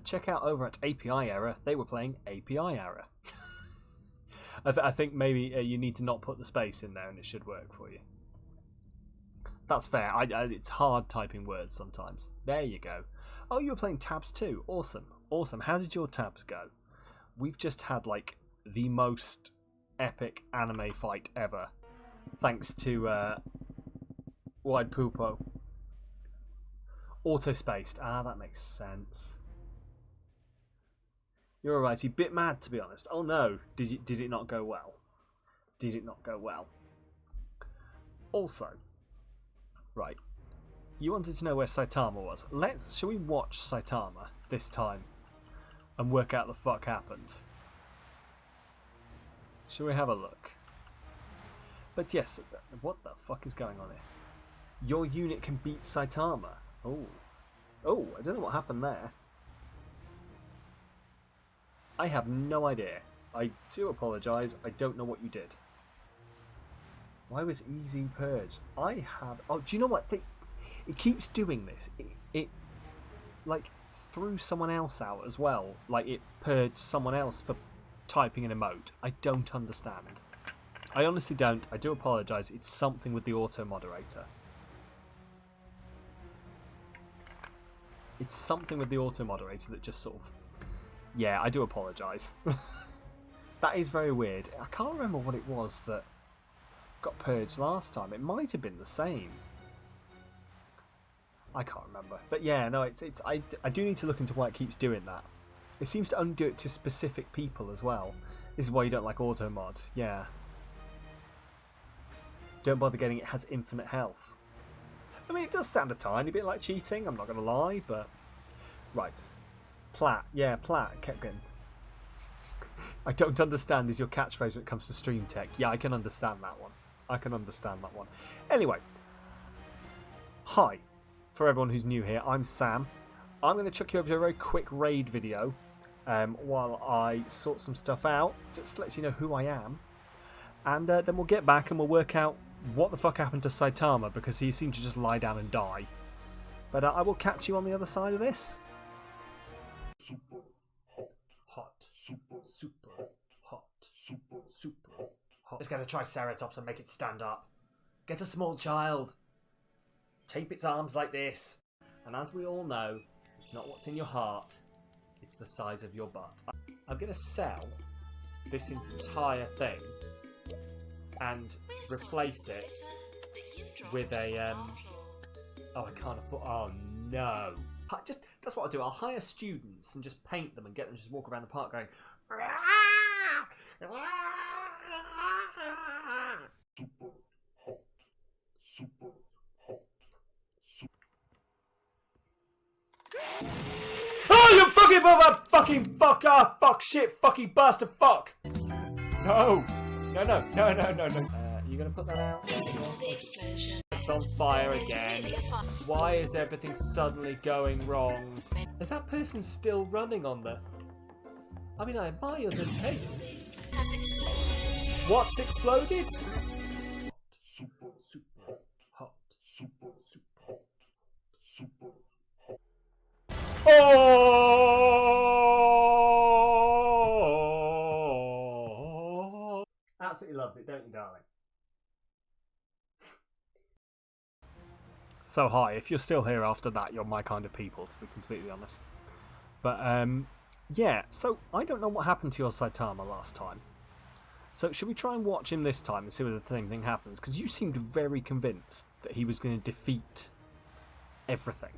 Check out over at API Error. They were playing API Error. I think maybe you need to not put the space in there, and it should work for you. That's fair. It's hard typing words sometimes. There you go. Oh, you were playing tabs too. Awesome, awesome. How did your tabs go? We've just had like the most epic anime fight ever, thanks to Wide Poopo. Auto-spaced. Ah, that makes sense. You're alright. A bit mad, to be honest. Oh no, did it not go well? Did it not go well? Also, right, you wanted to know where Saitama was. Shall we watch Saitama this time and work out the fuck happened? Shall we have a look? But yes, what the fuck is going on here? Your unit can beat Saitama. Oh, I don't know what happened there. I have no idea. I do apologise. I don't know what you did. Why was Easy purged? I have... Oh, do you know what? It keeps doing this. It like threw someone else out as well. Like it purged someone else for typing an emote. I don't understand. I honestly don't. I do apologise. It's something with the auto moderator. It's something with the auto moderator that just sort of... Yeah, I do apologise. That is very weird. I can't remember what it was that got purged last time. It might have been the same. I can't remember. But yeah, no, I do need to look into why it keeps doing that. It seems to only do it to specific people as well. This is why you don't like auto mod. Yeah. Don't bother getting it. It has infinite health. I mean, it does sound a tiny bit like cheating, I'm not going to lie, but... Right. Plat. Yeah, Plat. Kept getting... I don't understand is your catchphrase when it comes to stream tech. Yeah, I can understand that one. I can understand that one. Anyway. Hi. For everyone who's new here, I'm Sam. I'm going to chuck you over to a very quick raid video while I sort some stuff out. Just to let you know who I am. And then we'll get back and we'll work out what the fuck happened to Saitama, because he seemed to just lie down and die. But I will catch you on the other side of this. Super hot. Super hot. Super hot. Just gotta try Ceratops and make it stand up. Get a small child. Tape its arms like this. And as we all know, it's not what's in your heart, it's the size of your butt. I'm gonna sell this entire thing and replace it with a oh, I can't afford... Oh no. That's what I'll do. I'll hire students and just paint them and get them to just walk around the park going... Super hot. Super hot. Oh, you fucking mother... Fucking fuck off. Fuck shit. Fucking bastard. Fuck. No. No. You gonna put that out? It's on fire again. Why is everything suddenly going wrong? Is that person still running on the... I mean, I admire your dedication. What's exploded? Super hot. Super hot. Oh! Absolutely loves it, don't you, darling? So hi, if you're still here after that, you're my kind of people, to be completely honest. But yeah, so I don't know what happened to your Saitama last time. So should we try and watch him this time and see whether the same thing happens? Because you seemed very convinced that he was going to defeat everything.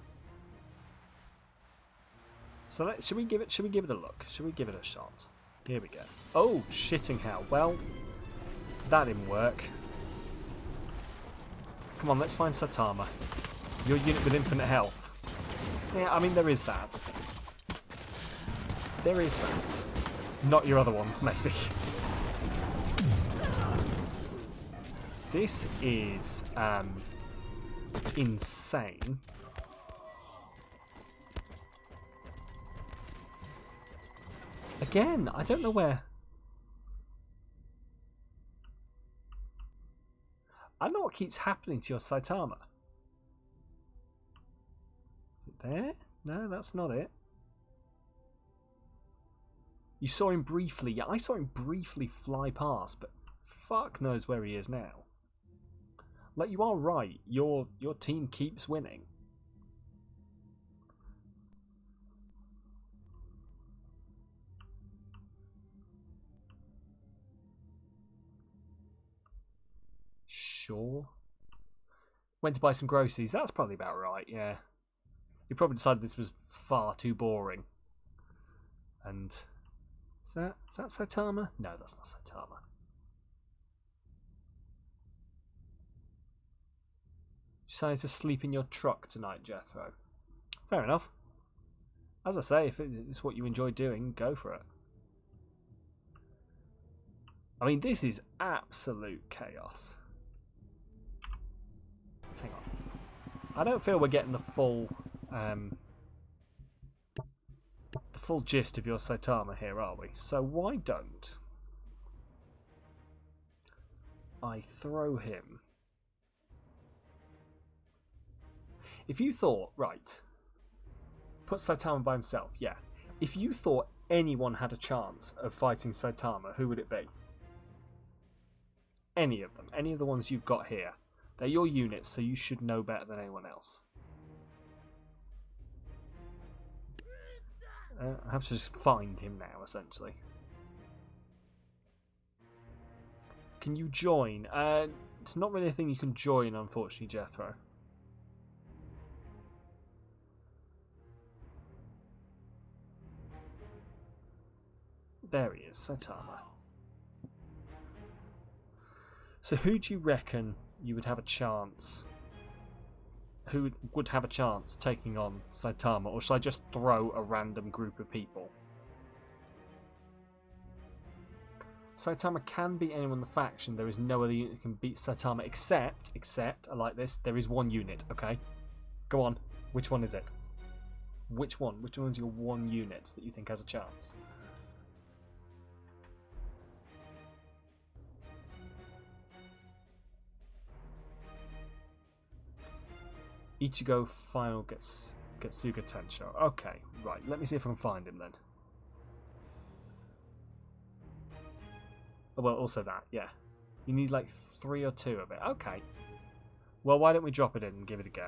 So should we give it a look? Should we give it a shot? Here we go. Oh, shitting hell. Well, that didn't work. Come on, let's find Saitama. Your unit with infinite health. Yeah, I mean, there is that. There is that. Not your other ones, maybe. This is insane. Again, I don't know where. I don't know what keeps happening to your Saitama. Is it there? No, that's not it. You saw him briefly. Yeah, I saw him briefly fly past, but fuck knows where he is now. Like, you are right. Your team keeps winning. Sure. Went to buy some groceries. That's probably about right, yeah. You probably decided this was far too boring. And is that Saitama? No, that's not Saitama. You decided to sleep in your truck tonight, Jethro. Fair enough. As I say, if it's what you enjoy doing, go for it. I mean, this is absolute chaos. Hang on. I don't feel we're getting the full gist of your Saitama here, are we? So why don't I throw him? If you thought, right, put Saitama by himself, yeah. If you thought anyone had a chance of fighting Saitama, who would it be? Any of them. Any of the ones you've got here. They're your units, so you should know better than anyone else. I have to just find him now, essentially. Can you join? It's not really a thing you can join, unfortunately, Jethro. There he is, Saitama. So who do you reckon you would have a chance? Who would have a chance taking on Saitama? Or should I just throw a random group of people? Saitama can beat anyone in the faction. There is no other unit that can beat Saitama except, I like this, there is one unit, okay? Go on. Which one is it? Which one? Which one's your one unit that you think has a chance? Ichigo final gets Getsuga Tensho. Okay, right. Let me see if I can find him then. Oh, well, also that, yeah. You need like 3 or 2 of it. Okay. Well, why don't we drop it in and give it a go?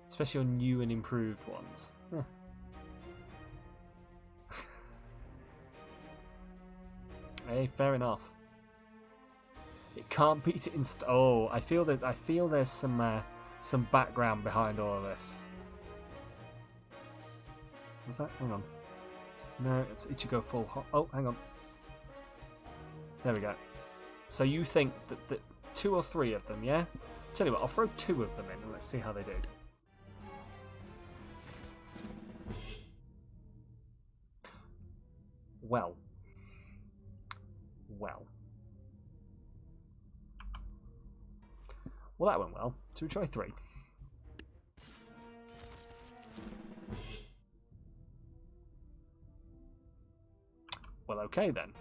Especially on new and improved ones. Huh. Hey, fair enough. It can't beat it in. Oh, I feel there's some background behind all of this. What's that? Hang on. No, it's Ichigo full. Oh, hang on. There we go. So you think that 2 or 3 of them, yeah? Tell you what, I'll throw 2 of them in and let's see how they do. Well. Well, that went well. So we try 3. Well, okay then.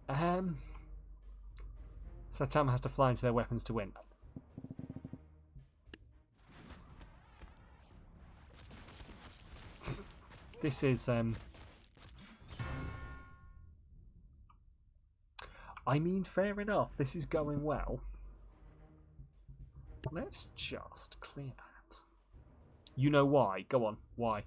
Saitama has to fly into their weapons to win. This is I mean, fair enough. This is going well. Let's just clear that. You know why? Go on. Why?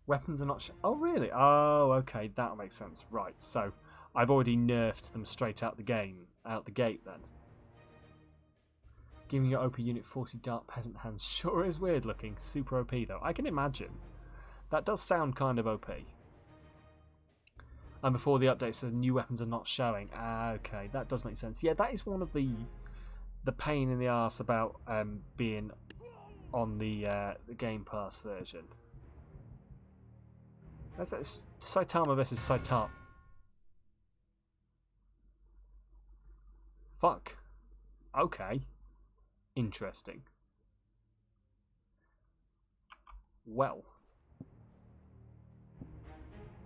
Weapons are not... oh, really? Oh, okay. That makes sense. Right. So, I've already nerfed them straight out the game. Out the gate, then. Giving your OP unit 40 Dark Peasant hands sure is weird looking. Super OP, though. I can imagine. That does sound kind of OP. And before the update says new weapons are not showing. Ah, okay. That does make sense. Yeah, that is one of the pain in the arse about being on the Game Pass version. That's Saitama versus Saitama. Fuck. Okay. Interesting. Well.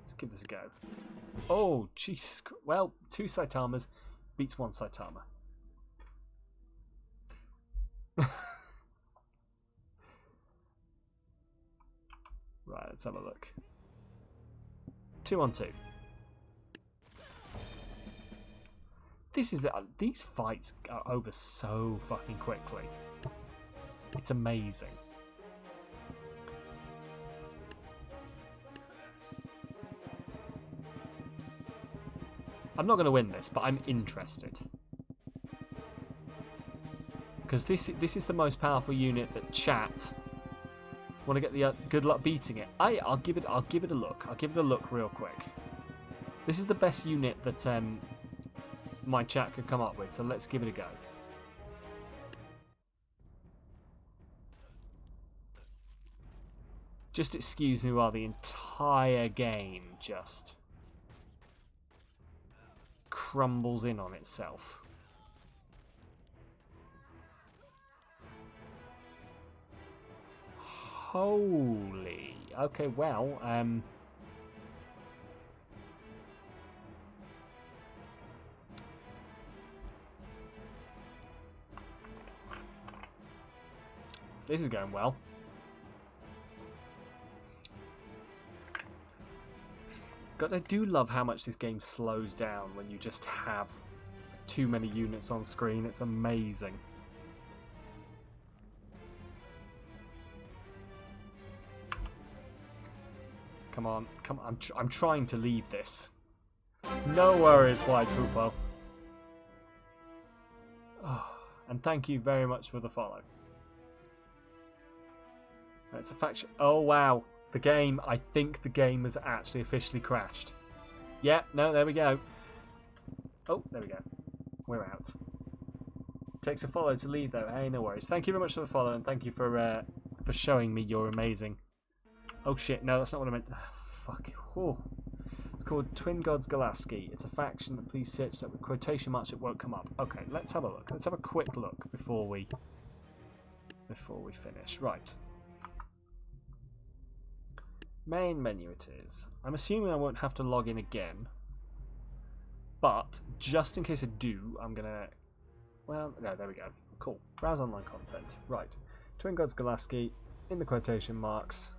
Let's give this a go. Oh, jeez. Well, 2 Saitamas beats 1 Saitama. Right, let's have a look. 2 on 2. These fights are over so fucking quickly. It's amazing. I'm not going to win this, but I'm interested. Because this is the most powerful unit that chat want to get the good luck beating it. I'll give it a look. I'll give it a look real quick. This is the best unit that my chat could come up with, so let's give it a go. Just excuse me while the entire game just crumbles in on itself. Holy. Okay, well, this is going well. God, I do love how much this game slows down when you just have too many units on screen. It's amazing. Come on, come on. I'm trying to leave this. No worries, White Poopo. Oh, and thank you very much for the follow. It's a faction. Oh, wow. The game, I think the game has actually officially crashed. Yeah, no, there we go. Oh, there we go. We're out. Takes a follow to leave, though. Hey, no worries. Thank you very much for the follow, and thank you for showing me you're amazing. Oh, shit. No, that's not what I meant. Fuck. Oh. It's called Twin Gods Galaski. It's a faction. Please search that with quotation marks. It won't come up. Okay, let's have a look. Let's have a quick look before we finish. Right. Main menu it is. I'm assuming I won't have to log in again. But, just in case I do, I'm going to... well, no, there we go. Cool. Browse online content. Right. Twin Gods Galaski, in the quotation marks.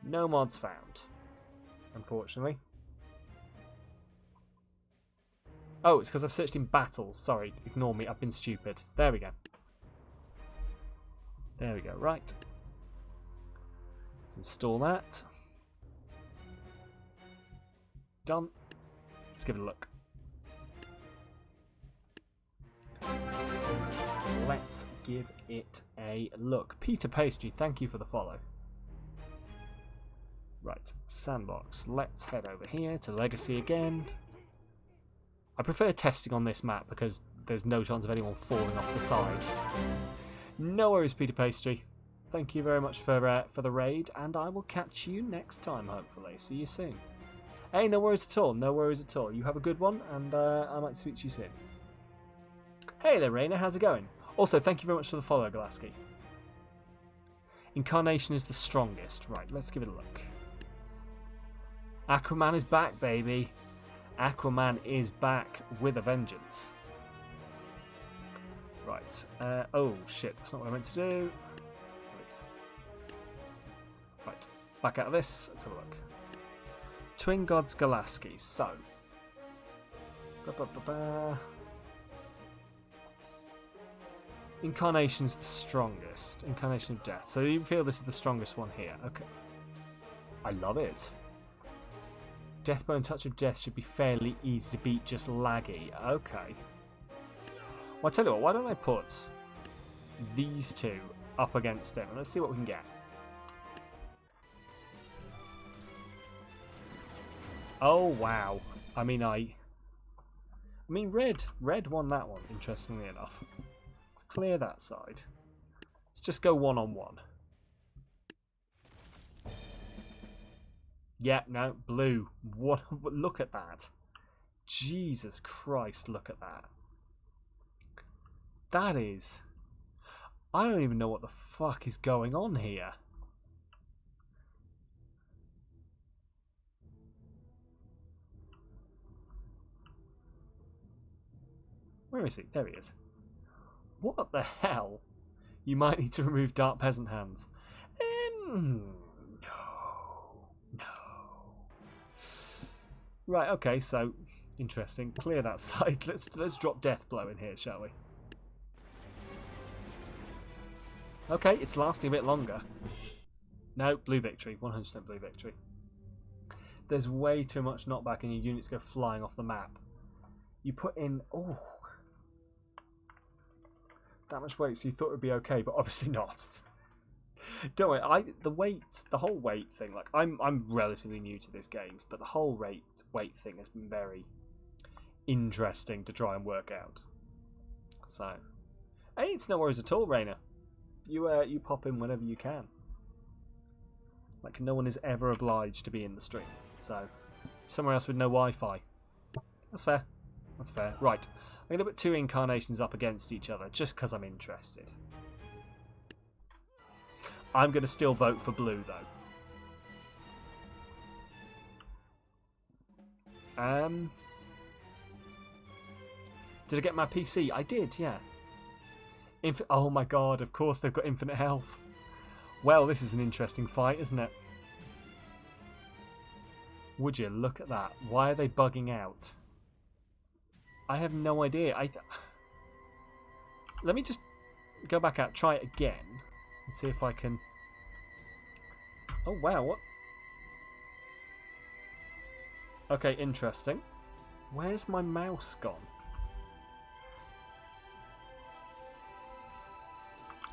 No mods found, unfortunately. Oh, it's because I've searched in battles. Sorry, ignore me. I've been stupid. There we go. There we go. Right. Let's install that. Done. Let's give it a look. Let's give it a look. Peter Pastry, thank you for the follow. Right, sandbox. Let's head over here to Legacy again. I prefer testing on this map because there's no chance of anyone falling off the side. No worries, Peter Pastry. Thank you very much for the raid, and I will catch you next time, hopefully. See you soon. Hey, no worries at all. No worries at all. You have a good one, and I might speak to you soon. Hey there, Raina. How's it going? Also, thank you very much for the follow, Galaski. Incarnation is the strongest. Right, let's give it a look. Aquaman is back, baby. Aquaman is back with a vengeance. Right. Oh, shit. That's not what I meant to do. Right. Back out of this. Let's have a look. Twin Gods Galaski. So. Incarnation's the strongest. Incarnation of Death. So you feel this is the strongest one here. Okay. I love it. Deathbone Touch of Death should be fairly easy to beat, just laggy. Okay. Well, I tell you what, why don't I put these two up against him and let's see what we can get. Oh wow. I mean red won that one, interestingly enough. Let's clear that side. Let's just go one-on-one. Yeah, no, blue. What? Look at that. Jesus Christ, look at that. That is... I don't even know what the fuck is going on here. Where is he? There he is. What the hell? You might need to remove Dark Peasant Hands. No. Right, okay, so interesting. Clear that side. Let's drop Death Blow in here, shall we? Okay, it's lasting a bit longer. No, blue victory. 100% blue victory. There's way too much knockback and your units go flying off the map. You put in... Oh. That much weight, so you thought it would be okay, but obviously not. Don't worry, the whole weight thing, like I'm relatively new to this game, but the whole weight thing has been very interesting to try and work out. So, hey, it's no worries at all, Raina. You pop in whenever you can. Like no one is ever obliged to be in the stream. So, somewhere else with no Wi-Fi. That's fair. That's fair. Right, I'm gonna put two incarnations up against each other just because I'm interested. I'm going to still vote for blue, though. Did I get my PC? I did, yeah. Oh my god, of course they've got infinite health. Well, this is an interesting fight, isn't it? Would you look at that? Why are they bugging out? I have no idea. Let me just go back out, try it again. And see if I can... Oh, wow, what? Okay, interesting. Where's my mouse gone?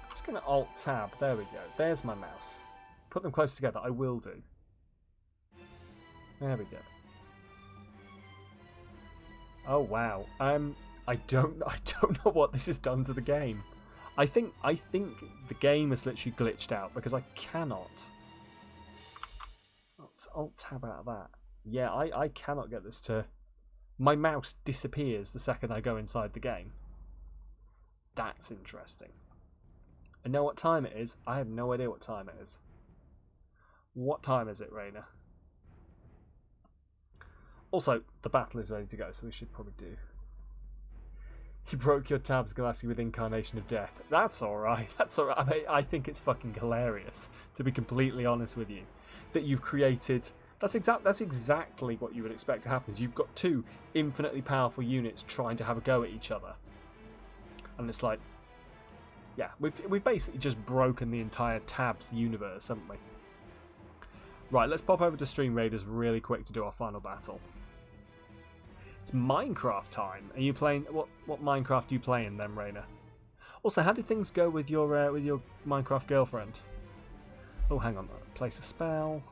I'm just going to Alt-Tab. There we go. There's my mouse. Put them close together. I will do. There we go. Oh, wow. I don't know what this has done to the game. I think the game has literally glitched out because I cannot. Let's Alt-Tab out of that. Yeah, I cannot get this to... My mouse disappears the second I go inside the game. That's interesting. I know what time it is. I have no idea what time it is. What time is it, Raina? Also, the battle is ready to go, so we should probably do... You broke your tabs, Galaski, with Incarnation of Death. That's alright. That's alright. I mean, I think it's fucking hilarious, to be completely honest with you, that you've created... That's exactly what you would expect to happen. You've got two infinitely powerful units trying to have a go at each other. And it's like... Yeah, we've basically just broken the entire tabs universe, haven't we? Right, let's pop over to Stream Raiders really quick to do our final battle. It's Minecraft time. Are you playing... What Minecraft are you playing then, Raina? Also, how did things go with your Minecraft girlfriend? Oh, hang on. Place a spell.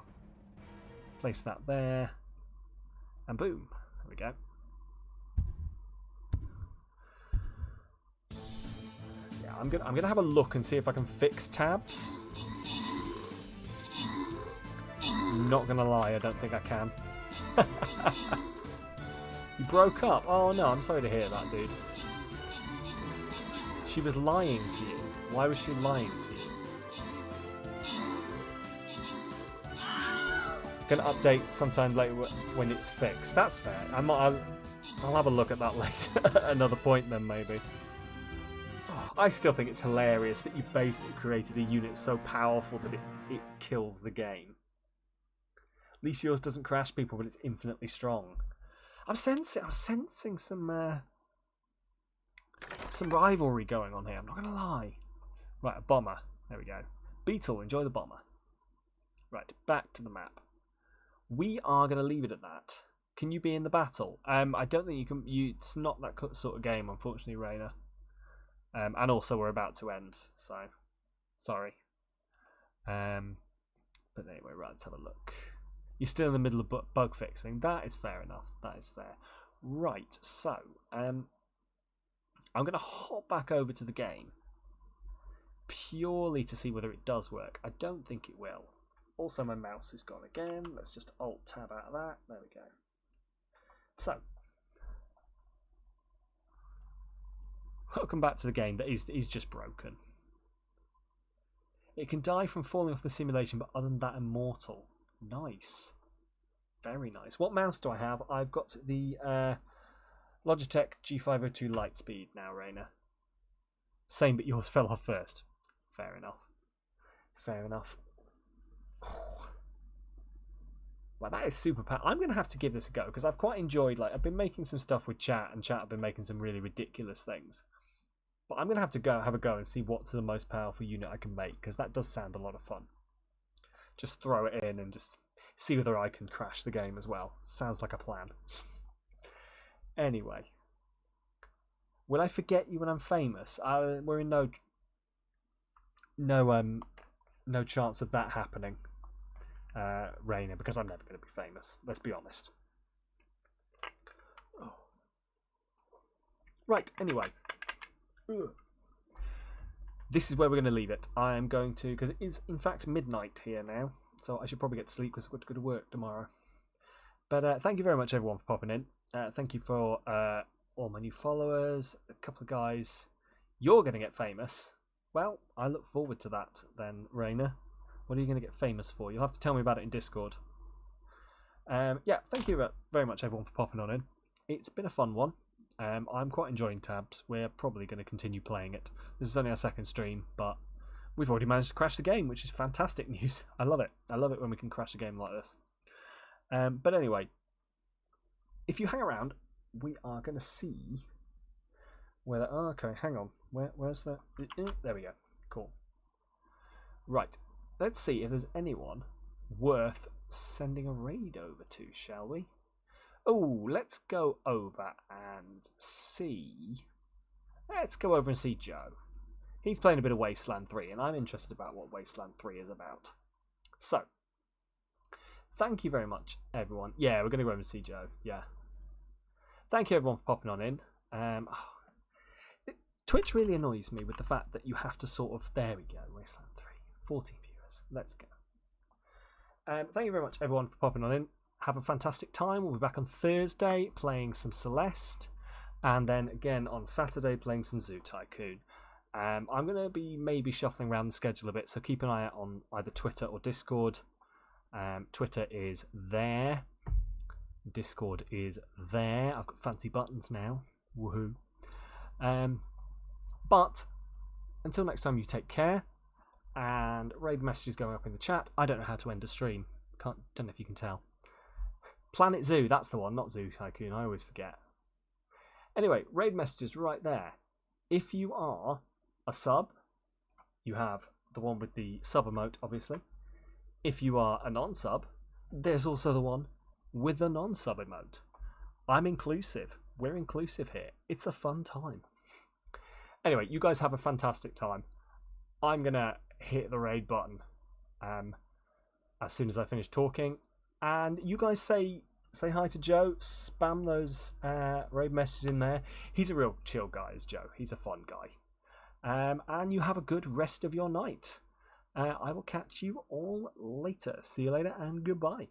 Place that there. And boom. There we go. Yeah, I'm gonna have a look and see if I can fix tabs. Not gonna lie, I don't think I can. You broke up? Oh no, I'm sorry to hear that, dude. She was lying to you. Why was she lying to you? Gonna update sometime later when it's fixed. That's fair. I'll have a look at that later at another point then, maybe. I still think it's hilarious that you basically created a unit so powerful that it kills the game. At least yours doesn't crash people, but it's infinitely strong. I'm sensing some rivalry going on here. I'm not gonna lie. Right, a bomber. There we go. Beetle, enjoy the bomber. Right, back to the map. We are gonna leave it at that. Can you be in the battle? I don't think you can. It's not that sort of game, unfortunately, Raina. And also we're about to end, so sorry. But anyway, right, let's have a look. You're still in the middle of bug fixing. That is fair enough. That is fair. Right, so I'm going to hop back over to the game purely to see whether it does work. I don't think it will. Also, my mouse is gone again. Let's just Alt-Tab out of that. There we go. So, welcome back to the game that is just broken. It can die from falling off the simulation, but other than that, immortal. Nice. Very nice. What mouse do I have? I've got the Logitech G502 Lightspeed now, Raina. Same, but yours fell off first. Fair enough. Fair enough. Well, that is super powerful. I'm going to have to give this a go because I've quite enjoyed, I've been making some stuff with chat, and chat have been making some really ridiculous things. But I'm going to have to have a go and see what's the most powerful unit I can make, because that does sound a lot of fun. Just throw it in and just see whether I can crash the game as well. Sounds like a plan. Anyway. Will I forget you when I'm famous? We're in no chance of that happening, Raina, because I'm never going to be famous. Let's be honest. Oh. Right, anyway. Ugh. This is where we're going to leave it. I am going to, because it is in fact midnight here now, so I should probably get to sleep because I've got to go to work tomorrow. But thank you very much, everyone, for popping in. Thank you for all my new followers, a couple of guys. You're going to get famous. Well, I look forward to that then, Raina. What are you going to get famous for? You'll have to tell me about it in Discord. Yeah, thank you very much, everyone, for popping on in. It's been a fun one. I'm quite enjoying Tabs. We're probably going to continue playing it. This is only our second stream, but we've already managed to crash the game, which is fantastic news. I love it. I love it when we can crash a game like this. But anyway, if you hang around, we are going to see whether... Oh, okay, hang on. Where's the... There we go. Cool. Right. Let's see if there's anyone worth sending a raid over to, shall we? Oh, let's go over and see... Let's go over and see Joe. He's playing a bit of Wasteland 3, and I'm interested about what Wasteland 3 is about. So, thank you very much, everyone. Yeah, we're going to go over and see Joe. Yeah. Thank you, everyone, for popping on in. Twitch really annoys me with the fact that you have to sort of... There we go, Wasteland 3. 14 viewers. Let's go. Thank you very much, everyone, for popping on in. Have a fantastic time. We'll be back on Thursday playing some Celeste, and then again on Saturday playing some Zoo Tycoon. I'm going to be maybe shuffling around the schedule a bit, so keep an eye out on either Twitter or Discord. Twitter is there. Discord is there. I've got fancy buttons now. Woohoo. But until next time, you take care. And raid messages going up in the chat. I don't know how to end a stream. Don't know if you can tell. Planet Zoo, that's the one, not Zoo Tycoon. I always forget. Anyway, raid messages right there. If you are a sub, you have the one with the sub emote, obviously. If you are a non-sub, there's also the one with the non-sub emote. I'm inclusive. We're inclusive here. It's a fun time. Anyway, you guys have a fantastic time. I'm going to hit the raid button as soon as I finish talking. And you guys say hi to Joe. Spam those raid messages in there. He's a real chill guy, is Joe. He's a fun guy. And you have a good rest of your night. I will catch you all later. See you later and goodbye.